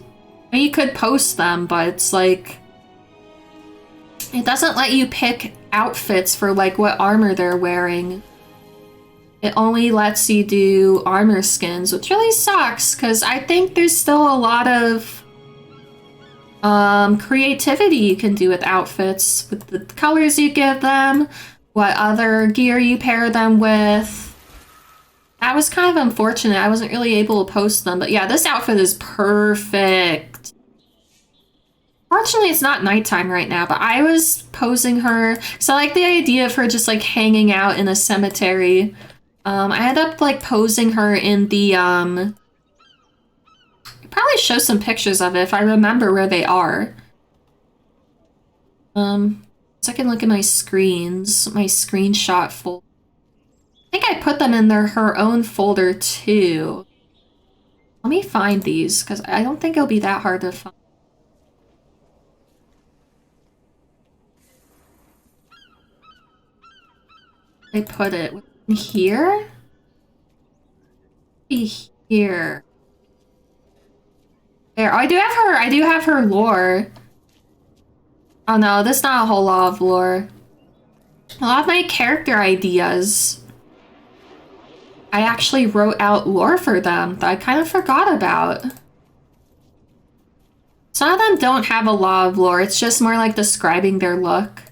I mean, you could post them, but it's like it doesn't let you pick outfits for like what armor they're wearing. It only lets you do armor skins, which really sucks, because I think there's still a lot of creativity you can do with outfits, with the colors you give them, what other gear you pair them with. that was kind of unfortunate. I wasn't really able to post them, but yeah, this outfit is perfect. Fortunately, it's not nighttime right now, but I was posing her. So I like the idea of her just like hanging out in a cemetery. I ended up like posing her in the I'll probably show some pictures of it if I remember where they are. So I can look at my screens, my screenshot folder. I think I put them in her own folder too. Let me find these because I don't think it'll be that hard to find. I put it here? Here. There. Oh, I do have her lore. Oh no, that's not a whole lot of lore. A lot of my character ideas, I actually wrote out lore for them that I kind of forgot about. Some of them don't have a lot of lore, it's just more like describing their look.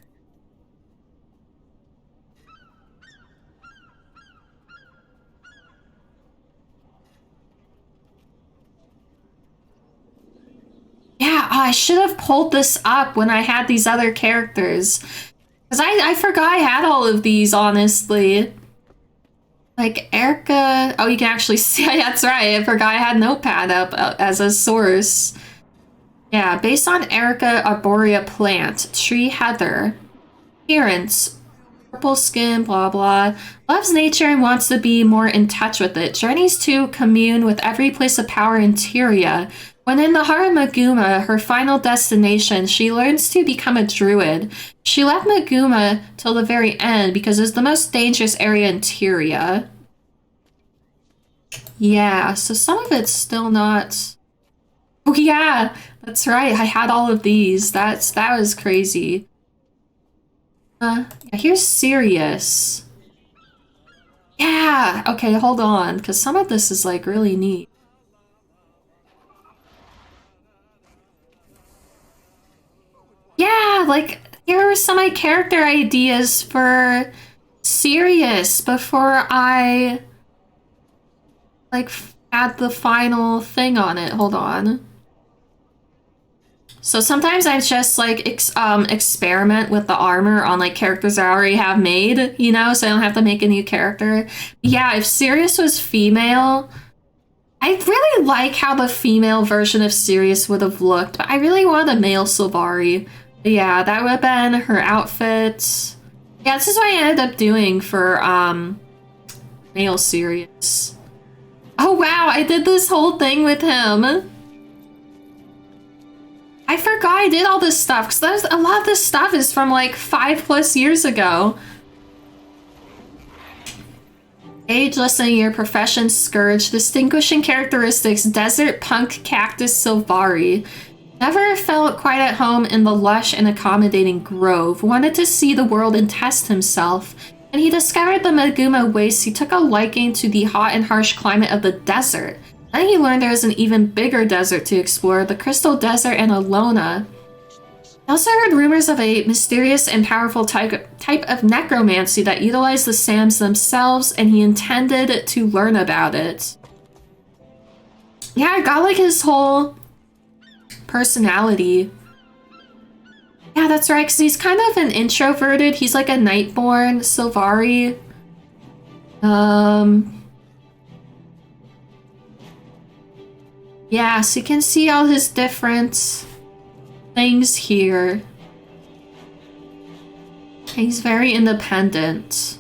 Yeah, I should have pulled this up when I had these other characters. Because I forgot I had all of these, honestly. Like, Erica... Oh, you can actually see... That's right, I forgot I had Notepad up as a source. Yeah, based on Erica arborea plant, tree heather. Appearance, purple skin, blah blah. Loves nature and wants to be more in touch with it. Journeys to commune with every place of power in Tyria. When in the heart of Maguma, her final destination, she learns to become a druid. She left Maguma till the very end because it's the most dangerous area in Tyria. Yeah, so some of it's still not... Oh yeah, that's right, I had all of these. That was crazy. Yeah, here's Sirius. Yeah, okay, hold on, because some of this is like really neat. Yeah, like, here are some of my character ideas for Sirius before I, like, add the final thing on it. Hold on. So sometimes I just, like, experiment with the armor on, like, characters I already have made, you know, so I don't have to make a new character. Yeah, if Sirius was female... I really like how the female version of Sirius would have looked, but I really want a male Sylvari. Yeah, that would have been her outfit. Yeah, this is what I ended up doing for male Sirius. Oh wow, I did this whole thing with him. I forgot I did all this stuff because a lot of this stuff is from like 5+ years ago. Age, less than a year, profession, scourge, distinguishing characteristics, desert punk cactus Sylvari. Never felt quite at home in the lush and accommodating grove. Wanted to see the world and test himself. When he discovered the Maguma wastes, he took a liking to the hot and harsh climate of the desert. Then he learned there was an even bigger desert to explore, the Crystal Desert and Alona. I also heard rumors of a mysterious and powerful type of necromancy that utilized the Sams themselves, and he intended to learn about it. Yeah, I got like his whole personality. Yeah, that's right, because he's kind of an introverted. He's like a Nightborn Sylvari. Yeah, so you can see all his different things here. He's very independent.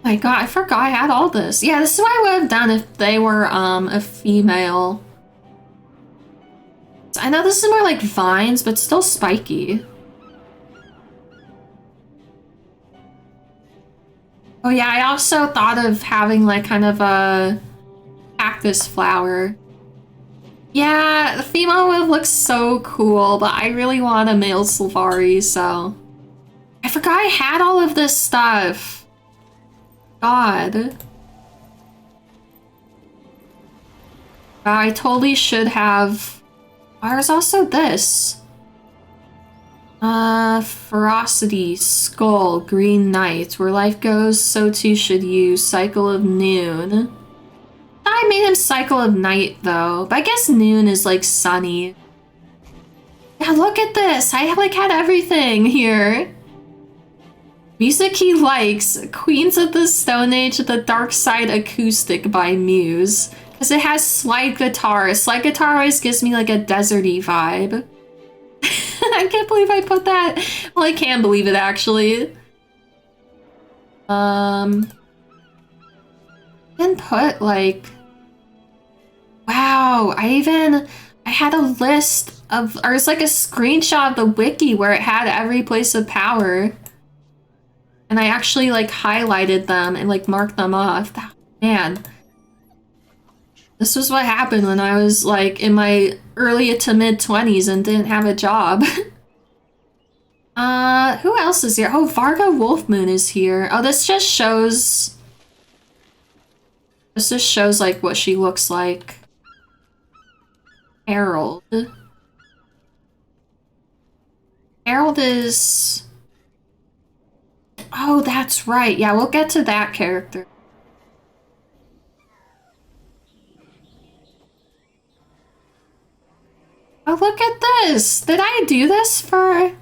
My god, I forgot I had all this. Yeah, this is what I would have done if they were a female. I know this is more like vines, but still spiky. Oh yeah, I also thought of having like kind of a cactus flower. Yeah, the female would look so cool, but I really want a male Sylvari, so... I forgot I had all of this stuff. God. Wow, I totally should have... There's also this. Ferocity, Skull, Green Knight. Where life goes, so too should you. Cycle of Noon. I made him Cycle of Night, though. But I guess Noon is, like, sunny. Yeah, look at this! I, like, had everything here. Music he likes. Queens of the Stone Age, The Dark Side Acoustic by Muse. Because it has slide guitar. Slide guitar always gives me, like, a deserty vibe. I can't believe I put that. Well, I can believe it, actually. Then put, like... Wow, I had a list of... Or it's like a screenshot of the wiki where it had every place of power. And I actually, like, highlighted them and, like, marked them off. Man. This was what happened when I was, like, in my early to mid-20s and didn't have a job. Who else is here? Oh, Varga Wolfmoon is here. Oh, this just shows... This just shows, like, what she looks like. Harold. Harold is... Oh, that's right. Yeah, we'll get to that character. Oh, look at this! Did I do this for...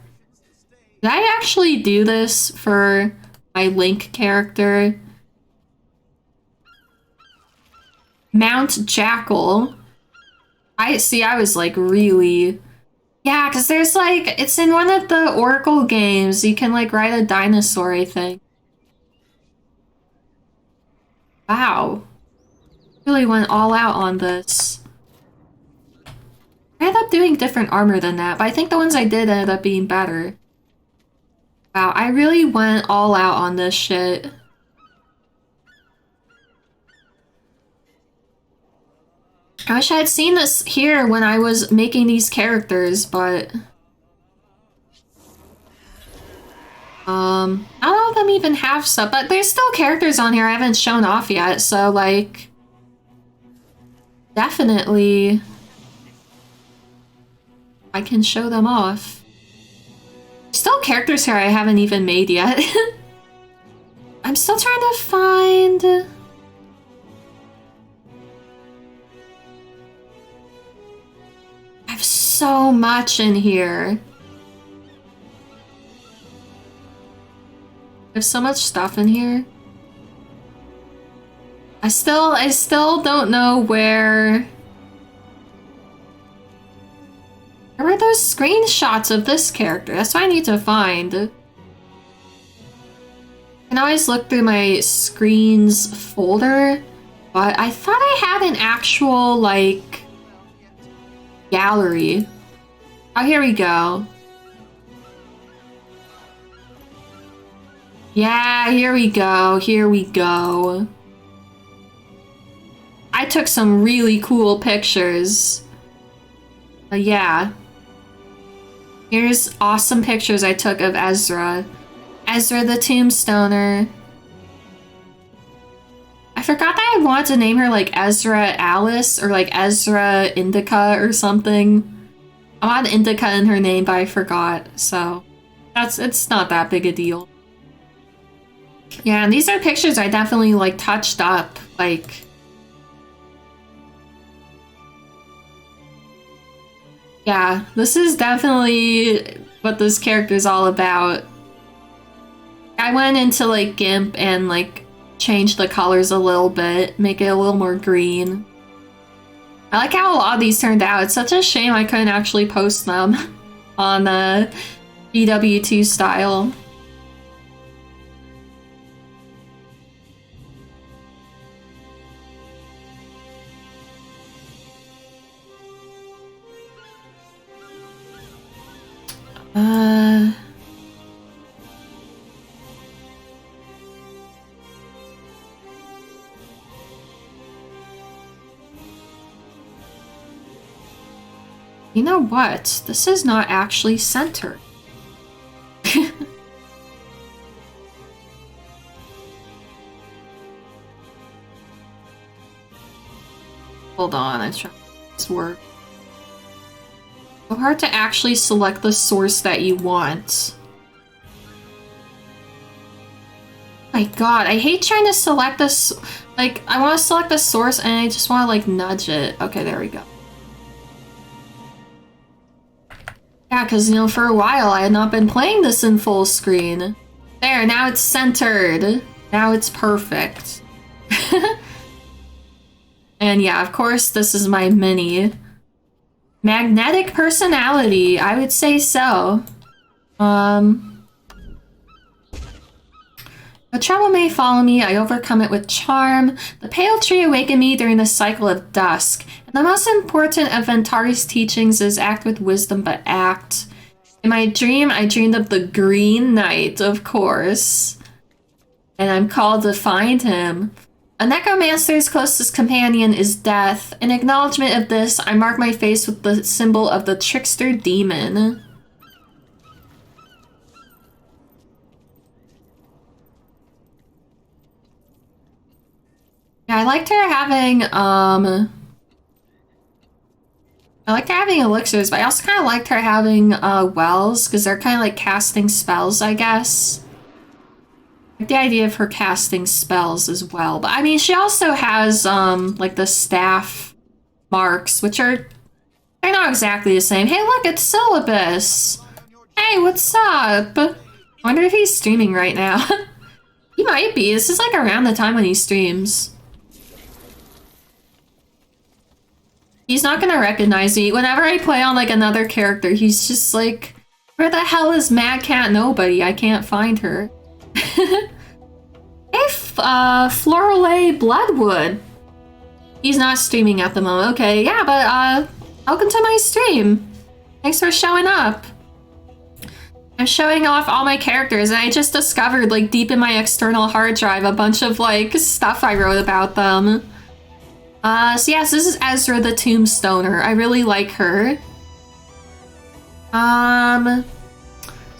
Did I actually do this for my Link character? Mount Jackal. I was like really... Yeah, because there's like... It's in one of the Oracle games. You can like ride a dinosaur, I think. Wow. Really went all out on this. I ended up doing different armor than that, but I think the ones I did ended up being better. Wow, I really went all out on this shit. I wish I had seen this here when I was making these characters, but... Not all of them even have stuff, but there's still characters on here I haven't shown off yet, so like... Definitely... I can show them off. Still characters here I haven't even made yet. I'm still trying to find... I have so much in here. I have so much stuff in here. I still don't know where... Where are those screenshots of this character? That's what I need to find. I can always look through my screens folder, but I thought I had an actual, like, gallery. Oh, here we go. Yeah, here we go. Here we go. I took some really cool pictures. Yeah. Here's awesome pictures I took of Ezra. Ezra the Tombstoner. I forgot that I wanted to name her like Ezra Alice or like Ezra Indica or something. I wanted Indica in her name, but I forgot, so it's not that big a deal. Yeah, and these are pictures I definitely like touched up, like... Yeah, this is definitely what this character is all about. I went into like GIMP and like changed the colors a little bit, make it a little more green. I like how a lot of these turned out. It's such a shame I couldn't actually post them on GW2 style. You know what? This is not actually centered. Hold on, I'm trying to make this work. So hard to actually select the source that you want. My god, I hate trying to select this. Like, I want to select the source and I just want to, like, nudge it. Okay, there we go. Yeah, because, you know, for a while I had not been playing this in full screen. There, now it's centered. Now it's perfect. And yeah, of course, this is my mini. Magnetic personality, I would say so. The trouble may follow me, I overcome it with charm. The pale tree awakened me during the cycle of dusk. And the most important of Ventari's teachings is act with wisdom, but act. In my dream, I dreamed of the Green Knight, of course. And I'm called to find him. A necromancer's closest companion is death. In acknowledgement of this, I mark my face with the symbol of the trickster demon. Yeah, I liked her having, I liked her having elixirs, but I also kind of liked her having, wells, because they're kind of like casting spells, I guess. I like the idea of her casting spells as well. But, I mean, she also has, like, the staff marks, which are, they're not exactly the same. Hey, look, it's Syllabus! Hey, what's up? I wonder if he's streaming right now. He might be. This is, like, around the time when he streams. He's not gonna recognize me. Whenever I play on, like, another character, he's just like, where the hell is Mad Cat Nobody? I can't find her. Hey, Florale Bloodwood. He's not streaming at the moment. Okay, yeah, but, welcome to my stream. Thanks for showing up. I'm showing off all my characters, and I just discovered, like, deep in my external hard drive a bunch of, like, stuff I wrote about them. So yes, this is Ezra the Tombstoner. I really like her.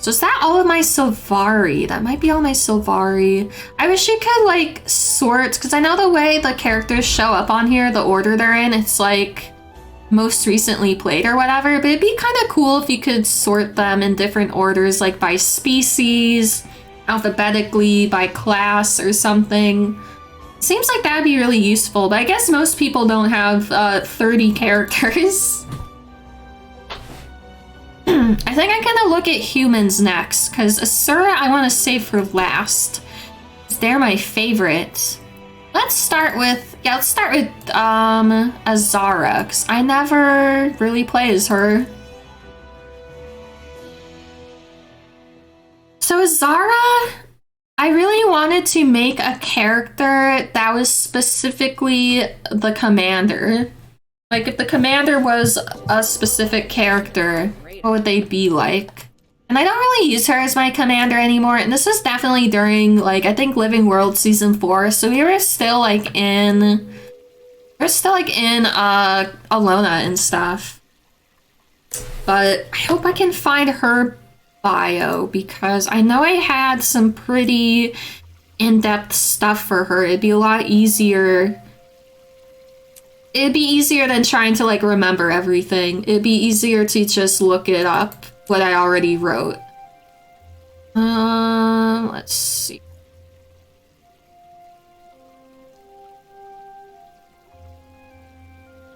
So is that all of my Sylvari? That might be all my Sylvari. I wish you could, like, sort, because I know the way the characters show up on here, the order they're in, it's, like, most recently played or whatever, but it'd be kind of cool if you could sort them in different orders, like by species, alphabetically, by class, or something. Seems like that'd be really useful, but I guess most people don't have 30 characters. I think I'm gonna look at humans next, because Asura I want to save for last. They're my favorite. Let's start with Azara, because I never really play as her. So Azara, I really wanted to make a character that was specifically the commander. Like, if the commander was a specific character, what would they be like? And I don't really use her as my commander anymore, and this was definitely during, like, I think Living World Season 4, so we were still, like, in Alona and stuff. But I hope I can find her bio, because I know I had some pretty in-depth stuff for her. It'd be a lot easier. It'd be easier than trying to, like, remember everything. It'd be easier to just look it up, what I already wrote. Let's see.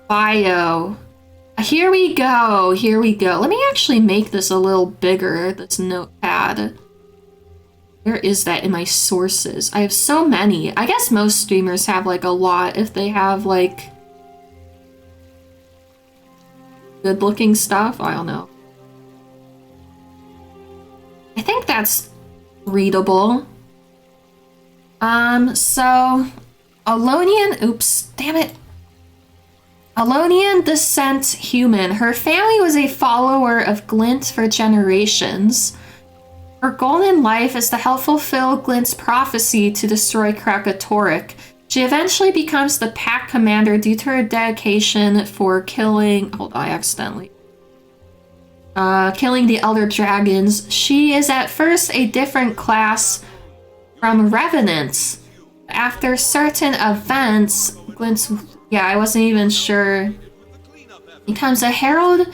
Bio. Here we go, here we go. Let me actually make this a little bigger, this notepad. Where is that in my sources? I have so many. I guess most streamers have, like, a lot if they have, like, good-looking stuff. I don't know. I think that's readable. So Alonian, oops, damn it. Alonian descent human. Her family was a follower of Glint for generations. Her goal in life is to help fulfill Glint's prophecy to destroy Krakatoric. She eventually becomes the pack commander due to her dedication for killing... Hold on, I accidentally... killing the Elder Dragons. She is at first a different class from Revenants. After certain events, Glint's... Yeah, I wasn't even sure. Becomes a herald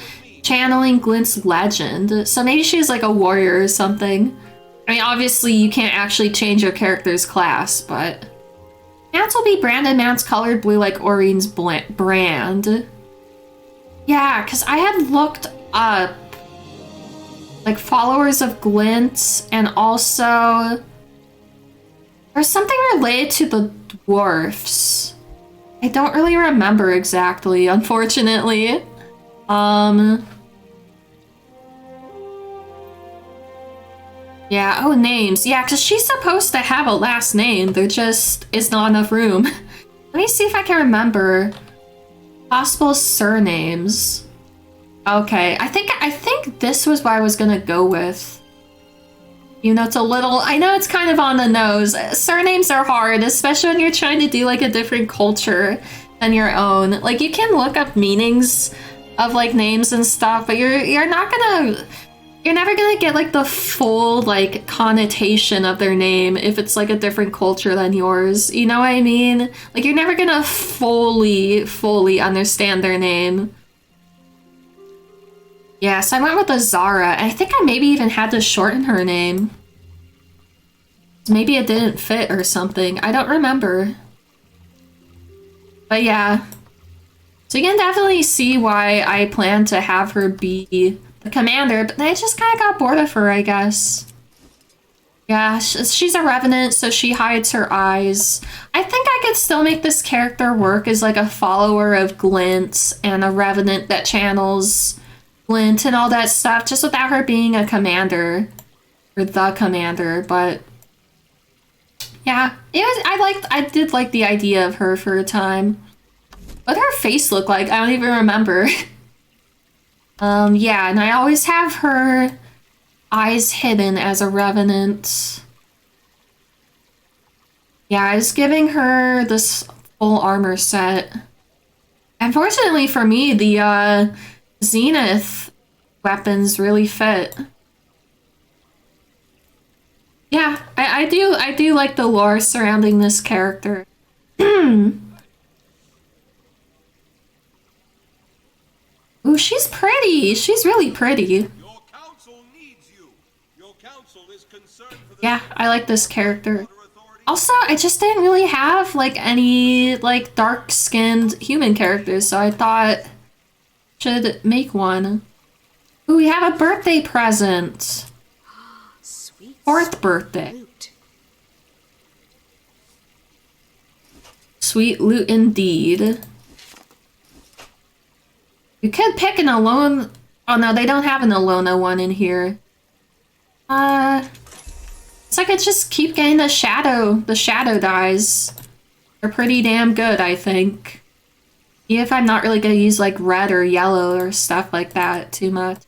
channeling Glint's legend. So maybe she's like a warrior or something. I mean, obviously you can't actually change your character's class, but mounts will be branded mounts colored blue like Aureen's brand. Yeah, because I had looked up like followers of Glint, and also there's something related to the dwarfs. I don't really remember exactly, unfortunately. Yeah, oh, names. Yeah, because she's supposed to have a last name. There just is not enough room. Let me see if I can remember possible surnames. Okay, I think this was what I was gonna go with. You know, it's a little, I know it's kind of on the nose. Surnames are hard, especially when you're trying to do like a different culture than your own. Like, you can look up meanings of like names and stuff, but you're never gonna get like the full like connotation of their name if it's like a different culture than yours. You know what I mean? Like, you're never gonna fully understand their name. Yeah, so I went with Azara, and I think I maybe even had to shorten her name. Maybe it didn't fit or something. I don't remember. But yeah. So you can definitely see why I plan to have her be the commander, but I just kind of got bored of her, I guess. Yeah, she's a revenant, so she hides her eyes. I think I could still make this character work as like a follower of Glint and a revenant that channels Glint and all that stuff, just without her being a commander or the commander. But yeah, I did like the idea of her for a time. What did her face look like? I don't even remember. Yeah, and I always have her eyes hidden as a revenant. Yeah, I was giving her this full armor set. Unfortunately for me, the Zenith weapons really fit. Yeah, I do like the lore surrounding this character. Ooh, she's pretty. She's really pretty. Your council needs you. Your council is concerned for the Yeah, I like this character. Also, I just didn't really have like any like dark-skinned human characters, so I thought should make one. Ooh, we have a birthday present. Sweet. 4th birthday. Loot. Sweet loot indeed. You could pick an Alone. Oh no, they don't have an Alona one in here. It's like I just keep getting the shadow dyes. They're pretty damn good, I think. Even if I'm not really gonna use like red or yellow or stuff like that too much.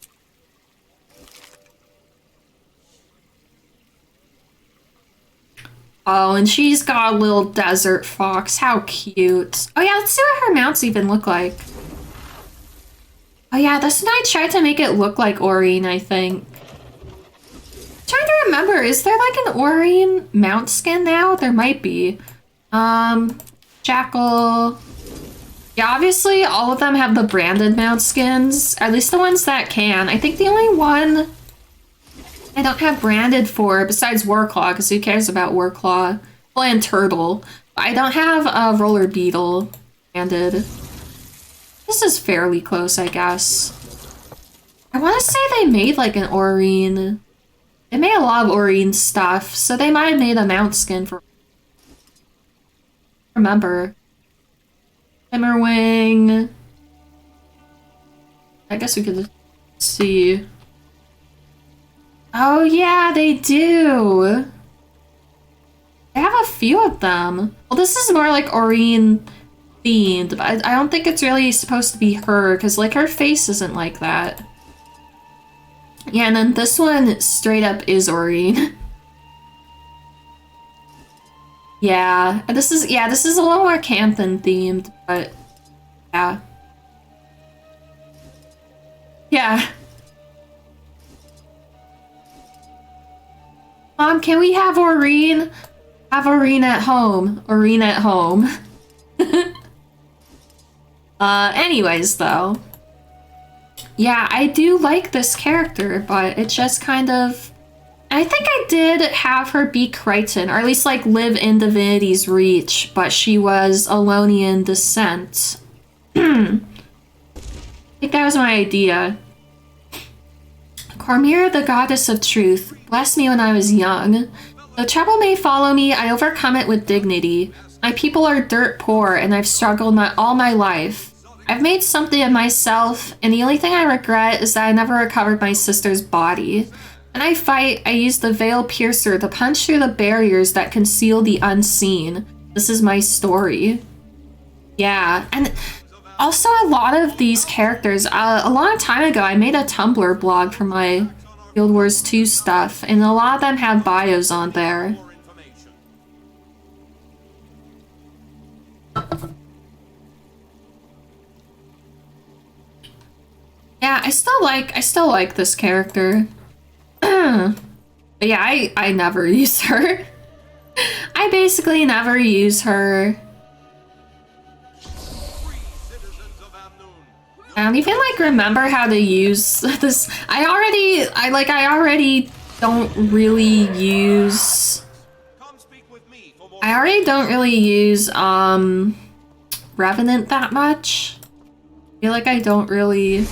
Oh, and she's got a little desert fox. How cute. Oh yeah, let's see what her mounts even look like. Oh yeah, this one I tried to make it look like Aureen, I think. I'm trying to remember, is there like an Aureen mount skin now? There might be. Jackal. Yeah, obviously all of them have the branded mount skins, at least the ones that can. I think the only one I don't have branded for, besides Warclaw, because who cares about Warclaw? Well, and Turtle. I don't have a Roller Beetle branded. This is fairly close, I guess. I want to say they made like an Aureen. They made a lot of Aureen stuff, so they might have made a mount skin for. Remember. Timberwing. I guess we could see. Oh yeah, they do. They have a few of them. Well, this is more like Aureen themed, but I don't think it's really supposed to be her, because like her face isn't like that. Yeah, and then this one straight up is Aureen. Yeah, this is a little more Canthan themed, but yeah. Yeah. Mom, can we have Aureen? Have Aureen at home. Aureen at home. Anyways, though. Yeah, I do like this character, but it just kind of... I think I did have her be Crichton, or at least like live in Divinity's Reach, but she was Elonian descent. I think that was my idea. Cormyra, the goddess of truth, blessed me when I was young. Though trouble may follow me, I overcome it with dignity. My people are dirt poor, and I've struggled all my life. I've made something of myself, and the only thing I regret is that I never recovered my sister's body. When I fight, I use the Veil Piercer to punch through the barriers that conceal the unseen. This is my story. Yeah, and also a lot of these characters, a long time ago I made a Tumblr blog for my Guild Wars 2 stuff, and a lot of them have bios on there. Yeah, I still like this character. But yeah, I never use her. I basically never use her. I don't even like remember how to use this. I already don't really use Revenant that much. I feel like I don't really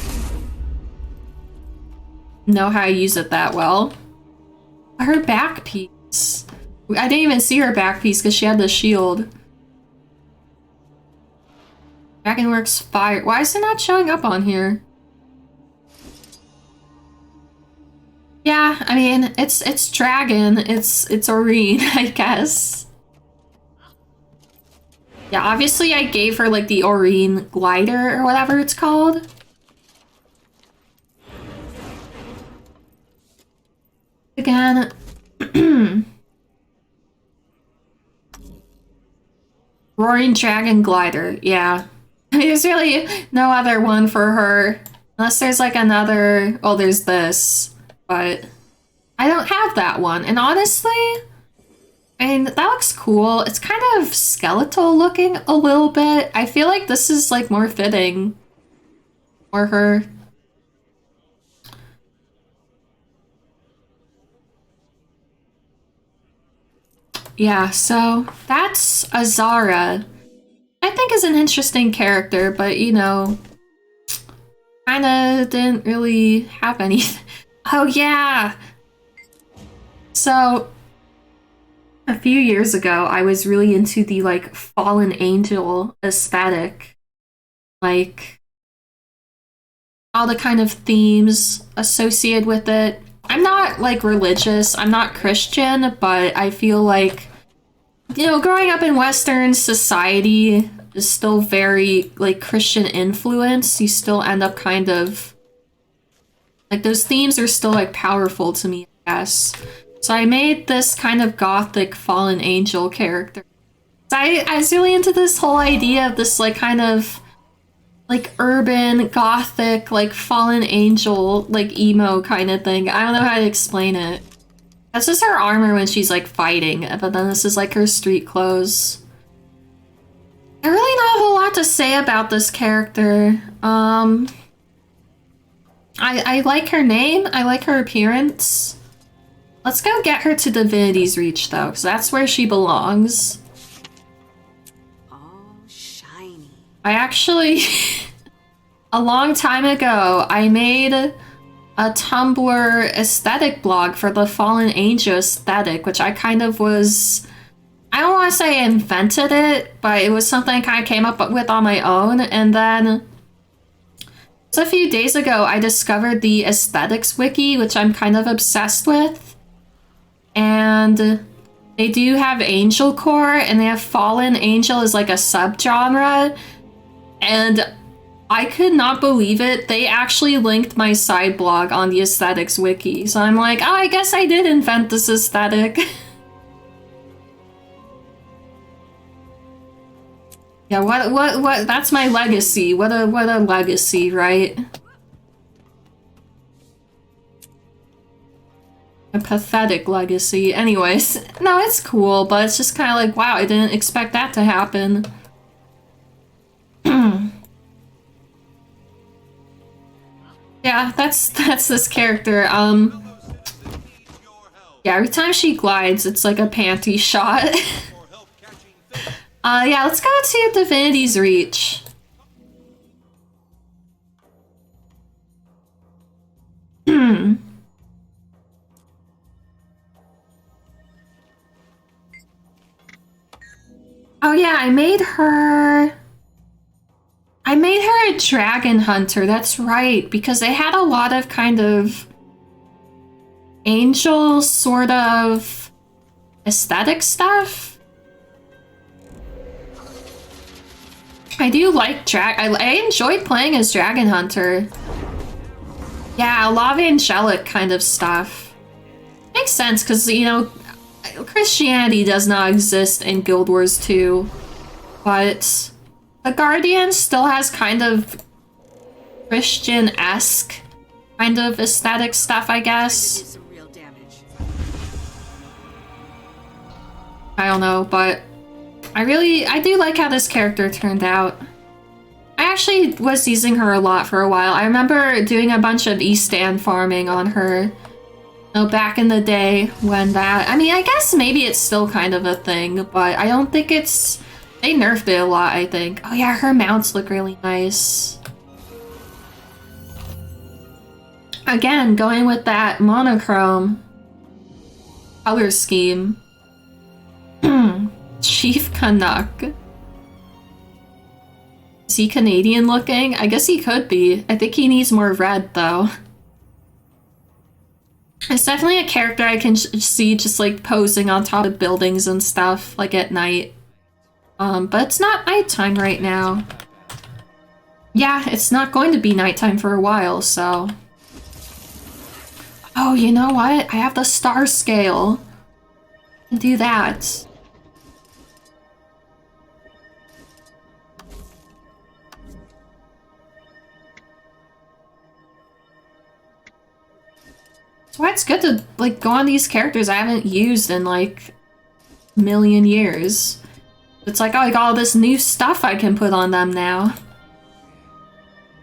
know how to use it that well. Her back piece. I didn't even see her back piece because she had the shield. Dragonworks fire. Why is it not showing up on here? Yeah, I mean, it's dragon. It's Aurene, I guess. Yeah, obviously I gave her like the Aurene glider or whatever it's called. Again. Roaring Dragon Glider, yeah. There's really no other one for her. Unless there's like another... Oh, there's this. But I don't have that one. And honestly, I mean, that looks cool. It's kind of skeletal looking a little bit. I feel like this is like more fitting for her. Yeah, so that's Azara. I think is an interesting character, but you know, kinda didn't really have any. Oh yeah! So, a few years ago, I was really into the like fallen angel aesthetic. Like, all the kind of themes associated with it. I'm not like religious, I'm not Christian, but I feel like, you know, growing up in Western society is still very like Christian influence. You still end up kind of like those themes are still like powerful to me, I guess. So I made this kind of gothic fallen angel character. So I was really into this whole idea of this like kind of like urban gothic like fallen angel like emo kind of thing. I don't know how to explain it. That's just her armor when she's like fighting, but then this is like her street clothes. I really not a whole lot to say about this character. I like her name, I like her appearance. Let's go get her to Divinity's Reach though, because that's where she belongs. Oh, shiny. I actually, a long time ago, I made a Tumblr aesthetic blog for the Fallen Angel aesthetic, which I kind of was... I don't want to say I invented it, but it was something I kind of came up with on my own. And then just a few days ago, I discovered the aesthetics wiki, which I'm kind of obsessed with. And they do have Angel Core, and they have Fallen Angel as like a subgenre. And I could not believe it. They actually linked my side blog on the aesthetics wiki. So I'm like, oh, I guess I did invent this aesthetic. Yeah, what, that's my legacy. What a legacy, right? A pathetic legacy. Anyways, no, it's cool, but it's just kind of like, wow, I didn't expect that to happen. Yeah, that's this character. Yeah, every time she glides, it's like a panty shot. Yeah, let's go to Divinity's Reach. Oh yeah, I made her a dragon hunter, that's right, because they had a lot of kind of angel sort of aesthetic stuff. I do like I enjoyed playing as Dragon Hunter. Yeah, a lot of angelic kind of stuff. Makes sense, because, you know, Christianity does not exist in Guild Wars 2, but the Guardian still has kind of Christian-esque kind of aesthetic stuff, I guess. I don't know, but I do like how this character turned out. I actually was using her a lot for a while. I remember doing a bunch of E-stand farming on her. You know, back in the day when that... I mean, I guess maybe it's still kind of a thing, but I don't think it's... They nerfed it a lot, I think. Oh yeah, her mounts look really nice. Again, going with that monochrome color scheme. Chief Canuck. Is he Canadian looking? I guess he could be. I think he needs more red though. It's definitely a character I can see just like posing on top of buildings and stuff, like at night. But it's not nighttime right now. Yeah, it's not going to be nighttime for a while, so... Oh, you know what? I have the star scale. I can do that. That's why it's good to, like, go on these characters I haven't used in, like, a million years. It's like, oh, I got all this new stuff I can put on them now.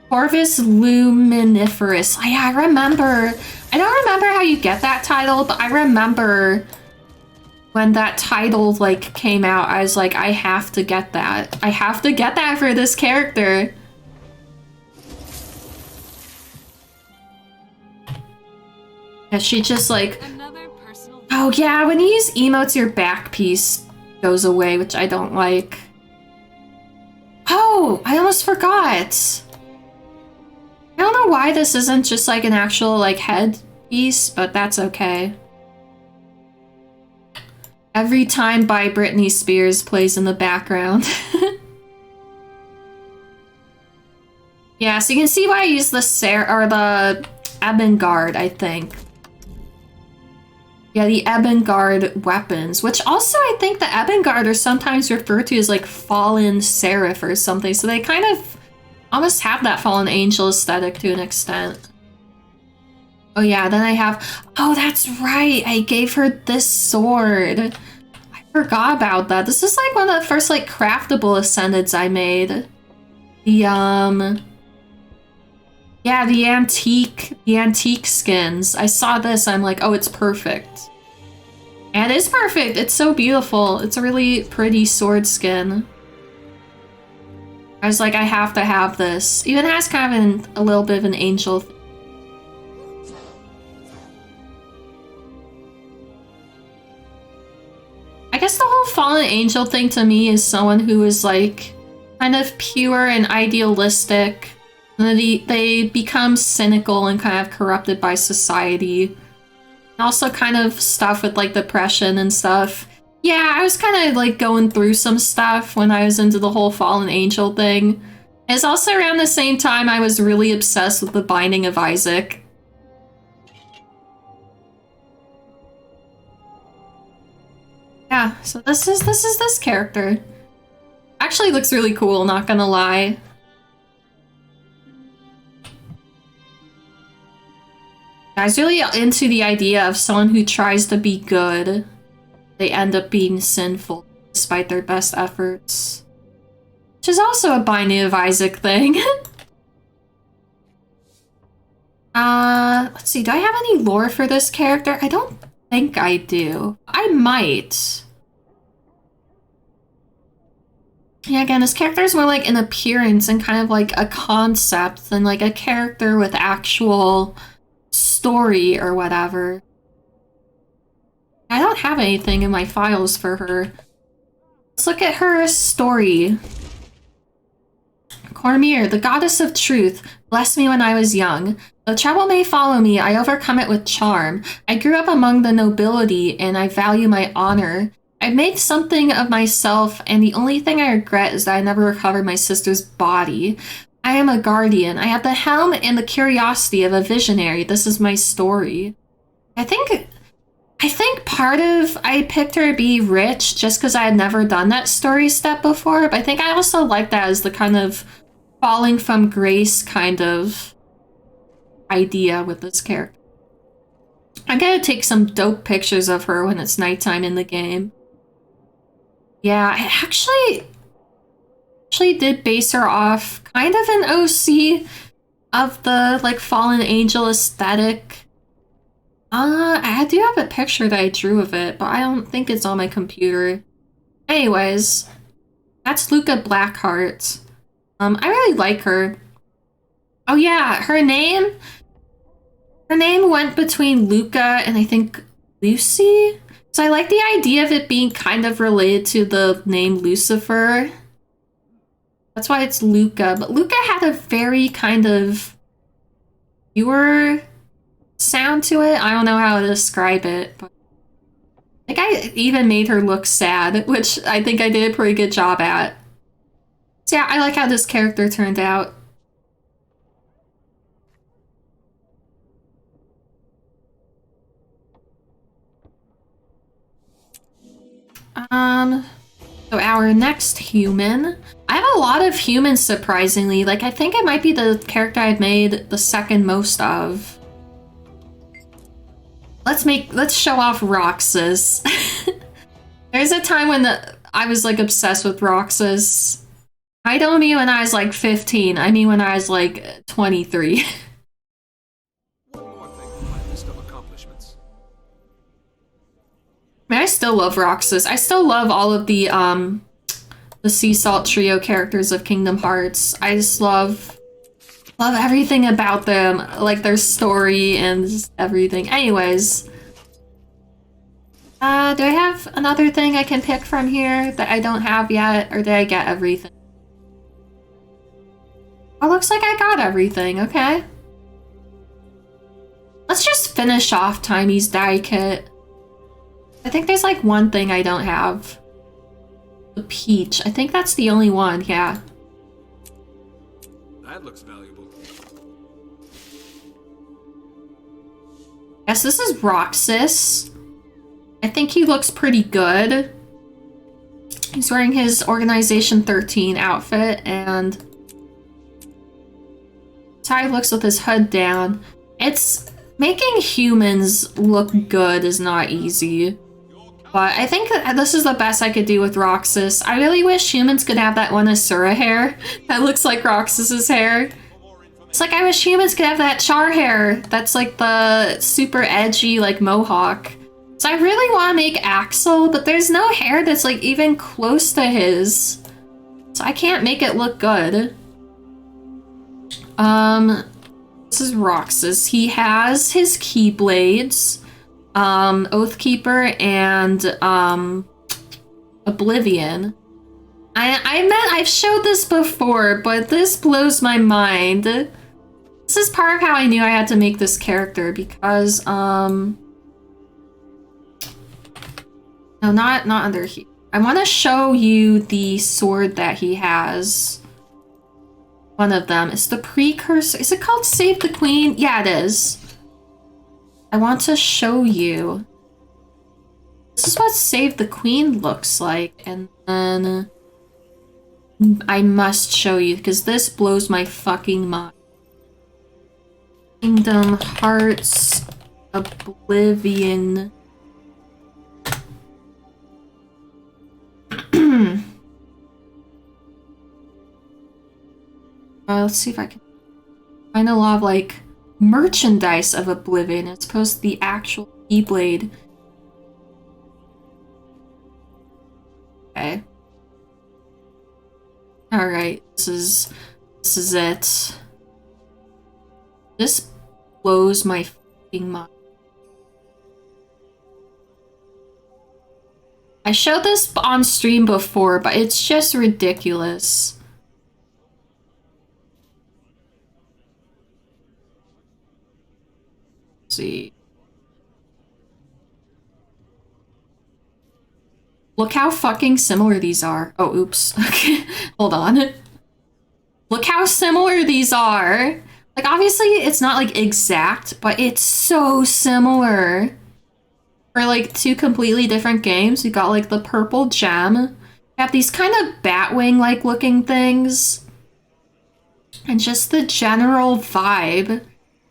Corvus Luminiferous. Oh, yeah, I remember. I don't remember how you get that title, but I remember when that title, like, came out, I was like, I have to get that. I have to get that for this character. Yeah, she just, like... Oh, yeah, when you use emotes, your back piece goes away, which I don't like. Oh, I almost forgot. I don't know why this isn't just like an actual like head piece, but that's okay. Every Time by Britney Spears plays in the background. Yeah, so you can see why I use the the Ebengard, I think. Yeah, the Ebengard weapons, which also I think the Ebengard are sometimes referred to as like Fallen Seraph or something, so they kind of almost have that Fallen Angel aesthetic to an extent. Oh yeah, then I have... Oh, that's right! I gave her this sword! I forgot about that. This is like one of the first like craftable Ascendeds I made. The, yeah, the antique skins. I saw this, I'm like, oh, it's perfect. And it is perfect! It's so beautiful. It's a really pretty sword skin. I was like, I have to have this. Even has kind of a little bit of an angel thing. I guess the whole fallen angel thing to me is someone who is like kind of pure and idealistic. And then they become cynical and kind of corrupted by society. And also kind of stuff with like depression and stuff. Yeah, I was kind of like going through some stuff when I was into the whole fallen angel thing. It's also around the same time I was really obsessed with the Binding of Isaac. Yeah, so this is this character. Actually looks really cool, not gonna lie. I was really into the idea of someone who tries to be good. They end up being sinful despite their best efforts. Which is also a Binding of Isaac thing. Let's see, do I have any lore for this character? I don't think I do. I might. Yeah, again, this character is more like an appearance and kind of like a concept than like a character with actual story or whatever. I don't have anything in my files for her. Let's look at her story. Cormir, the goddess of truth, blessed me when I was young. Though trouble may follow me, I overcome it with charm. I grew up among the nobility, and I value my honor. I've made something of myself, and the only thing I regret is that I never recovered my sister's body. I am a guardian. I have the helm and the curiosity of a visionary. This is my story. I think part of I picked her to be rich just because I had never done that story step before, but I think I also like that as the kind of falling from grace kind of idea with this character. I'm gonna take some dope pictures of her when it's nighttime in the game. Yeah, I actually did base her off kind of an OC of the like fallen angel aesthetic. I do have a picture that I drew of it, but I don't think it's on my computer. Anyways, that's Luca Blackheart. I really like her. Oh yeah, her name went between Luca and I think Lucy. So I like the idea of it being kind of related to the name Lucifer. That's why it's Luca. But Luca had a very kind of pure sound to it. I don't know how to describe it, but I think I even made her look sad, which I think I did a pretty good job at. So yeah, I like how this character turned out. So our next human. I have a lot of humans, surprisingly. Like, I think it might be the character I've made the second most of. Let's show off Roxas. There's a time when I was like obsessed with Roxas. I don't mean when I was like 15, I mean when I was like 23. One more thing on my list of accomplishments. I mean, I still love Roxas. I still love all of the Sea Salt Trio characters of Kingdom Hearts. I just love everything about them, like their story and just everything. Anyways, do I have another thing I can pick from here that I don't have yet, or did I get everything? Oh, looks like I got everything. Okay. Let's just finish off Tiny's die kit. I think there's like one thing I don't have. The peach. I think that's the only one, yeah. That looks valuable. Yes, this is Roxas. I think he looks pretty good. He's wearing his Organization 13 outfit, and that's how he looks with his hood down. It's making humans look good is not easy. But I think that this is the best I could do with Roxas. I really wish humans could have that one Asura hair that looks like Roxas's hair. It's like I wish humans could have that Char hair that's like the super edgy like mohawk. So I really want to make Axel, but there's no hair that's like even close to his. So I can't make it look good. This is Roxas. He has his Keyblades. Oathkeeper and Oblivion. I've showed this before, but this blows my mind. This is part of how I knew I had to make this character because no, not under here. I want to show you the sword that he has. One of them is the precursor. Is it called Save the Queen? Yeah, it is. I want to show you. This is what Save the Queen looks like, and then I must show you because this blows my fucking mind. Kingdom Hearts Oblivion. Let's see if I can find a lot of like merchandise of Oblivion as opposed to the actual Keyblade. Okay. Alright, this is it. This blows my fucking mind. I showed this on stream before, but it's just ridiculous. Let's see. Look how fucking similar these are. Oh, oops. Okay, hold on. Look how similar these are. Like, obviously, it's not, like, exact, but it's so similar. For, like, two completely different games, we got, like, the purple gem. We have these kind of Batwing-like looking things. And just the general vibe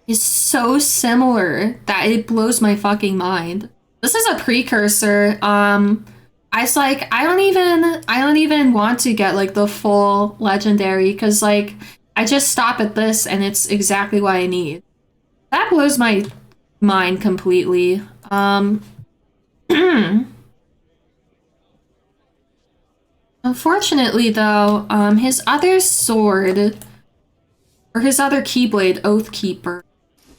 is so similar that it blows my fucking mind. This is a precursor. I was like, I don't even want to get like the full legendary because like I just stop at this and it's exactly what I need. That blows my mind completely. Unfortunately though, his other sword or his other Keyblade, Oathkeeper,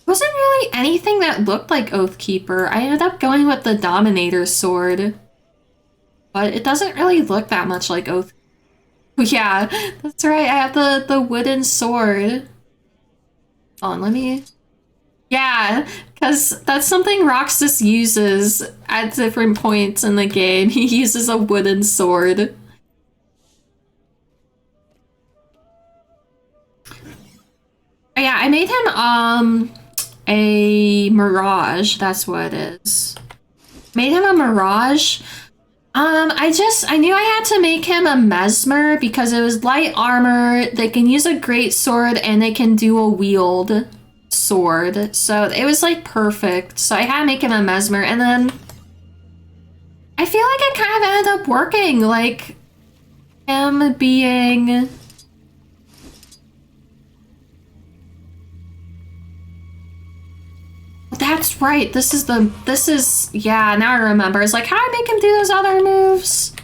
wasn't really anything that looked like Oathkeeper. I ended up going with the Dominator sword. But it doesn't really look that much like Oath. Yeah, that's right. I have the wooden sword. Hold on, let me... Yeah, because that's something Roxas uses at different points in the game. He uses a wooden sword. Yeah, I made him, a Mirage. That's what it is. Made him a Mirage. I knew I had to make him a Mesmer because it was light armor, they can use a great sword, and they can dual wield sword. So it was like perfect. So I had to make him a Mesmer, and then I feel like it kind of ended up working, like him being... That's right, yeah, now I remember. It's like, how do I make him do those other moves?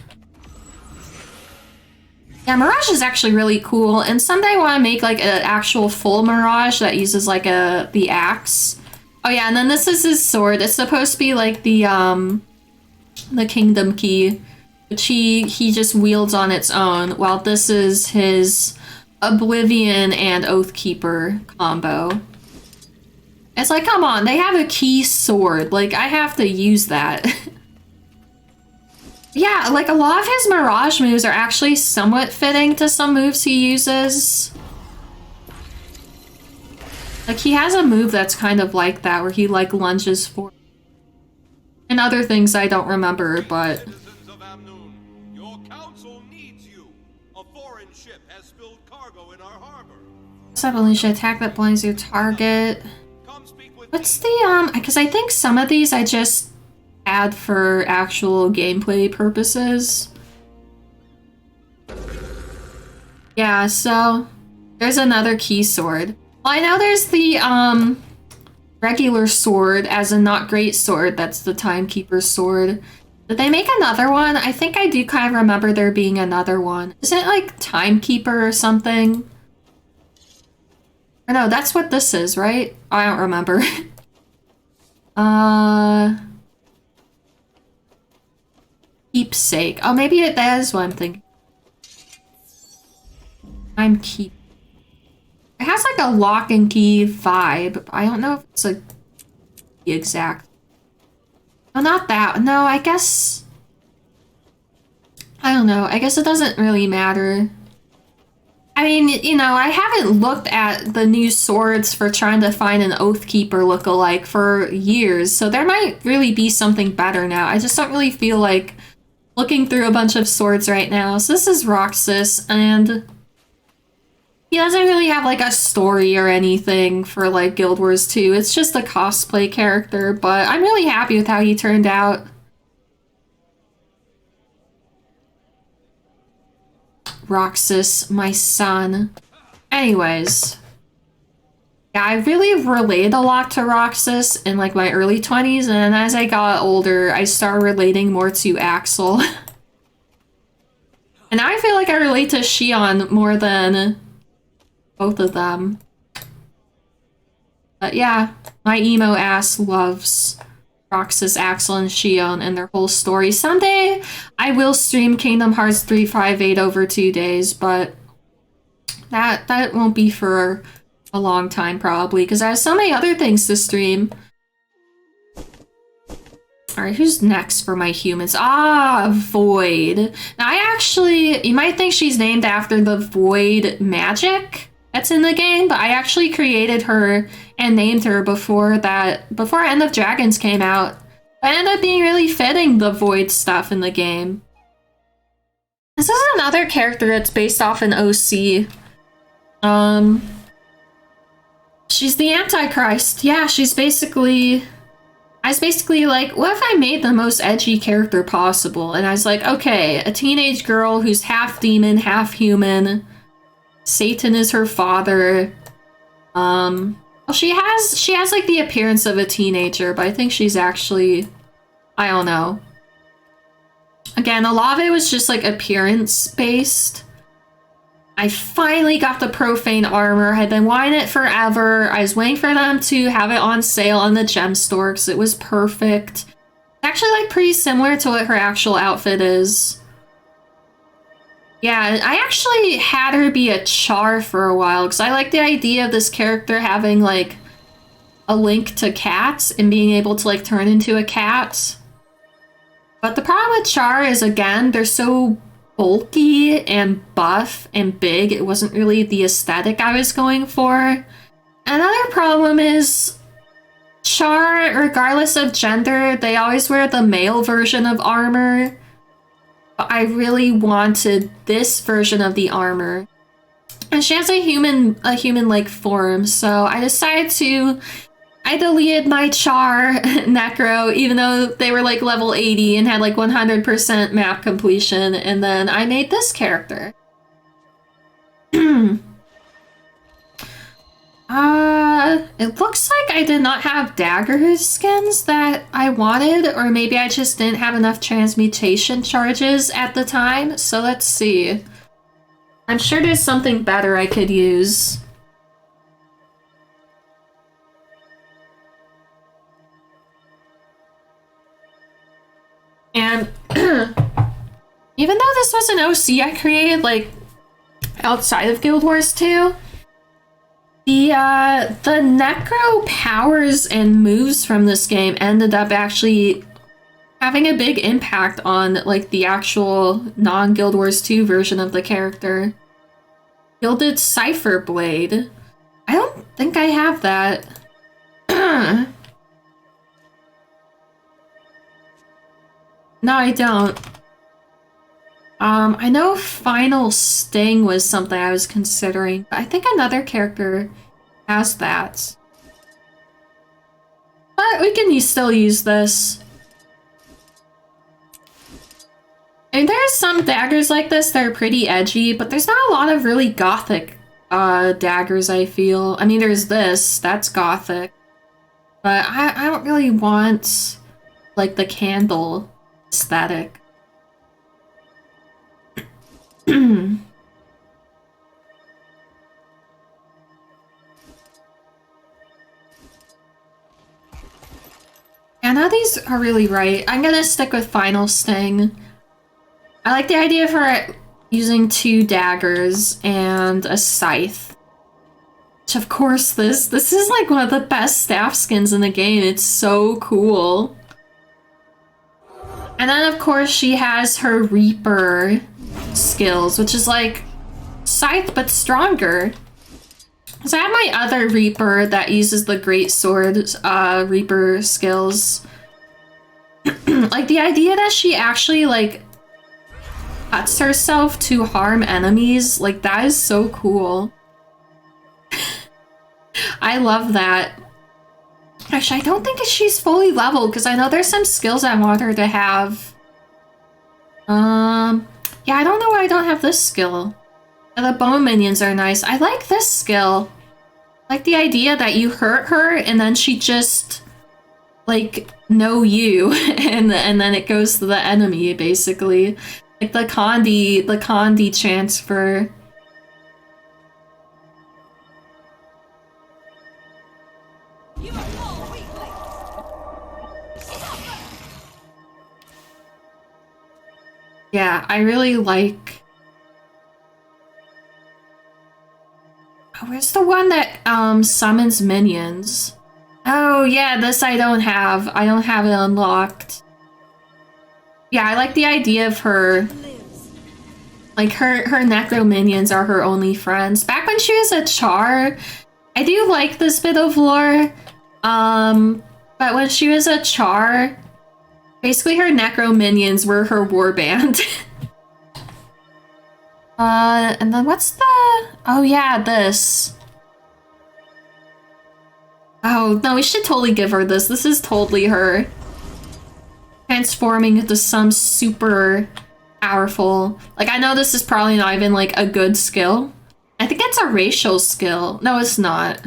Yeah, Mirage is actually really cool, and someday I want to make like an actual full Mirage that uses like the axe. Oh yeah, and then this is his sword. It's supposed to be like the Kingdom Key, which he just wields on its own, while this is his Oblivion and Oathkeeper combo. It's like, come on, they have a key sword. Like, I have to use that. Yeah, like, a lot of his Mirage moves are actually somewhat fitting to some moves he uses. Like, he has a move that's kind of like that, where he, like, lunges forward. And other things I don't remember, but... Citizens of Amnoon, your council needs you. A foreign ship has spilled cargo in our harbor. Unleash an attack that blinds your target. What's the, because I think some of these I just add for actual gameplay purposes. Yeah, so there's another key sword. Well, I know there's the, regular sword, as a not great sword, that's the Timekeeper's sword. Did they make another one? I think I do kind of remember there being another one. Isn't it like Timekeeper or something? Or no, that's what this is, right? I don't remember. Keepsake. Oh, maybe that is what I'm thinking. It has like a lock and key vibe, but I don't know if it's like the exact. Oh, not that. No, I guess... I don't know. I guess it doesn't really matter. I mean, you know, I haven't looked at the new swords for trying to find an Oathkeeper lookalike for years, so there might really be something better now. I just don't really feel like looking through a bunch of swords right now. So this is Roxas, and he doesn't really have like a story or anything for like Guild Wars 2. It's just a cosplay character, but I'm really happy with how he turned out. Roxas, my son. Anyways. Yeah, I really related a lot to Roxas in like my early 20s, and as I got older, I started relating more to Axel. And I feel like I relate to Shion more than both of them. But yeah, my emo ass loves Roxas, Axel, and Shion and their whole story. Someday I will stream Kingdom Hearts 358 over 2 days, but that won't be for a long time probably, because I have so many other things to stream. Alright, who's next for my humans? Ah, Void. Now you might think she's named after the Void magic that's in the game, but I actually created her and named her before End of Dragons came out. It ended up being really fitting the Void stuff in the game. This is another character that's based off an OC. She's the Antichrist. Yeah, I was basically like, what if I made the most edgy character possible? And I was like, okay, a teenage girl who's half demon, half human. Satan is her father. Well, she has like the appearance of a teenager, but I think she's actually, I don't know. Again, a lot of it was just like appearance based. I finally got the profane armor. I'd been wanting it forever. I was waiting for them to have it on sale on the gem store because it was perfect. It's actually like pretty similar to what her actual outfit is. Yeah, I actually had her be a Char for a while because I like the idea of this character having like a link to cats and being able to like turn into a cat. But the problem with Char is, again, they're so bulky and buff and big. It wasn't really the aesthetic I was going for. Another problem is Char, regardless of gender, they always wear the male version of armor. But I really wanted this version of the armor. And she has a human-like form, so I deleted my Char Necro, even though they were like level 80 and had like 100% map completion, and then I made this character. It looks like I did not have dagger skins that I wanted, or maybe I just didn't have enough transmutation charges at the time, so let's see. I'm sure there's something better I could use. And even though this was an OC I created like outside of Guild Wars 2, the Necro powers and moves from this game ended up actually having a big impact on like the actual non-Guild Wars 2 version of the character. Gilded Cipher Blade. I don't think I have that. No, I don't. I know Final Sting was something I was considering, but I think another character has that. But we can still use this. And there's some daggers like this that are pretty edgy, but there's not a lot of really gothic daggers, I feel. I mean, there's this, that's gothic. But I don't really want, like, the candle aesthetic. Yeah, now these are really right. I'm gonna stick with Final Sting. I like the idea for using 2 daggers and a scythe. Which, of course, this is like one of the best staff skins in the game. It's so cool. And then, of course, she has her Reaper skills, which is like Scythe, but stronger. So I have my other Reaper that uses the Great Sword Reaper skills. Like, the idea that she actually, like, cuts herself to harm enemies, like, that is so cool. I love that. Actually, I don't think she's fully leveled, because I know there's some skills I want her to have. Yeah, I don't know why I don't have this skill. The bone minions are nice. I like this skill. Like the idea that you hurt her and then she just like know you and then it goes to the enemy basically. Like the Condi transfer. Yeah, I really like. Oh, where's the one that summons minions? Oh yeah, this I don't have. I don't have it unlocked. Yeah, I like the idea of her. Like her necro minions are her only friends. Back when she was a char, I do like this bit of lore. But when she was a char, basically her necro minions were her warband. And then what's the... Oh yeah, this. Oh, no, we should totally give her this. This is totally her. Transforming into some super powerful... Like, I know this is probably not even, like, a good skill. I think it's a racial skill. No, it's not.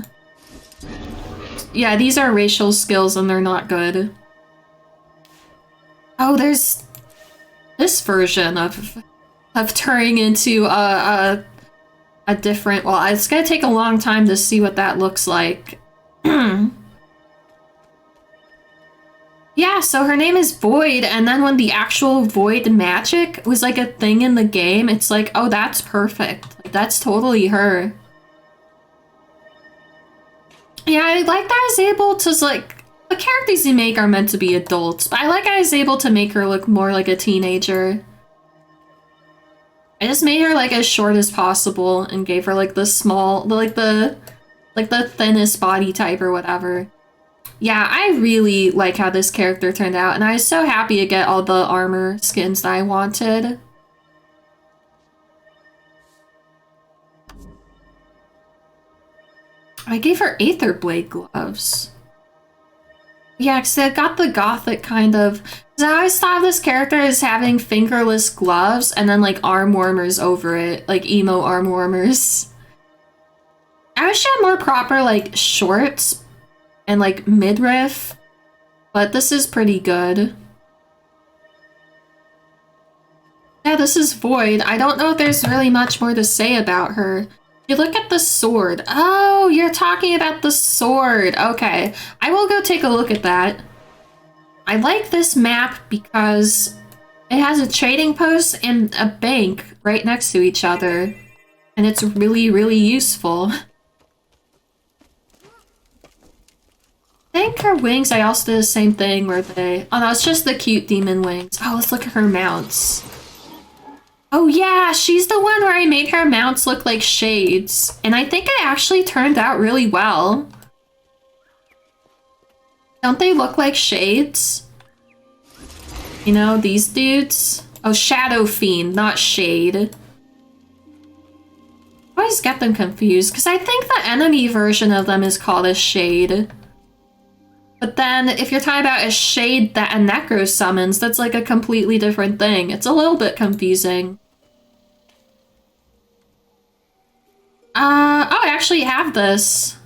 Yeah, these are racial skills and they're not good. Oh, there's this version of turning into a different... Well, it's gonna take a long time to see what that looks like. Yeah, so her name is Void, and then when the actual Void magic was like a thing in the game, it's like, oh, that's perfect. Like, that's totally her. Yeah, I like that I was able to, like, the characters you make are meant to be adults, but I like I was able to make her look more like a teenager. I just made her, like, as short as possible and gave her, like, the small, like, the thinnest body type or whatever. Yeah, I really like how this character turned out, and I was so happy to get all the armor skins that I wanted. I gave her Aether Blade gloves. Yeah, because I got the gothic kind of... Because I always thought of this character as having fingerless gloves and then, like, arm warmers over it. Like, emo arm warmers. I wish she had more proper, like, shorts and, like, midriff. But this is pretty good. Yeah, this is Void. I don't know if there's really much more to say about her. You look at the sword. Oh, you're talking about the sword. Okay, I will go take a look at that. I like this map because it has a trading post and a bank right next to each other. And it's really, really useful. I think her wings, I also did the same thing where they... Oh no, it's just the cute demon wings. Oh, let's look at her mounts. Oh yeah, she's the one where I made her mounts look like shades. And I think it actually turned out really well. Don't they look like shades? You know, these dudes? Oh, Shadow Fiend, not Shade. I always get them confused, because I think the enemy version of them is called a Shade. But then, if you're talking about a Shade that a Necro summons, that's like a completely different thing. It's a little bit confusing. Oh, I actually have this.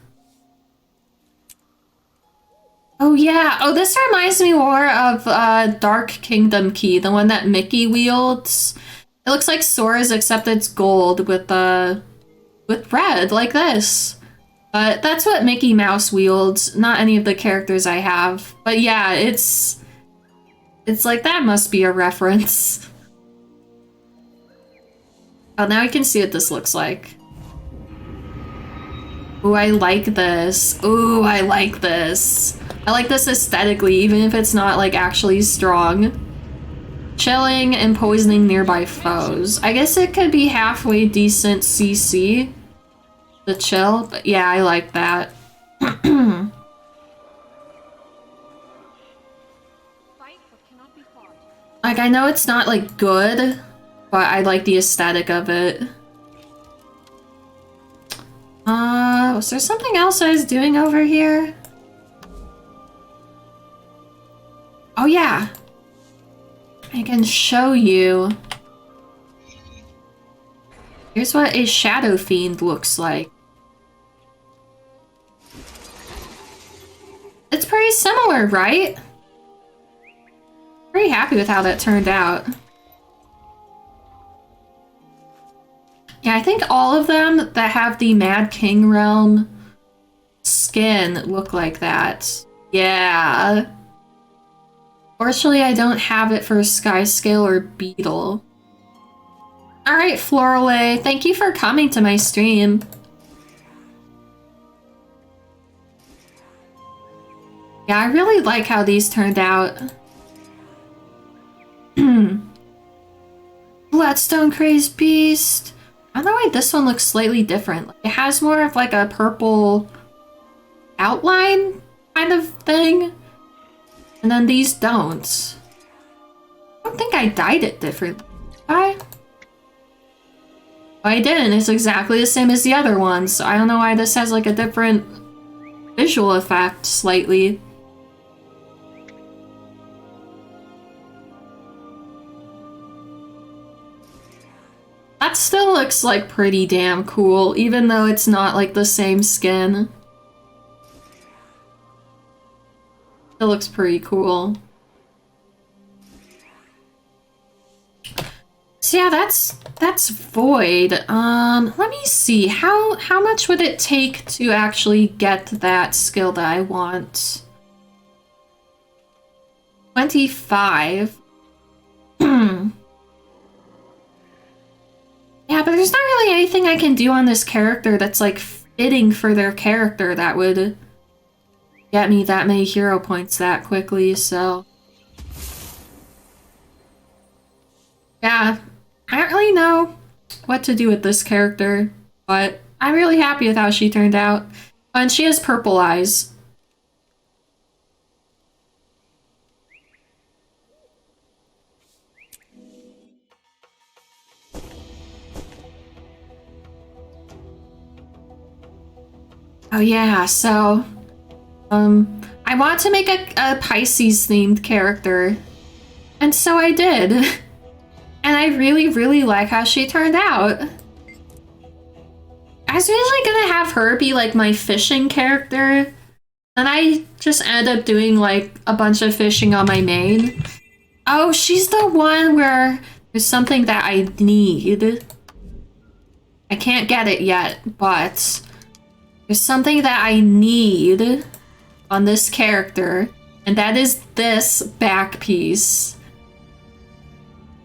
Oh yeah, oh this reminds me more of Dark Kingdom Key, the one that Mickey wields. It looks like Sora's except it's gold with red, like this. But that's what Mickey Mouse wields, not any of the characters I have. But yeah, it's like that must be a reference. Oh, now we can see what this looks like. Ooh, I like this. Ooh, I like this. I like this aesthetically, even if it's not, like, actually strong. Chilling and poisoning nearby foes. I guess it could be halfway decent CC. The chill, but yeah, I like that. Like, I know it's not, like, good, but I like the aesthetic of it. Was there something else I was doing over here? Oh yeah. I can show you. Here's what a Shadow Fiend looks like. It's pretty similar, right? Pretty happy with how that turned out. Yeah, I think all of them that have the Mad King Realm skin look like that. Yeah. Fortunately, I don't have it for Skyscale or Beetle. Alright, Florale, thank you for coming to my stream. Yeah, I really like how these turned out. Bloodstone Crazed Beast. I don't know why this one looks slightly different. It has more of like a purple outline kind of thing. And then these don't. I don't think I dyed it differently. Why? I didn't. It's exactly the same as the other one, so I don't know why this has like a different visual effect slightly. That still looks like pretty damn cool, even though it's not like the same skin. It looks pretty cool. So yeah, that's Void. Let me see. How much would it take to actually get that skill that I want? 25. Yeah, but there's not really anything I can do on this character that's like fitting for their character that would get me that many hero points that quickly, so. Yeah, I don't really know what to do with this character, but I'm really happy with how she turned out. And she has purple eyes. Oh yeah, so I want to make a Pisces themed character, and so I did. And I really like how she turned out. I was usually gonna have her be like my fishing character, and I just ended up doing like a bunch of fishing on my main. Oh, she's the one where there's something that I need. I can't get it yet, but there's something that I need on this character, and that is this back piece.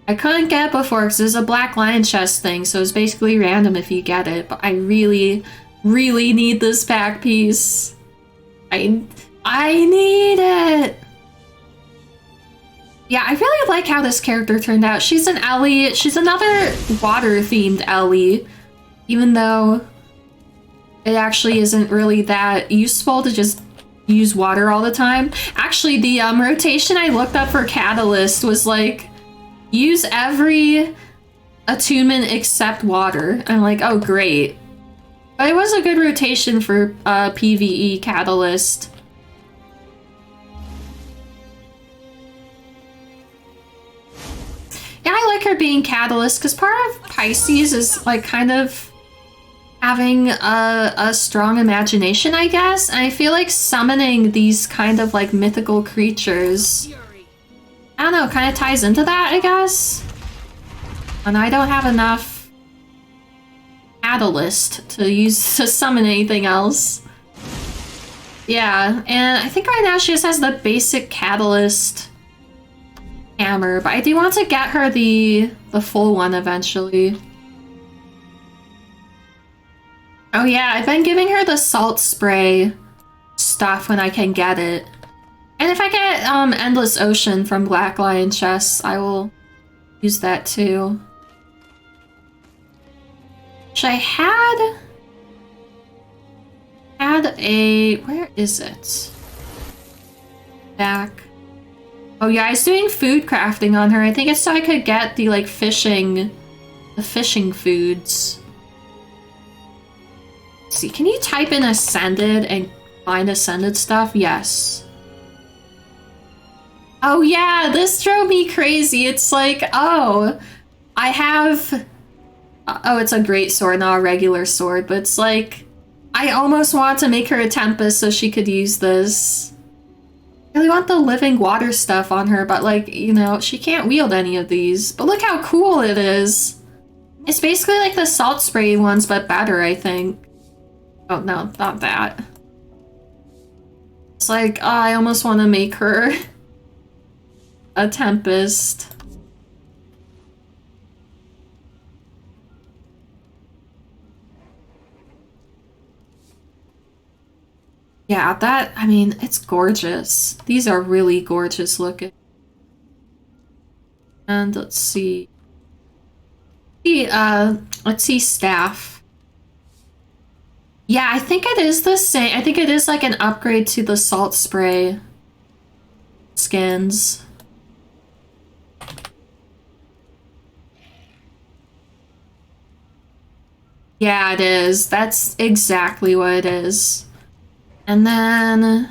I couldn't get it before because there's a black lion chest thing, so it's basically random if you get it, but I really need this back piece. I need it! Yeah, I really like how this character turned out. She's an Ellie. She's another water-themed Ellie, even though it actually isn't really that useful to just use water all the time. Actually, the rotation I looked up for Catalyst was like, use every attunement except water. I'm like, oh great. But it was a good rotation for PvE Catalyst. Yeah, I like her being Catalyst because part of Pisces is like kind of having a strong imagination, I guess. And I feel like summoning these kind of like mythical creatures, I don't know, kind of ties into that, I guess. And I don't have enough Catalyst to use to summon anything else. Yeah, and I think right now she just has the basic Catalyst hammer, but I do want to get her the full one eventually. Oh yeah, I've been giving her the salt spray stuff when I can get it. And if I get Endless Ocean from Black Lion chests, I will use that too. Which I had a, where is it? Back. Oh yeah, I was doing food crafting on her. I think it's so I could get the like the fishing foods. Let's see, can you type in Ascended and find Ascended stuff? Yes. Oh yeah, this drove me crazy. It's like, oh, I have, oh, it's a great sword, not a regular sword, but it's like, I almost want to make her a Tempest so she could use this. I really want the living water stuff on her, but like, you know, she can't wield any of these. But look how cool it is. It's basically like the salt spray ones, but better, I think. Oh, no, not that. It's like, oh, I almost want to make her a Tempest. Yeah, that, I mean, it's gorgeous. These are really gorgeous looking. And let's see. Let's see staff. Yeah, I think it is the same. I think it is like an upgrade to the salt spray skins. Yeah, it is. That's exactly what it is. And then I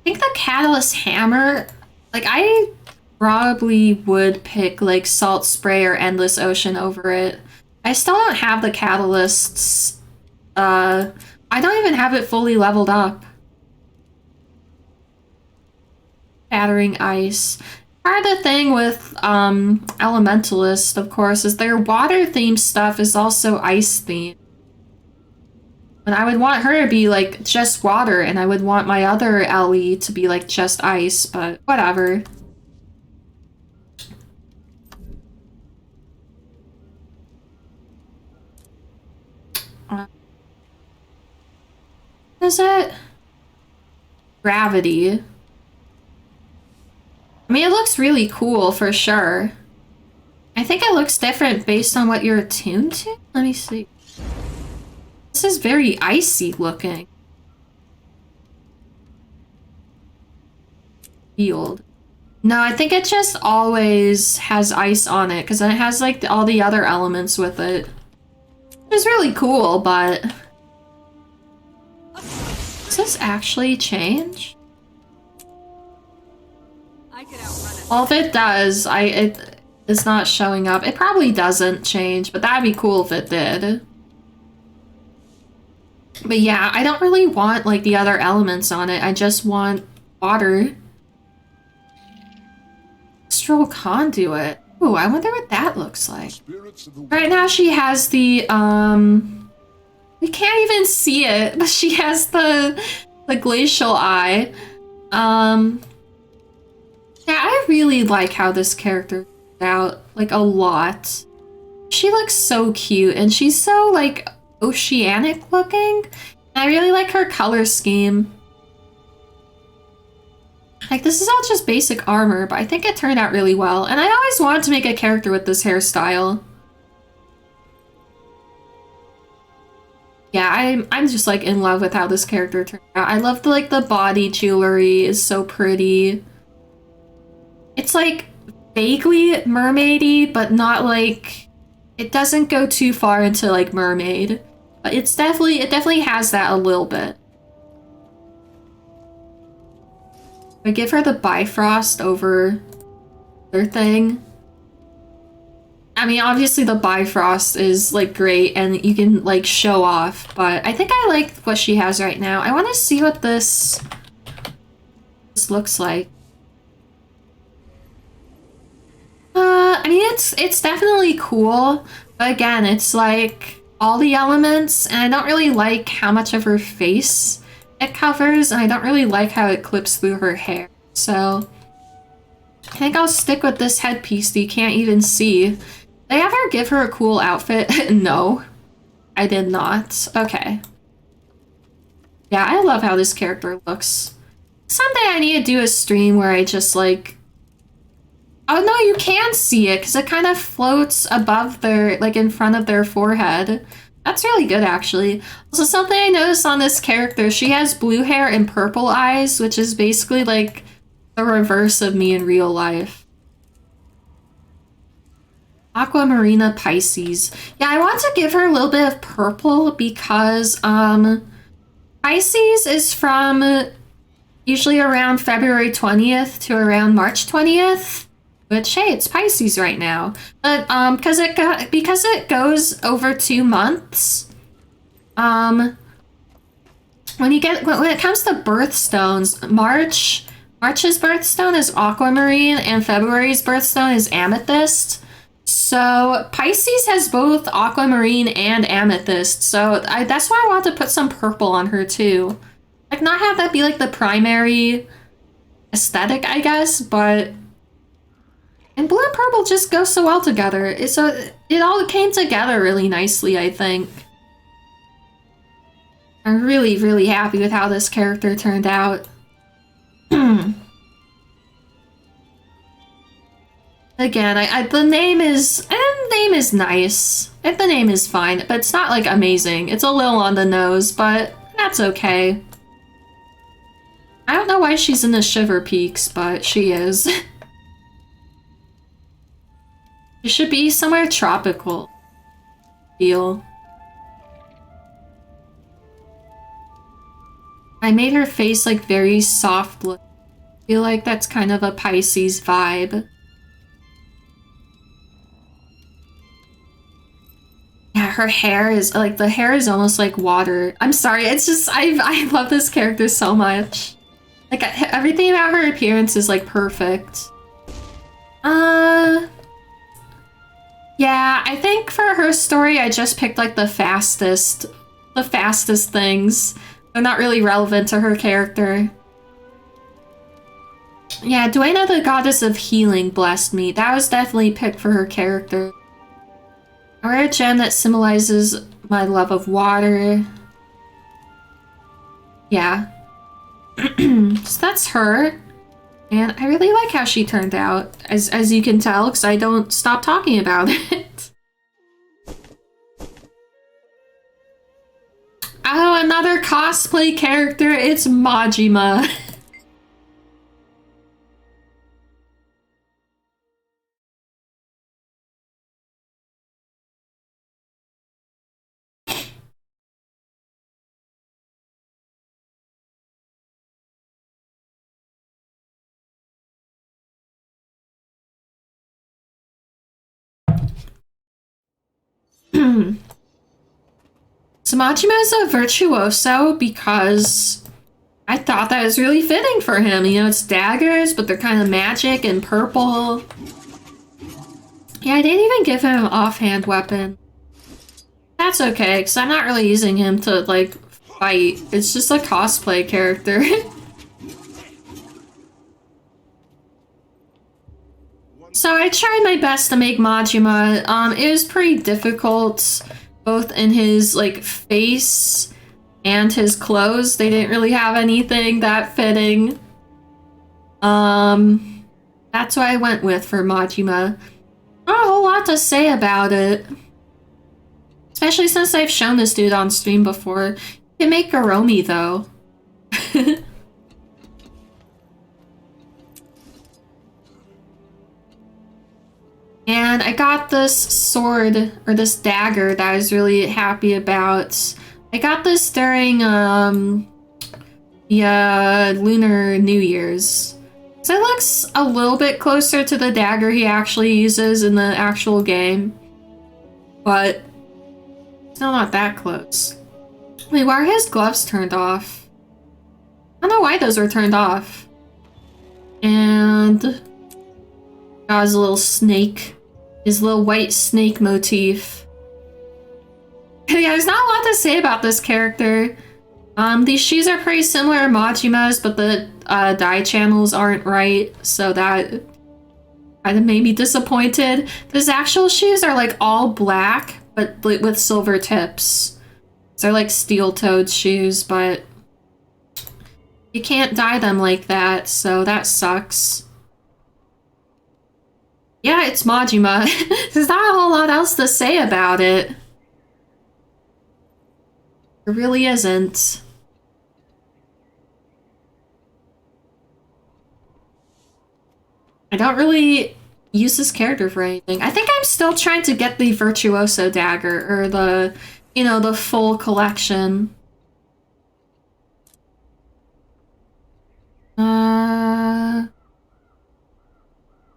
think the Catalyst Hammer, like I probably would pick like Salt Spray or Endless Ocean over it. I still don't have the Catalysts. I don't even have it fully leveled up. Battering Ice. Part of the thing with Elementalist, of course, is their water themed stuff is also ice themed. And I would want her to be like just water, and I would want my other LE to be like just ice, but whatever. Is it? Gravity. I mean, it looks really cool for sure. I think it looks different based on what you're attuned to. Let me see. This is very icy looking. Field. No, I think it just always has ice on it because it has like all the other elements with it. It's really cool, but does this actually change? Well, if it does, it's not showing up. It probably doesn't change, but that'd be cool if it did. But yeah, I don't really want like the other elements on it. I just want water. Astral Conduit. Ooh, I wonder what that looks like. Right now she has the we can't even see it, but she has the glacial eye. Yeah, I really like how this character turned out, like a lot. She looks so cute and she's so like oceanic looking. I really like her color scheme. Like this is all just basic armor, but I think it turned out really well. And I always wanted to make a character with this hairstyle. Yeah, I'm just like in love with how this character turned out. I love the body jewelry is so pretty. It's like vaguely mermaidy, but not like it doesn't go too far into like mermaid. But it definitely has that a little bit. I give her the Bifrost over their thing. I mean, obviously the Bifrost is like great and you can like show off, but I think I like what she has right now. I want to see what this looks like. I mean, it's definitely cool, but again, it's like all the elements, and I don't really like how much of her face it covers, and I don't really like how it clips through her hair. So I think I'll stick with this headpiece that you can't even see. Did I ever give her a cool outfit? No, I did not. Okay. Yeah, I love how this character looks. Someday I need to do a stream where I just like... Oh no, you can see it because it kind of floats above their, like in front of their forehead. That's really good actually. Also, something I noticed on this character, she has blue hair and purple eyes, which is basically like the reverse of me in real life. Aquamarina Pisces. Yeah, I want to give her a little bit of purple because Pisces is from usually around February 20th to around March 20th. Which, hey, it's Pisces right now. But because it goes over 2 months, when it comes to birthstones, March March's birthstone is aquamarine and February's birthstone is amethyst. So Pisces has both aquamarine and amethyst. So that's why I want to put some purple on her too. Like, not have that be like the primary aesthetic, I guess, but and blue and purple just go so well together. It all came together really nicely, I think. I'm really, really happy with how this character turned out. Again, the name is nice. The name is fine, but it's not like amazing. It's a little on the nose, but that's okay. I don't know why she's in the Shiver Peaks, but she is. It should be somewhere tropical. Feel. I made her face like very soft look. I feel like that's kind of a Pisces vibe. Yeah, her hair is like, the hair is almost like water. I'm sorry, it's just, I love this character so much. Like, everything about her appearance is like perfect. Yeah, I think for her story, I just picked like the fastest things. They're not really relevant to her character. Yeah, Duena, the goddess of healing, blessed me. That was definitely picked for her character. A rare gem that symbolizes my love of water. Yeah. So that's her. And I really like how she turned out, as you can tell, because I don't stop talking about it. Oh, another cosplay character. It's Majima. So Majima is a virtuoso because I thought that was really fitting for him. You know, it's daggers, but they're kind of magic and purple. Yeah, I didn't even give him an offhand weapon. That's okay, because I'm not really using him to, like, fight. It's just a cosplay character. So I tried my best to make Majima. It was pretty difficult, both in his, like, face and his clothes. They didn't really have anything that fitting. That's what I went with for Majima. Not a whole lot to say about it. Especially since I've shown this dude on stream before. You can make Garomi, though. And I got this sword, or this dagger, that I was really happy about. I got this during, the Lunar New Year's. So it looks a little bit closer to the dagger he actually uses in the actual game. But still not that close. Wait, why are his gloves turned off? I don't know why those are turned off. And got his little snake. His little white snake motif. Yeah, there's not a lot to say about this character. These shoes are pretty similar to Majima's, but the dye channels aren't right, so that kind of made me disappointed. His actual shoes are like all black, but with silver tips. So they're like steel-toed shoes, but you can't dye them like that, so that sucks. Yeah, it's Majima. There's not a whole lot else to say about it. There really isn't. I don't really use this character for anything. I think I'm still trying to get the Virtuoso dagger, or the, you know, the full collection.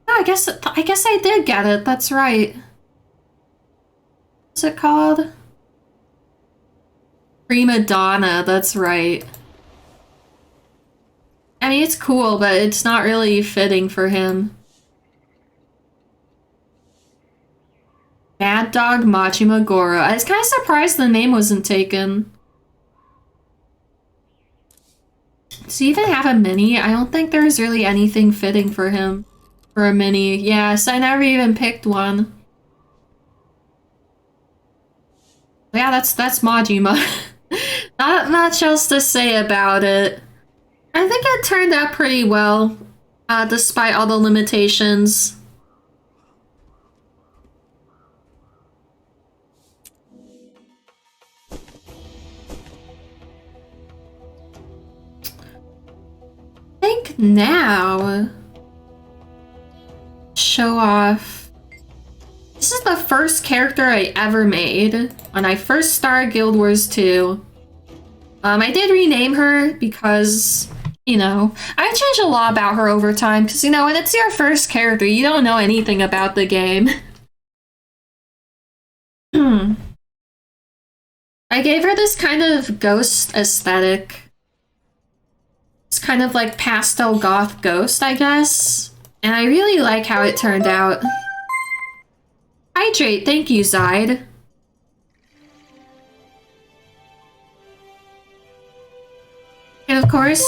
Oh, I guess I did get it. That's right. What's it called? Prima Donna. That's right. I mean, it's cool, but it's not really fitting for him. Mad Dog Majima Goro. I was kind of surprised the name wasn't taken. Does he even have a mini? I don't think there's really anything fitting for him. For a mini. Yes, I never even picked one. Yeah, that's Majima. Not much else to say about it. I think it turned out pretty well, despite all the limitations. I think now, show off. This is the first character I ever made when I first started Guild Wars 2. I did rename her because, you know, I changed a lot about her over time because, you know, when it's your first character, you don't know anything about the game. I gave her this kind of ghost aesthetic. It's kind of like pastel goth ghost, I guess. And I really like how it turned out. Hydrate, thank you, Zide. And of course,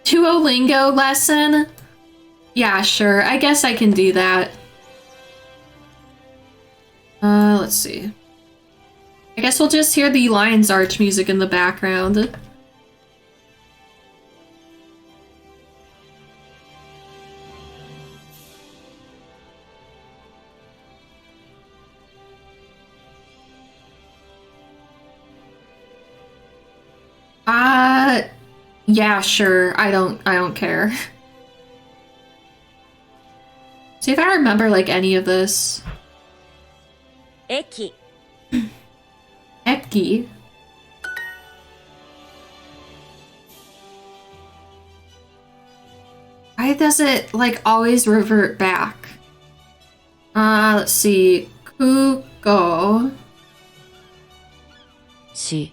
Duolingo lesson. Yeah, sure. I guess I can do that. Let's see. I guess we'll just hear the Lion's Arch music in the background. Yeah, sure. I don't care. See if I remember like any of this. Eki. Eki. Why does it like always revert back? Let's see. Kugo. Shi.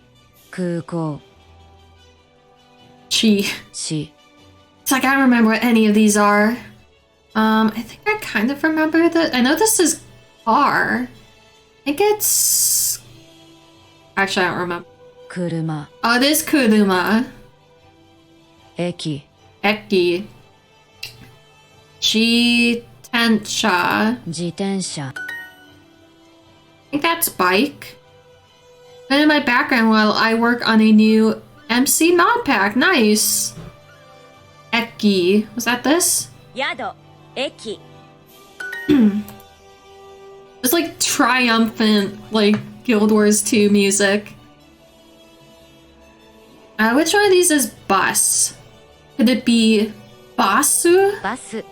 Kugo. Chi. Shi. It's like I don't remember what any of these are. I think I kind of remember that. I know this is car. I think it's... Actually, I don't remember. Kuruma. Oh, it is Kuruma. Eki. Eki. Jitensha. Jitensha. I think that's bike. Been in my background while I work on a new MC mod pack. Nice. Eki. Was that this? Yado. Eki. It's like triumphant, like Guild Wars 2 music. Which one of these is bus? Could it be basu? Basu.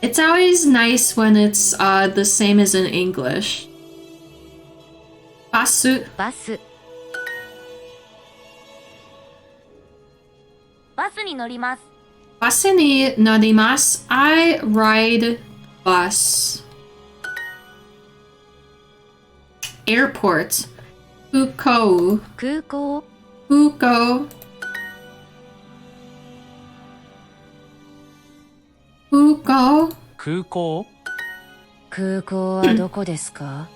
It's always nice when it's the same as in English. Basu. Basu. バスに乗ります。 Basu ni norimasu. I ride bus. Airport. Fukou. 空港。 Fuko. Fuko. 空港空港はどこですか？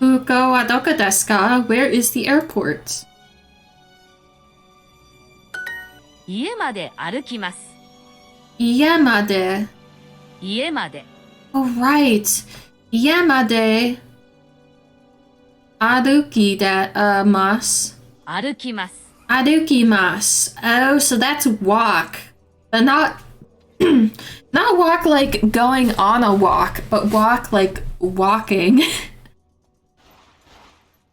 Fuko wa doko desu ka? Where is the airport? 家まで歩きます。 Iemade. 家まで。 Oh, right. Iemade. Aruki da mas. 歩きます。 Arukimasu. Oh, so that's walk. But not not walk like going on a walk, but walk like walking.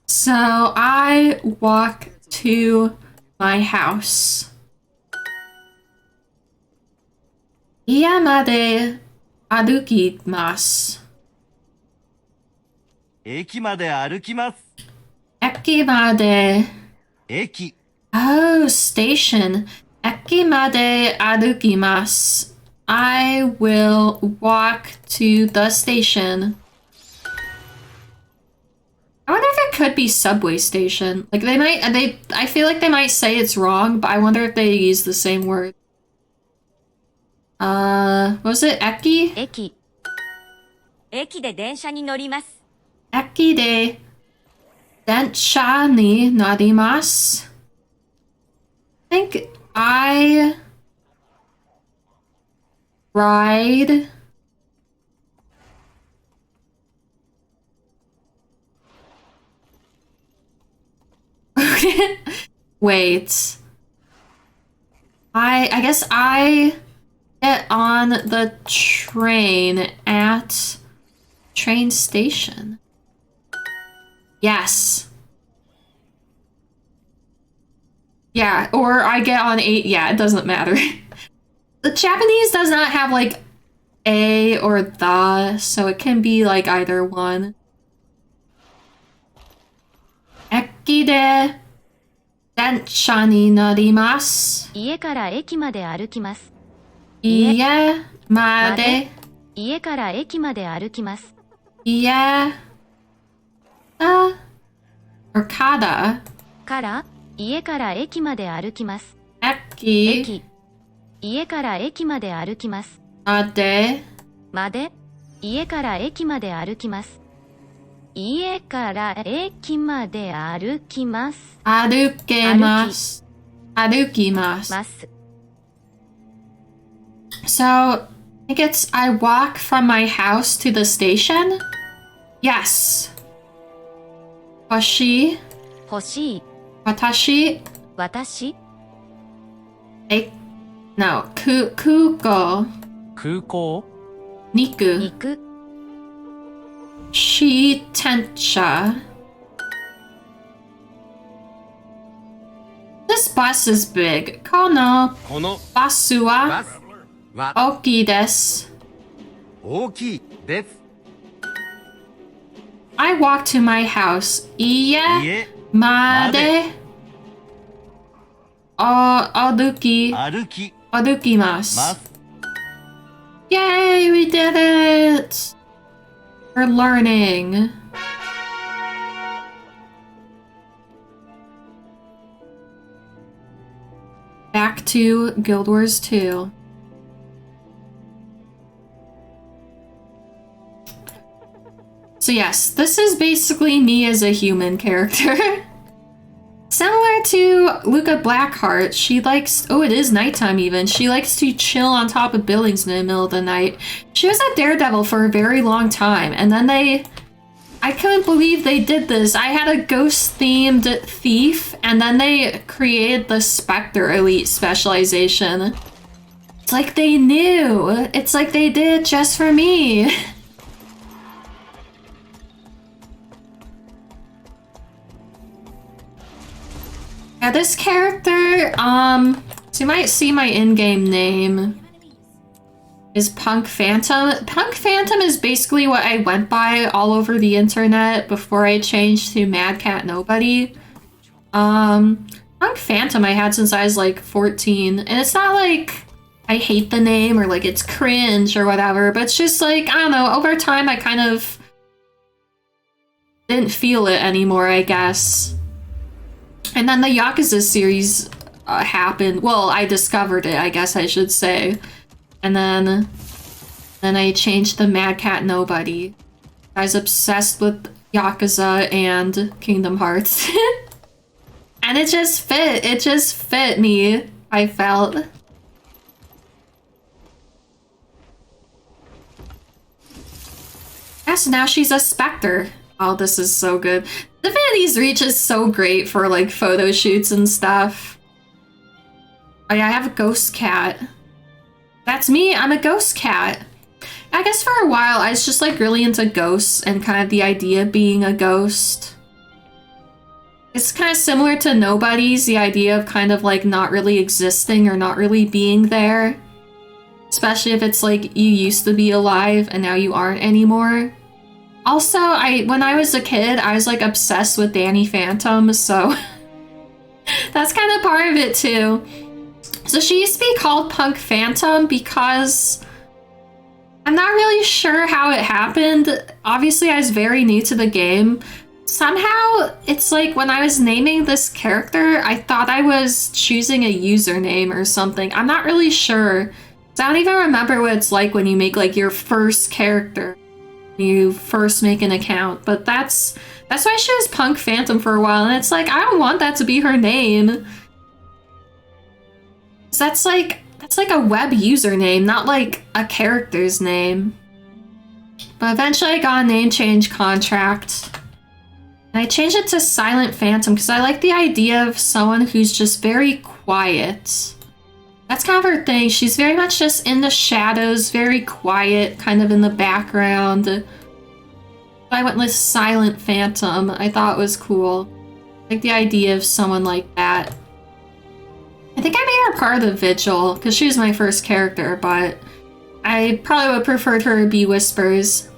So I walk to my house. Iemade arukimasu. 駅まで歩きます。 Ekimade. 駅 Oh, station. Ekimade arukimasu. I will walk to the station. I wonder if it could be subway station. Like I feel like they might say it's wrong, but I wonder if they use the same word. What was it? Eki? 駅。駅で電車に乗ります。 Eki de densha ni narimasu. I think I ride wait. I guess I get on the train at train station. Yes. Yeah, or I get on 8. Yeah, it doesn't matter. The Japanese does not have like a or the, so it can be like either one. Eki de densha ni narimasu. 家から駅まで歩きます。 Ie made. 家から駅まで歩きます。 Ie. Or kada. から家から駅まで歩きます。 Eki 駅。家から駅まで歩きます。 made. まで家から駅まで歩きます。家から駅まで歩きます。 Arukimasu. Arukimasu. ます。 So, I think it's I walk from my house to the station? Yes. Hoshi. 欲しい。 Watashi. 私。 No. Kuko. 空港 Niku. 行く。 Shitensha. This bus is big. Kono この basu バ wa スは oki desu. 大きいです I walk to my house. Ie 家 made. Oduki. 歩き Odukimasu. ます Yay, we did it! We're learning. Back to Guild Wars 2. So yes, this is basically me as a human character. Similar to Luca Blackheart, she likes— oh, it is nighttime even. She likes to chill on top of buildings in the middle of the night. She was a Daredevil for a very long time, and then I couldn't believe they did this. I had a ghost-themed thief, and then they created the Spectre Elite specialization. It's like they knew. It's like they did it just for me. Yeah, this character, so you might see my in-game name is Punk Phantom. Punk Phantom is basically what I went by all over the internet before I changed to Mad Cat Nobody. Punk Phantom I had since I was like 14, and it's not like I hate the name or like it's cringe or whatever, but it's just like, I don't know, over time I kind of didn't feel it anymore, I guess. And then the Yakuza series happened. Well, I discovered it, I guess I should say. And then I changed to Mad Cat Nobody. I was obsessed with Yakuza and Kingdom Hearts. And it just fit. It just fit me, I felt. Yes, now she's a Spectre. Oh, this is so good. Divinity's Reach is so great for like photo shoots and stuff. Oh yeah, I have a ghost cat. That's me, I'm a ghost cat. I guess for a while I was just like really into ghosts and kind of the idea of being a ghost. It's kind of similar to Nobody's, the idea of kind of like not really existing or not really being there. Especially if it's like you used to be alive and now you aren't anymore. Also, when I was a kid, I was like obsessed with Danny Phantom, so that's kind of part of it too. So she used to be called Punk Phantom because I'm not really sure how it happened. Obviously, I was very new to the game, Somehow, it's like when I was naming this character, I thought I was choosing a username or something. I'm not really sure. I don't even remember what it's like when you make like your first character. You first make an account, but that's why she was Punk Phantom for a while, and it's like I don't want that to be her name. That's like a web username, not like a character's name. But eventually I got a name change contract. And I changed it to Silent Phantom because I like the idea of someone who's just very quiet. That's kind of her thing. She's very much just in the shadows, very quiet, kind of in the background. I went with Silent Phantom. I thought it was cool. I like the idea of someone like that. I think I made her part of the Vigil because she was my first character, but I probably would have preferred her to be Whispers.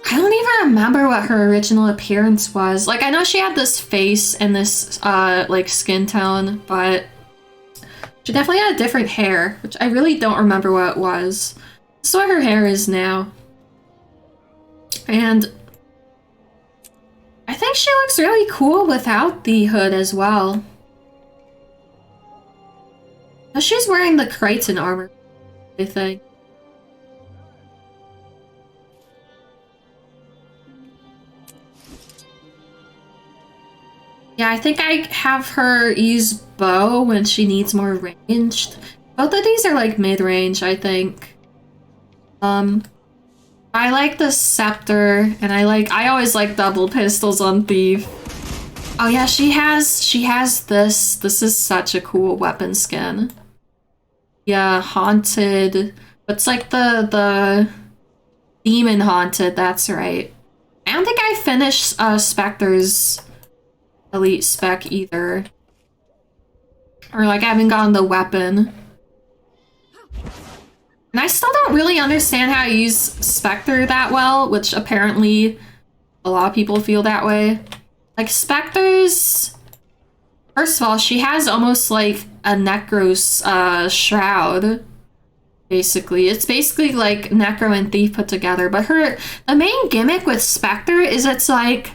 I don't even remember what her original appearance was. Like, I know she had this face and this, like, skin tone, but she definitely had different hair, which I really don't remember what it was. This is what her hair is now. And I think she looks really cool without the hood as well. Now she's wearing the Crichton armor, I think. Yeah, I think I have her use bow when she needs more ranged. Both of these are like mid-range, I think. I like the scepter, and I always like double pistols on Thief. Oh yeah, she has this. This is such a cool weapon skin. Yeah, haunted. It's like the demon haunted, that's right. I don't think I finished Spectre's elite spec either. Or like I haven't gotten the weapon. And I still don't really understand how to use Spectre that well, which apparently a lot of people feel that way. Like Spectre's, first of all, she has almost like a Necro's shroud. Basically, it's basically like Necro and Thief put together, but the main gimmick with Spectre is it's like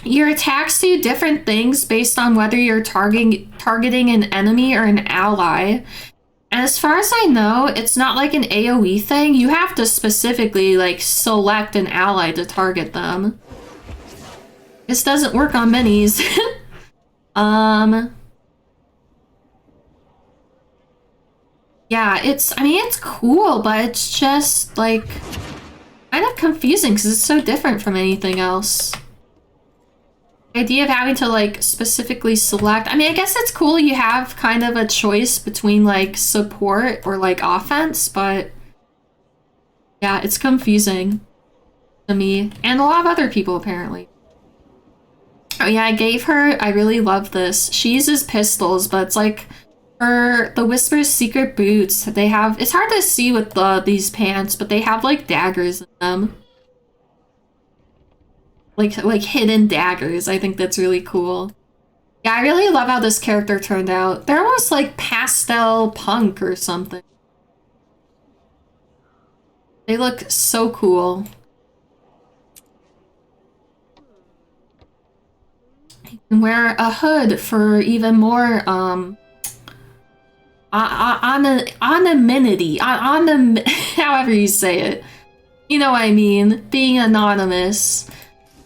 your attacks do different things based on whether you're targeting an enemy or an ally. And as far as I know, it's not like an AoE thing. You have to specifically like select an ally to target them. This doesn't work on minis. Yeah, I mean, it's cool, but it's just like kind of confusing because it's so different from anything else. The idea of having to like specifically select, I mean, I guess it's cool you have kind of a choice between like support or like offense, but yeah, it's confusing to me and a lot of other people apparently. Oh yeah, I really love this. She uses pistols, but it's like the Whisper's secret boots. They have, it's hard to see with these pants, but they have like daggers in them. Like hidden daggers. I think that's really cool. Yeah, I really love how this character turned out. They're almost like pastel punk or something. They look so cool. You can wear a hood for even more anonymity. However you say it. You know what I mean. Being anonymous.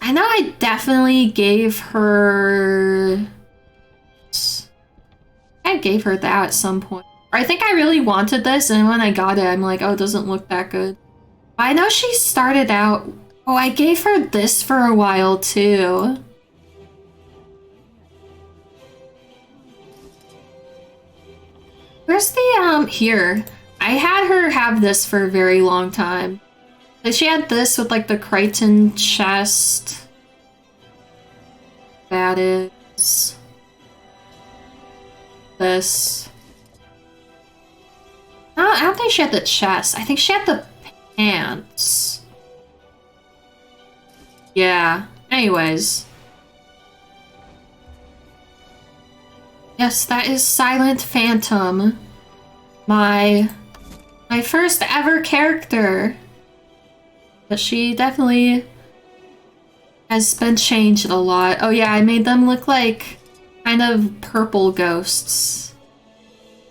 I know I definitely gave her... I gave her that at some point. Or I think I really wanted this, and when I got it, I'm like, oh, it doesn't look that good. But I know she started out... Oh, I gave her this for a while, too. Where's the, here. I had her have this for a very long time. Like, she had this with, like, the Crichton chest. That is... This. No, I don't think she had the chest. I think she had the pants. Yeah. Anyways. Yes, that is Silent Phantom. My My first ever character. But she definitely has been changed a lot. Oh yeah, I made them look like kind of purple ghosts.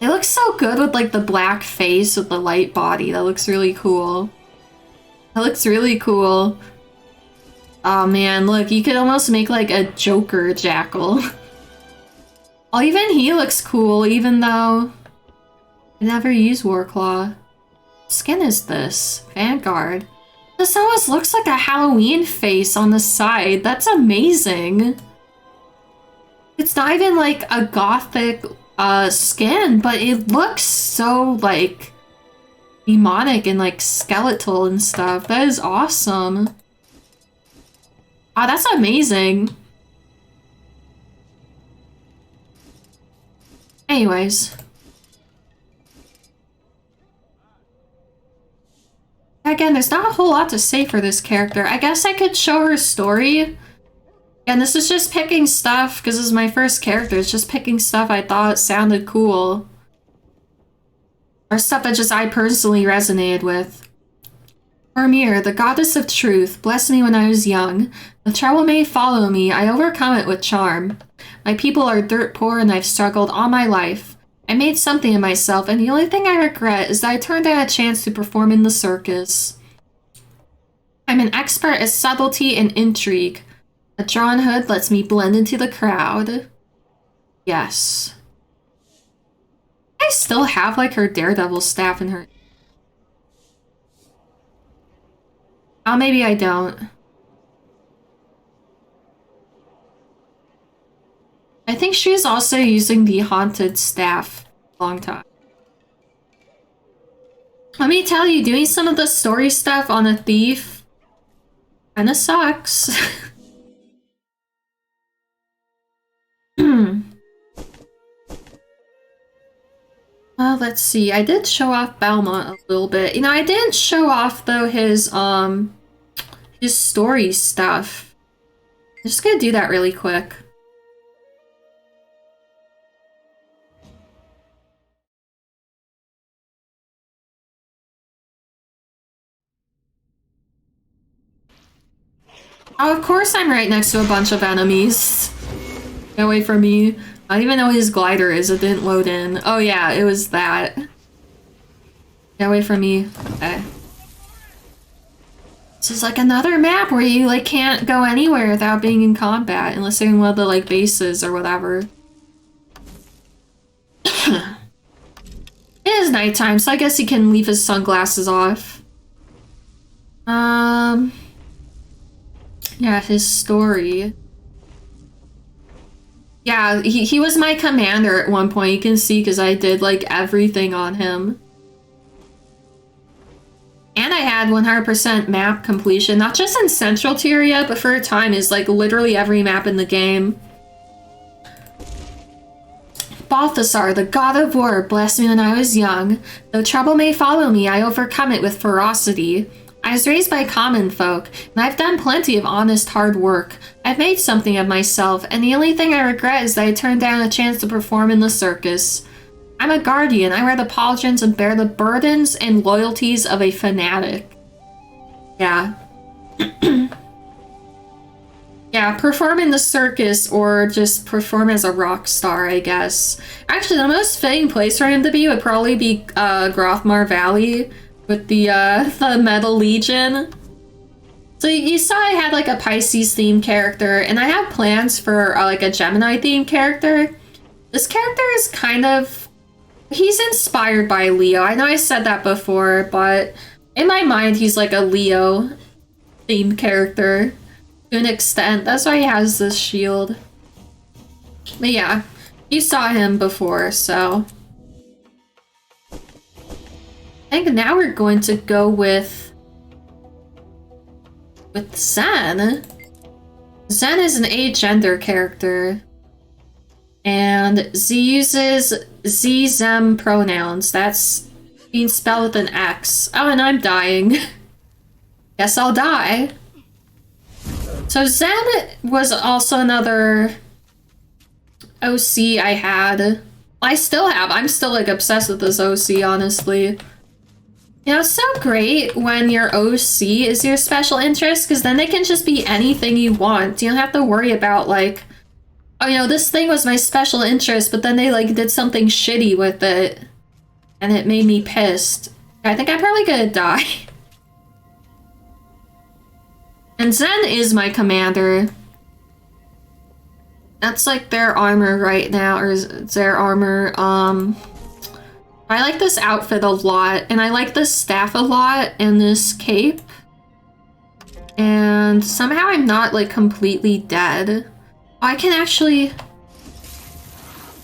They look so good with like the black face with the light body. That looks really cool. That looks really cool. Oh man, look, you could almost make like a Joker jackal. Oh, even he looks cool, even though I never use Warclaw. What skin is this? Vanguard. This almost looks like a Halloween face on the side. That's amazing. It's not even like a gothic skin, but it looks so like demonic and like skeletal and stuff. That is awesome. Ah, that's amazing. Anyways. Again, there's not a whole lot to say for this character. I guess I could show her story. And this is just picking stuff, because this is my first character. It's just picking stuff I thought sounded cool. Or stuff that just I personally resonated with. Vermeer, the goddess of truth, blessed me when I was young. The trouble may follow me, I overcome it with charm. My people are dirt poor and I've struggled all my life. I made something of myself, and the only thing I regret is that I turned down a chance to perform in the circus. I'm an expert at subtlety and intrigue. A drawn hood lets me blend into the crowd. Yes. I still have like her Daredevil staff in her. Oh, maybe I don't. I think she's also using the haunted staff a long time. Let me tell you, doing some of the story stuff on a thief kinda sucks. Let's see. I did show off Belmont a little bit. You know, I didn't show off though his story stuff. I'm just gonna do that really quick. Oh, of course I'm right next to a bunch of enemies. Get away from me. I don't even know what his glider is. It didn't load in. Oh yeah, it was that. Get away from me. Okay. This is like another map where you like can't go anywhere without being in combat unless you're in one of the like bases or whatever. It is nighttime, so I guess he can leave his sunglasses off. Yeah, his story. Yeah, he was my commander at one point. You can see because I did like everything on him. And I had 100% map completion, not just in Central Tyria, but for a time is like literally every map in the game. Balthasar, the god of war, blessed me when I was young. Though trouble may follow me, I overcome it with ferocity. I was raised by common folk, and I've done plenty of honest hard work. I've made something of myself, and the only thing I regret is that I turned down a chance to perform in the circus. I'm a guardian. I wear the pauldrons and bear the burdens and loyalties of a fanatic. Yeah. Yeah, perform in the circus or just perform as a rock star, I guess. Actually, the most fitting place for him to be would probably be Grothmar Valley with the Metal Legion. So you saw I had like a Pisces themed character, and I have plans for like a Gemini themed character. This character is kind of... he's inspired by Leo. I know I said that before, but in my mind he's like a Leo themed character to an extent. That's why he has this shield. But yeah, you saw him before, so... I think now we're going to go with Zen. Zen is an agender character. And Z uses Z-Zem pronouns. That's being spelled with an X. Oh, and I'm dying. Guess I'll die. So Zen was also another OC I had. I still have. I'm still like obsessed with this OC, honestly. You know, it's so great when your OC is your special interest, because then they can just be anything you want. You don't have to worry about, like, oh, you know, this thing was my special interest, but then they, like, did something shitty with it, and it made me pissed. I think I'm probably gonna die. And Zen is my commander. That's, like, their armor right now, or their armor. I like this outfit a lot, and I like this staff a lot, and this cape. And somehow I'm not, like, completely dead. I can actually...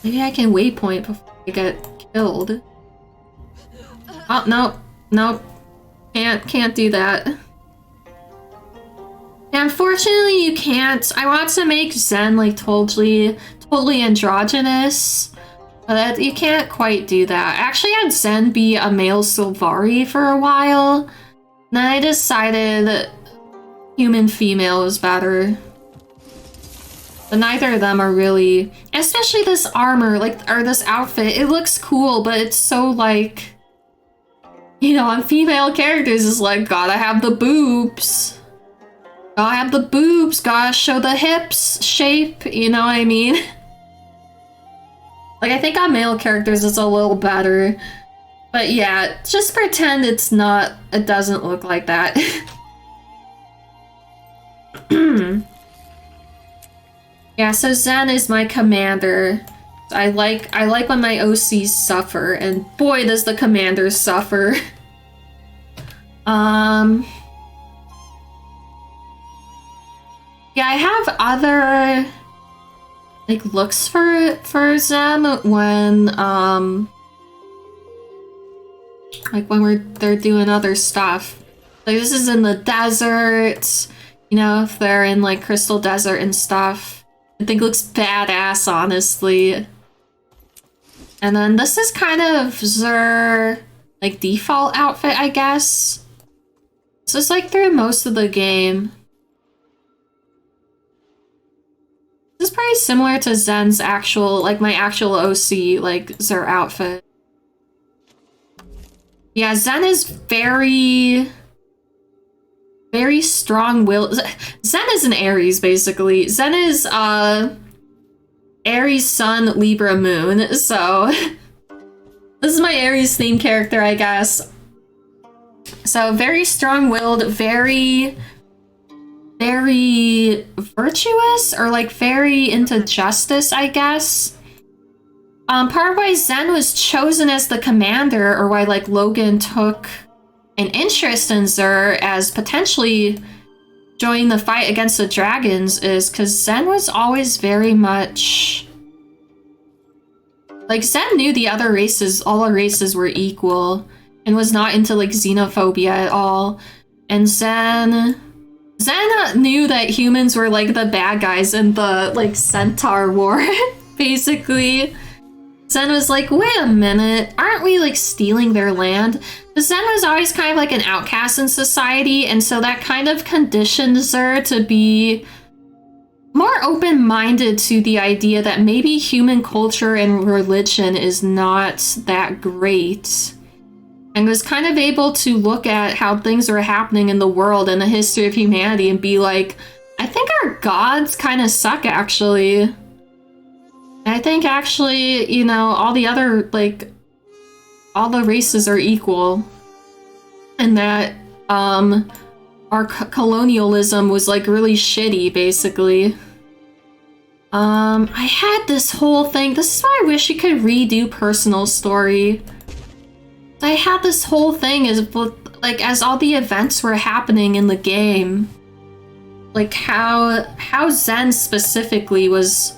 Maybe I can waypoint before I get killed. Oh, no. Nope. Can't do that. Yeah, unfortunately you can't. I want to make Zen, like, totally androgynous. But you can't quite do that. I actually had Zen be a male Sylvari for a while. And then I decided human-female is better. But neither of them are really... Especially this armor, like, or this outfit. It looks cool, but it's so, like... You know, on female characters, it's like, gotta have the boobs. Gotta have the boobs, gotta show the hips shape, you know what I mean? Like, I think on male characters it's a little better. But yeah, just pretend it's not, it doesn't look like that. Yeah, so Zen is my commander. I like when my OCs suffer, and boy does the commander suffer. Yeah, I have other like looks for them when like when they're doing other stuff. Like this is in the desert, you know, if they're in like Crystal Desert and stuff. I think it looks badass, honestly. And then this is kind of their like default outfit, I guess. This is like through most of the game. This is pretty similar to Zen's actual, like my actual OC, like their outfit. Yeah, Zen is very strong-willed. Zen is an Aries, basically. Zen is Aries Sun, Libra Moon, so this is my Aries themed character, I guess. So very strong-willed, very virtuous, or like very into justice, I guess. Part of why Zen was chosen as the commander, or why like Logan took an interest in Zer as potentially joining the fight against the dragons, is because Zen was always very much like, Zen knew the other races, all the races were equal, and was not into like xenophobia at all. And Zen knew that humans were like the bad guys in the like Centaur War, basically. Zen was like, wait a minute, aren't we like stealing their land? But Zen was always kind of like an outcast in society, and so that kind of conditioned Zer to be more open-minded to the idea that maybe human culture and religion is not that great. And was kind of able to look at how things are happening in the world and the history of humanity and be like, I think our gods kind of suck, actually. I think actually, you know, all the other, like, all the races are equal. And that, our colonialism was, like, really shitty, basically. I had this whole thing. This is why I wish you could redo Personal Story. I had this whole thing as, like, as all the events were happening in the game. Like, how Zen specifically was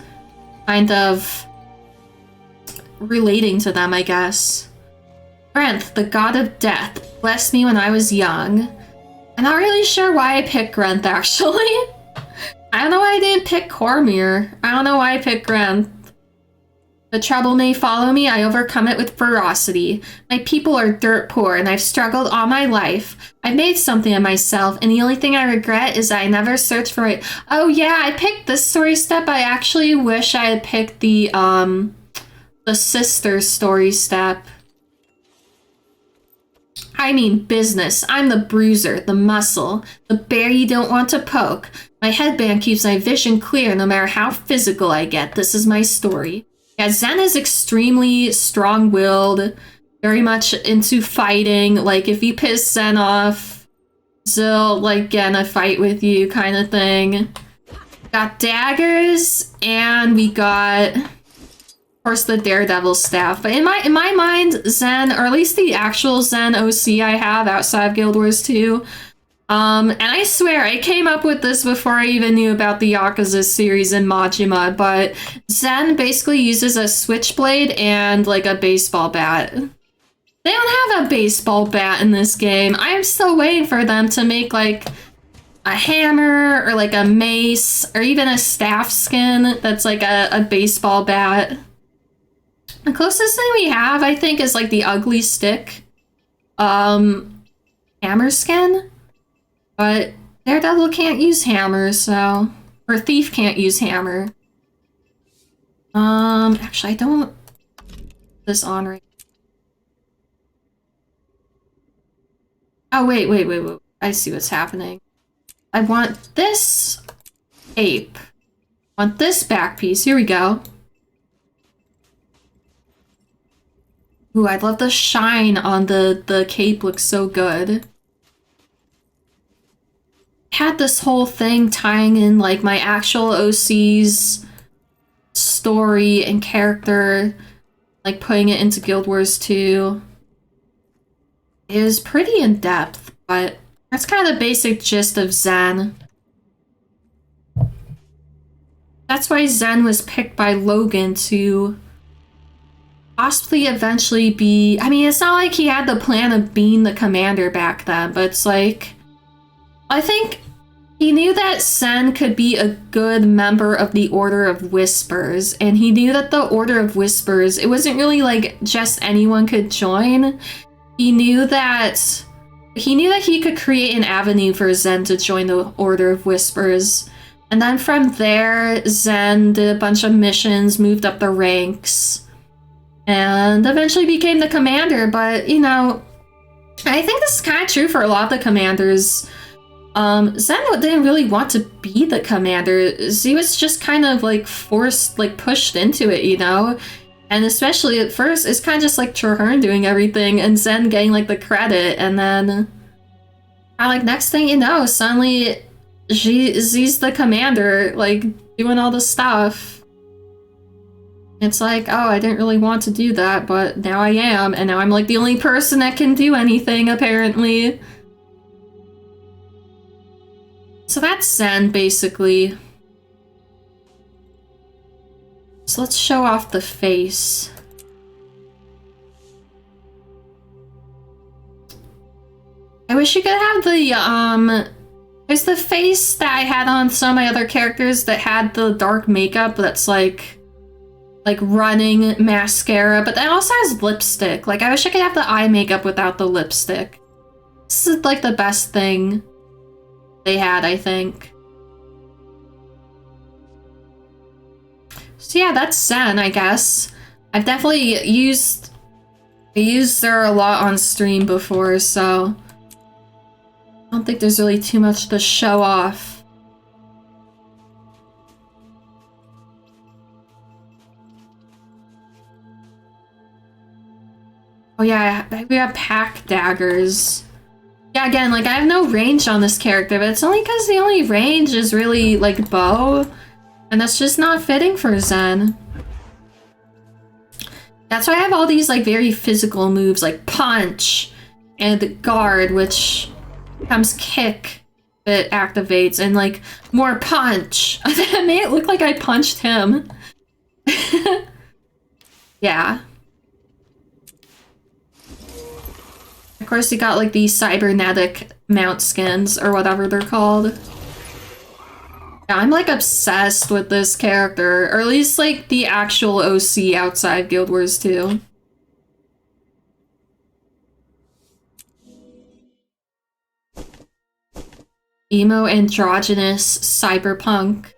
kind of relating to them, I guess. Grenth, the god of death, blessed me when I was young. I'm not really sure why I picked Grenth, actually. I don't know why I didn't pick Cormyr. I don't know why I picked Grenth. The trouble may follow me, I overcome it with ferocity. My people are dirt poor, and I've struggled all my life. I've made something of myself, and the only thing I regret is that I never searched for it. Oh yeah, I picked this story step. I actually wish I had picked the sister story step. I mean business. I'm the bruiser, the muscle, the bear you don't want to poke. My headband keeps my vision clear no matter how physical I get. This is my story. Yeah, Zen is extremely strong-willed, very much into fighting. Like, if you piss Zen off, Zil, like, get in a fight with you kind of thing. Got daggers, and we got, of course, the Daredevil staff. But in my mind, Zen, or at least the actual Zen OC I have outside of Guild Wars 2, and I swear I came up with this before I even knew about the Yakuza series in Majima, but Zen basically uses a switchblade and like a baseball bat. They don't have a baseball bat in this game. I'm still waiting for them to make like a hammer or like a mace or even a staff skin that's like a baseball bat. The closest thing we have, I think, is like the ugly stick hammer skin. But Daredevil can't use hammer, so... Or Thief can't use hammer. Actually, I don't... This on right... Oh, wait. I see what's happening. I want this ape. I want this back piece. Here we go. Ooh, I'd love the shine on the cape. Looks so good. Had this whole thing tying in like my actual OC's story and character, like putting it into Guild Wars 2. It was pretty in depth, but that's kind of the basic gist of Zen. That's why Zen was picked by Logan to possibly eventually be... I mean, it's not like he had the plan of being the commander back then, but it's like... I think he knew that Zen could be a good member of the Order of Whispers, and he knew that the Order of Whispers, it wasn't really like just anyone could join. He knew that he could create an avenue for Zen to join the Order of Whispers. And then from there, Zen did a bunch of missions, moved up the ranks, and eventually became the commander. But, you know, I think this is kind of true for a lot of the commanders. Zen didn't really want to be the commander. He was just kind of like forced, like pushed into it, you know? And especially at first, it's kind of just like Traherne doing everything and Zen getting like the credit. And then, like, next thing you know, suddenly he's the commander, like doing all the stuff. It's like, oh, I didn't really want to do that, but now I am. And now I'm like the only person that can do anything, apparently. So that's Zen, basically. So let's show off the face. I wish you could have the, there's the face that I had on some of my other characters that had the dark makeup that's like running mascara, but that also has lipstick. Like, I wish I could have the eye makeup without the lipstick. This is like the best thing they had, I think. So yeah, that's Zen, I guess. I've definitely used her a lot on stream before, so I don't think there's really too much to show off. Oh yeah, we have pack daggers. Yeah, again, like, I have no range on this character, but it's only because the only range is really, like, bow. And that's just not fitting for Zen. That's why I have all these, like, very physical moves, like punch, and the guard, which becomes kick that activates, and, like, more punch. That made it look like I punched him. Yeah. Of course, you got like the cybernetic mount skins or whatever they're called. Yeah, I'm like obsessed with this character, or at least like the actual OC outside Guild Wars 2. Emo androgynous cyberpunk.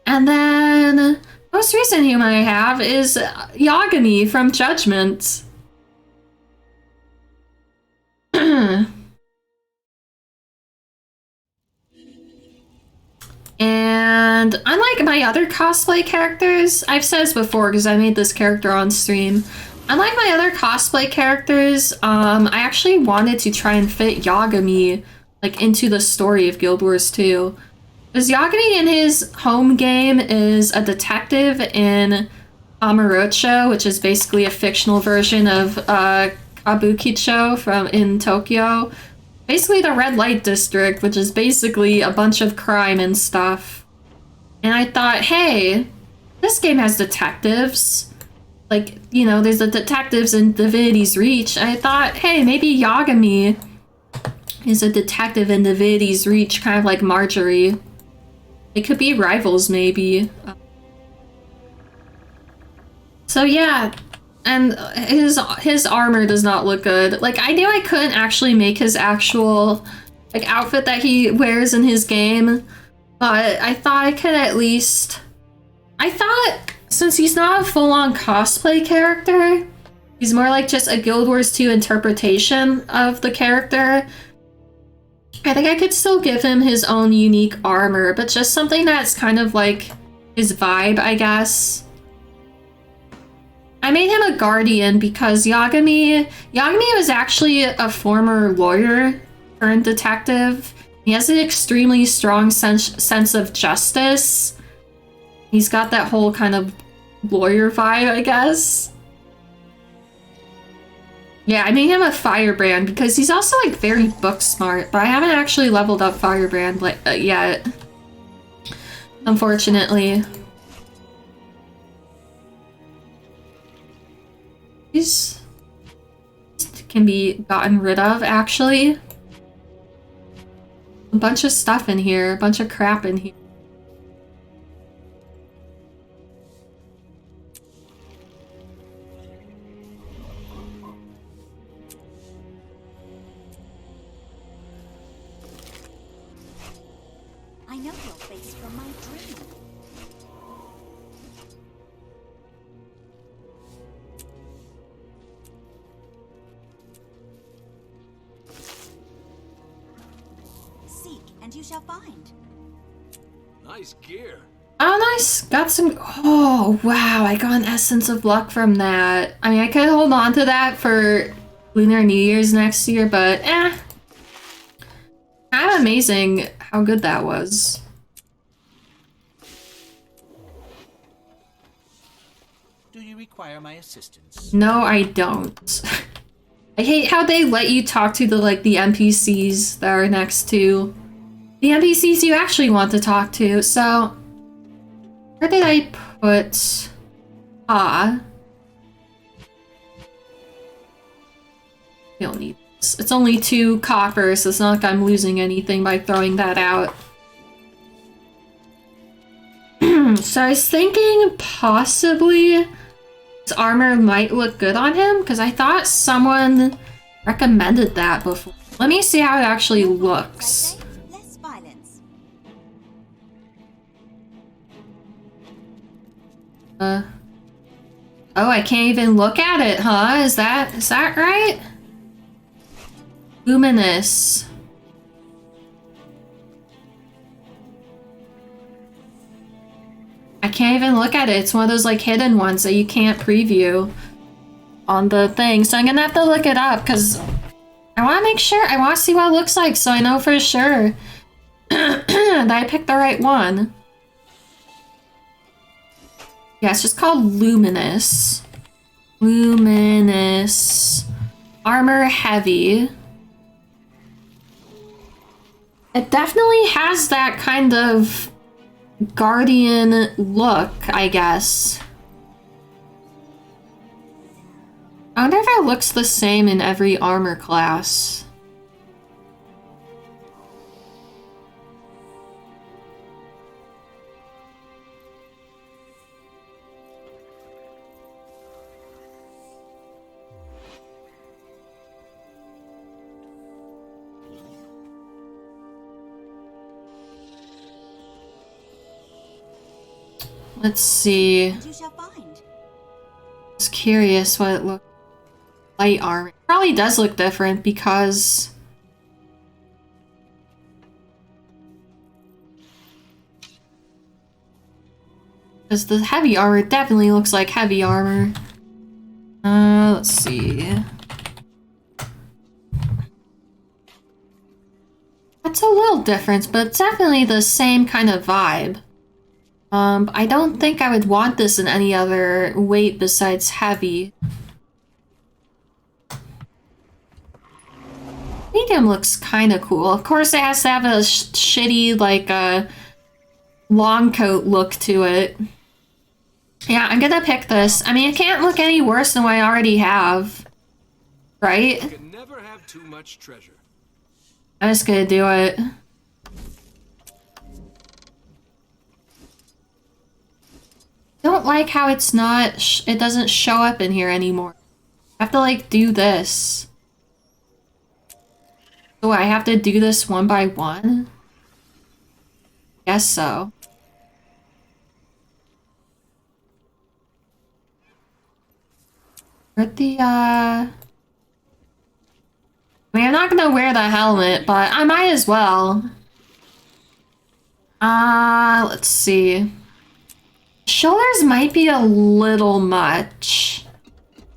And then most recent human I have is Yagami from Judgment. And unlike my other cosplay characters, I've said this before because I made this character on stream. Unlike my other cosplay characters, I actually wanted to try and fit Yagami like into the story of Guild Wars 2. Because Yagami in his home game is a detective in Amarotcho, which is basically a fictional version of Kabukicho from in Tokyo. Basically the red light district, which is basically a bunch of crime and stuff. And I thought, hey, this game has detectives. Like, you know, there's the detectives in Divinity's Reach. I thought, hey, maybe Yagami is a detective in Divinity's Reach, kind of like Marjorie. They could be rivals, maybe. So yeah, and his armor does not look good. Like, I knew I couldn't actually make his actual like outfit that he wears in his game, but I thought I could at least. I thought since he's not a full-on cosplay character, he's more like just a Guild Wars 2 interpretation of the character. I think I could still give him his own unique armor, but just something that's kind of like his vibe, I guess. I made him a guardian because Yagami was actually a former lawyer turned detective. He has an extremely strong sense of justice. He's got that whole kind of lawyer vibe, I guess. Yeah, I made him a firebrand because he's also like very book smart, but I haven't actually leveled up firebrand yet. Unfortunately. These can be gotten rid of, actually. A bunch of stuff in here, a bunch of crap in here. I know your face from my dream. Seek, and you shall find. Nice gear. Oh, nice. Got some. Oh, wow. I got an Essence of Luck from that. I mean, I could hold on to that for Lunar New Year's next year, but eh. Kind of amazing how good that was. Do you require my assistance? No, I don't. I hate how they let you talk to the NPCs that are next to the NPCs you actually want to talk to. So, where did I put We don't need this. It's only 2 copper, so it's not like I'm losing anything by throwing that out. So I was thinking possibly his armor might look good on him, because I thought someone recommended that before. Let me see how it actually looks. Less violence. Oh, I can't even look at it, huh? Is that right? Luminous. I can't even look at it. It's one of those like hidden ones that you can't preview on the thing. So I'm gonna have to look it up because I want to make sure. I want to see what it looks like so I know for sure that I picked the right one. Yeah, it's just called Luminous. Luminous. Armor heavy. It definitely has that kind of guardian look, I guess. I wonder if it looks the same in every armor class. Let's see. And you shall find. I was curious what it looked like. Light armor. It probably does look different because Because the heavy armor definitely looks like heavy armor. Let's see. That's a little different, but it's definitely the same kind of vibe. I don't think I would want this in any other weight besides heavy. Medium looks kind of cool. Of course, it has to have a shitty, like, long coat look to it. Yeah, I'm gonna pick this. I mean, it can't look any worse than what I already have. Right? You can never have too much treasure. I'm just gonna do it. Don't like how it's not, it doesn't show up in here anymore. I have to, like, do this. So I have to do this one by one? Guess so. Where'd the, I mean, I'm not gonna wear the helmet, but I might as well. Let's see. Shoulders might be a little much.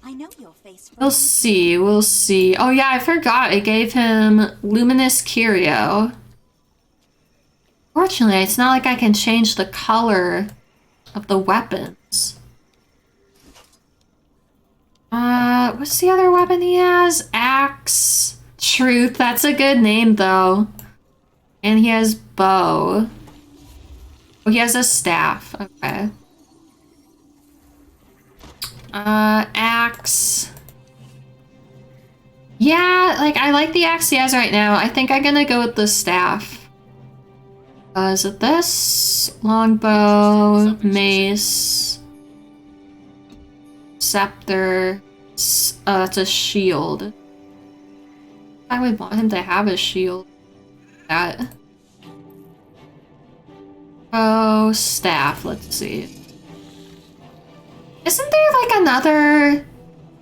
I know your face. We'll see, we'll see. Oh yeah, I forgot I gave him Luminous Curio. Fortunately, it's not like I can change the color of the weapons. What's the other weapon he has? Axe. Truth, that's a good name though. And he has bow. Oh, he has a staff, okay. Axe. Yeah, like, I like the axe he has right now. I think I'm gonna go with the staff. Is it this? Longbow, mace, scepter. It's a shield. I would want him to have a shield. That. Oh, staff, let's see. Isn't there like another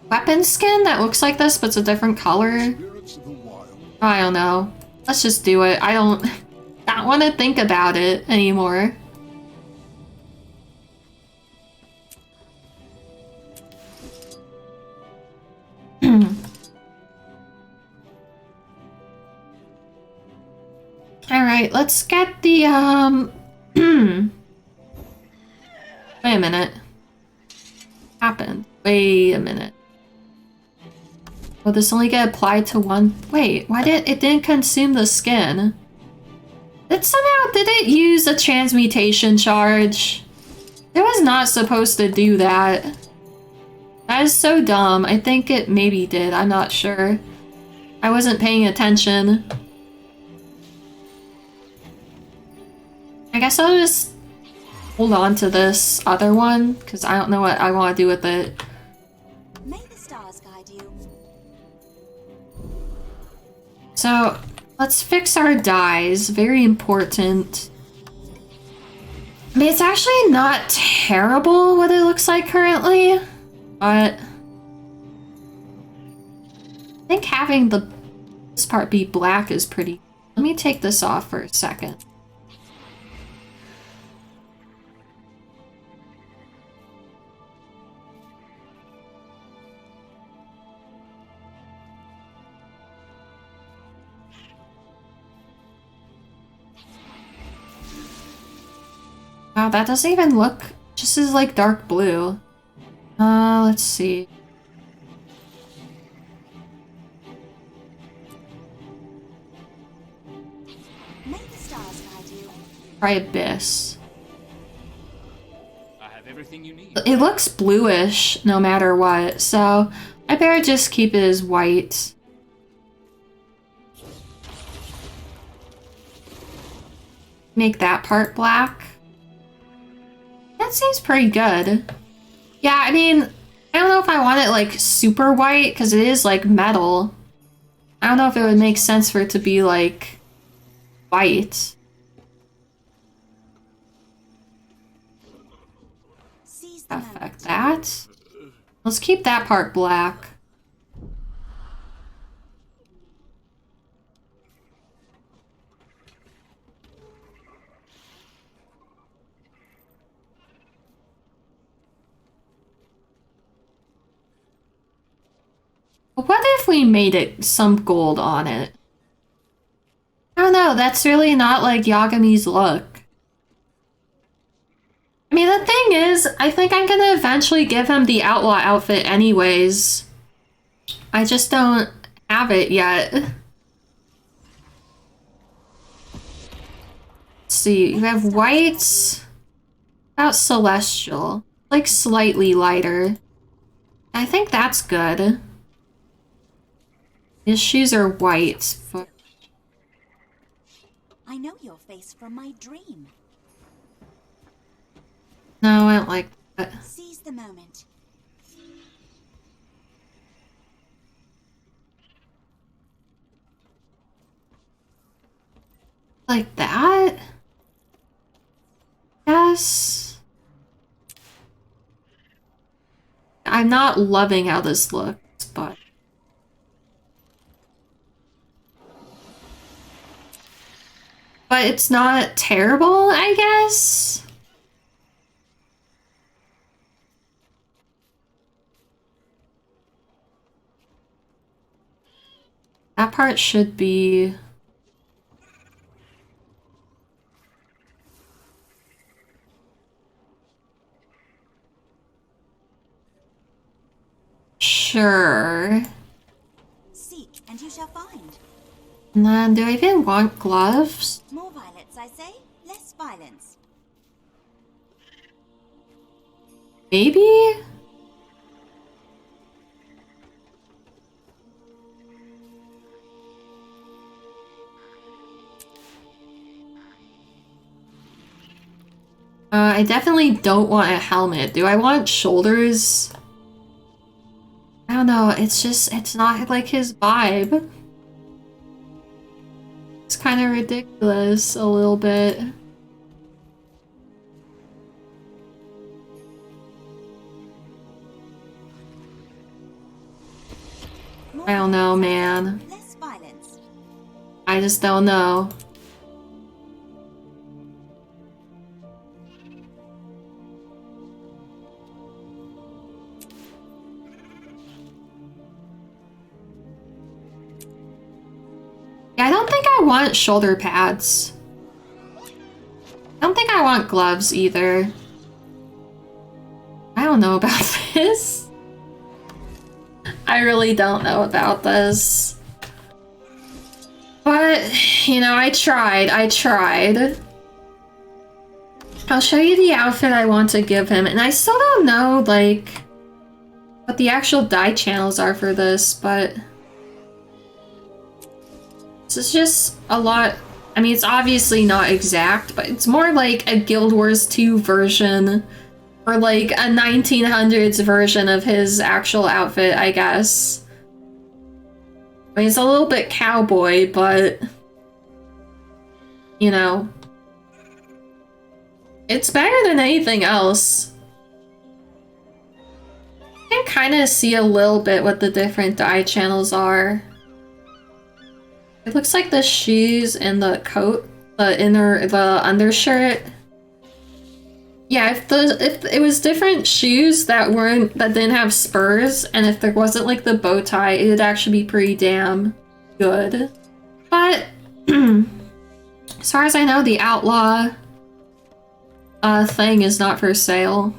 weapon skin that looks like this, but it's a different color? I don't know. Let's just do it. I don't want to think about it anymore. Alright, let's get the, wait a minute. Happened. Wait a minute. Will this only get applied to one? Wait, why did it didn't consume the skin? Did it use a transmutation charge? It was not supposed to do that. That is so dumb. I think it maybe did. I'm not sure. I wasn't paying attention. I guess I'll just hold on to this other one, because I don't know what I want to do with it. May the stars guide you. So, let's fix our dyes. Very important. I mean, it's actually not terrible what it looks like currently, but I think having this part be black is pretty... Let me take this off for a second. Wow, that doesn't even look just as like dark blue. Let's see. May the stars guide you. Try Abyss. I have everything you need. It looks bluish no matter what, so I better just keep it as white. Make that part black. That seems pretty good. Yeah, I mean, I don't know if I want it like super white because it is like metal. I don't know if it would make sense for it to be like white. Affect that. Let's keep that part black. What if we made it some gold on it? I don't know, that's really not like Yagami's look. I mean, the thing is, I think I'm gonna eventually give him the outlaw outfit anyways. I just don't have it yet. Let's see, you have white, about celestial, like slightly lighter. I think that's good. His shoes are white, but I know your face from my dream. no, I don't like that. Seize the moment. Like that? Yes. I'm not loving how this looks, but it's not terrible, I guess. That part should be... Sure. Seek, and you shall find. And then, do I even want gloves? More violets, I say. Less violence. Maybe? I definitely don't want a helmet. Do I want shoulders? I don't know, it's not like his vibe. It's kind of ridiculous a little bit. I don't know, man. Less violence. I just don't know. I don't think I want shoulder pads. I don't think I want gloves either. I don't know about this. I really don't know about this. But, you know, I tried. I'll show you the outfit I want to give him, and I still don't know, like, what the actual dye channels are for this, but... This is just a lot. I mean, it's obviously not exact, but it's more like a Guild Wars 2 version, or like a 1900s version of his actual outfit, I guess. I mean, it's a little bit cowboy, but you know, it's better than anything else. You can kind of see a little bit what the different dye channels are. It looks like the shoes and the coat, the undershirt. Yeah, if it was different shoes that didn't have spurs, and if there wasn't like the bow tie, it would actually be pretty damn good. But as far as I know, the outlaw thing is not for sale.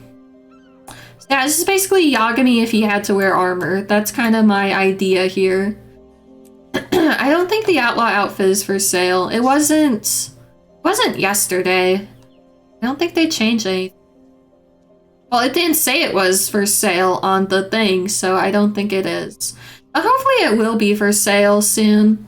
So yeah, this is basically Yagami if he had to wear armor. That's kind of my idea here. I don't think the outlaw outfit is for sale. It wasn't yesterday. I don't think they changed anything. Well, it didn't say it was for sale on the thing, so I don't think it is. But hopefully it will be for sale soon.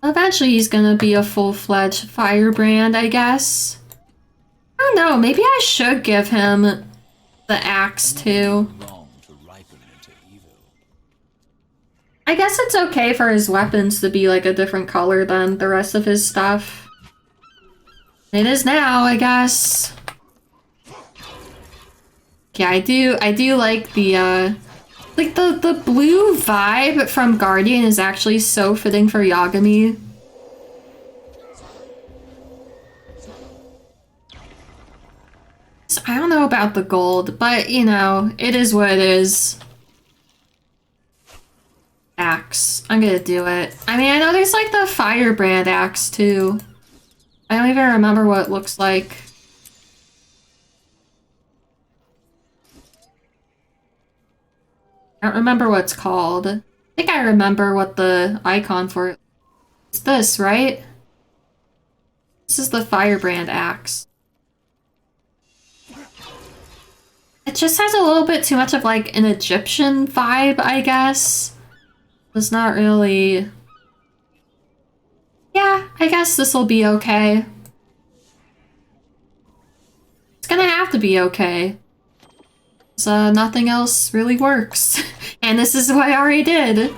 Eventually he's gonna be a full-fledged firebrand, I guess. I don't know, maybe I should give him the axe too. I guess it's okay for his weapons to be like a different color than the rest of his stuff. It is now, I guess. Yeah, I do like the Like, the blue vibe from Guardian is actually so fitting for Yagami. So I don't know about the gold, but, you know, it is what it is. Axe. I'm gonna do it. I mean, I know there's, like, the Firebrand axe, too. I don't even remember what it looks like. I don't remember what it's called. I think I remember what the icon for it. It's this, right? This is the Firebrand axe. It just has a little bit too much of like an Egyptian vibe, I guess. It's not really... Yeah, I guess this will be okay. It's gonna have to be okay. So nothing else really works. And this is what I already did.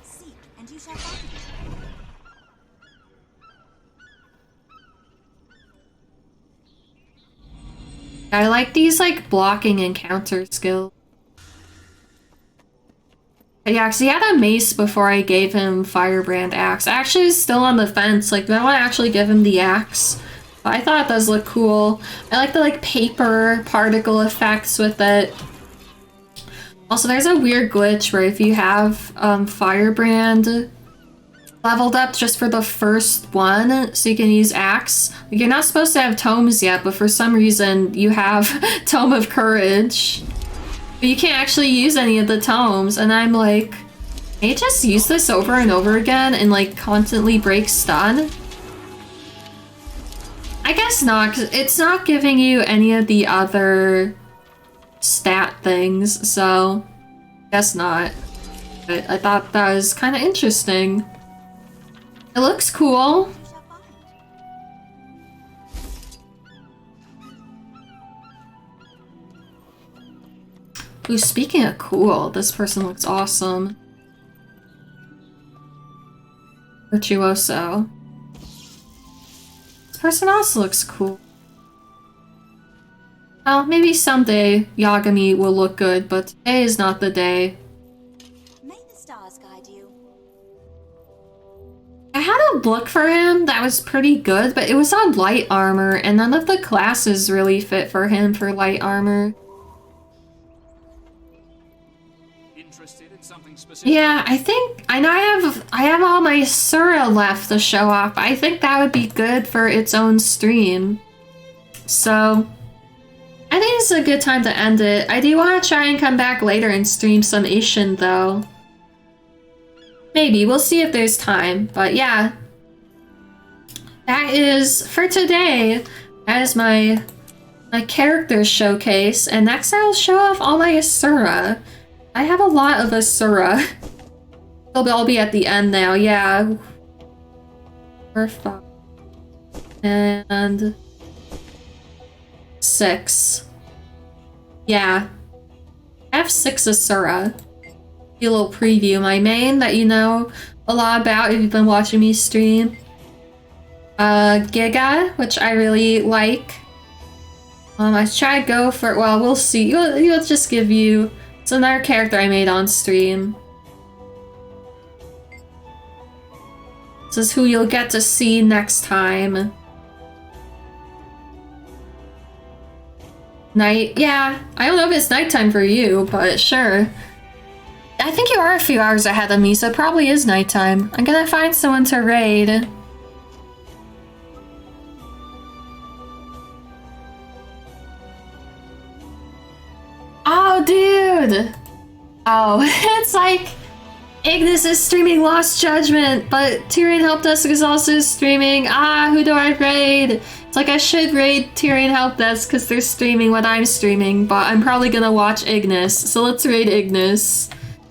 Seek, and you shall find. I like these like blocking and counter skills. Yeah, because he had a mace before I gave him Firebrand axe. I actually was still on the fence. Like, do I want to actually give him the axe? But I thought it does look cool. I like the like paper particle effects with it. Also, there's a weird glitch where if you have Firebrand leveled up just for the first one, so you can use axe. Like, you're not supposed to have tomes yet, but for some reason you have Tome of Courage. But you can't actually use any of the tomes, and I'm like, can you just use this over and over again and like constantly break stun? I guess not, because it's not giving you any of the other stat things, so I guess not. But I thought that was kind of interesting. It looks cool. Ooh, speaking of cool, this person looks awesome. Virtuoso. This person also looks cool. Well, maybe someday Yagami will look good, but today is not the day. May the stars guide you. I had a look for him that was pretty good, but it was on light armor, and none of the classes really fit for him for light armor. Yeah, I think I know I have all my Sura left to show off. I think that would be good for its own stream. So I think it's a good time to end it. I do want to try and come back later and stream some Ishin though. Maybe, we'll see if there's time. But yeah. That is for today. That is my character showcase. And next I'll show off all my Asura. I have a lot of Asura. They'll all be at the end now, yeah. 4, 5, and 6. Yeah. I have 6 Asura. A little preview. My main that you know a lot about if you've been watching me stream. Giga, which I really like. I try to go for, well, we'll see. You'll just give you... It's another character I made on stream. This is who you'll get to see next time. Night? Yeah, I don't know if it's nighttime for you, but sure. I think you are a few hours ahead of me, so it probably is nighttime. I'm gonna find someone to raid. Oh, dude! Oh, it's like Ignis is streaming Lost Judgment, but Tyrion Helpdesk is also streaming. Ah, who do I raid? It's like I should raid Tyrion Helpdesk because they're streaming what I'm streaming, but I'm probably gonna watch Ignis, so let's raid Ignis.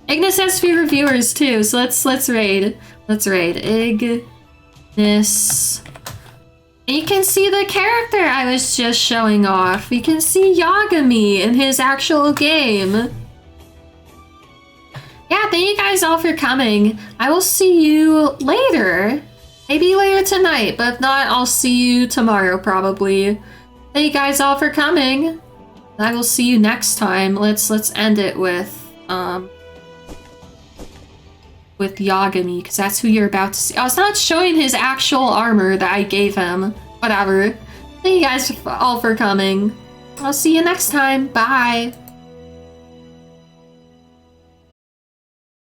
Ignis has fewer viewers too, so let's raid. Let's raid Ignis. And you can see the character I was just showing off. You can see Yagami in his actual game. Yeah, thank you guys all for coming. I will see you later. Maybe later tonight, but if not, I'll see you tomorrow probably. Thank you guys all for coming. I will see you next time. Let's end it with Yagami, because that's who you're about to see. I was not showing his actual armor that I gave him. Whatever. Thank you guys all for coming. I'll see you next time. Bye.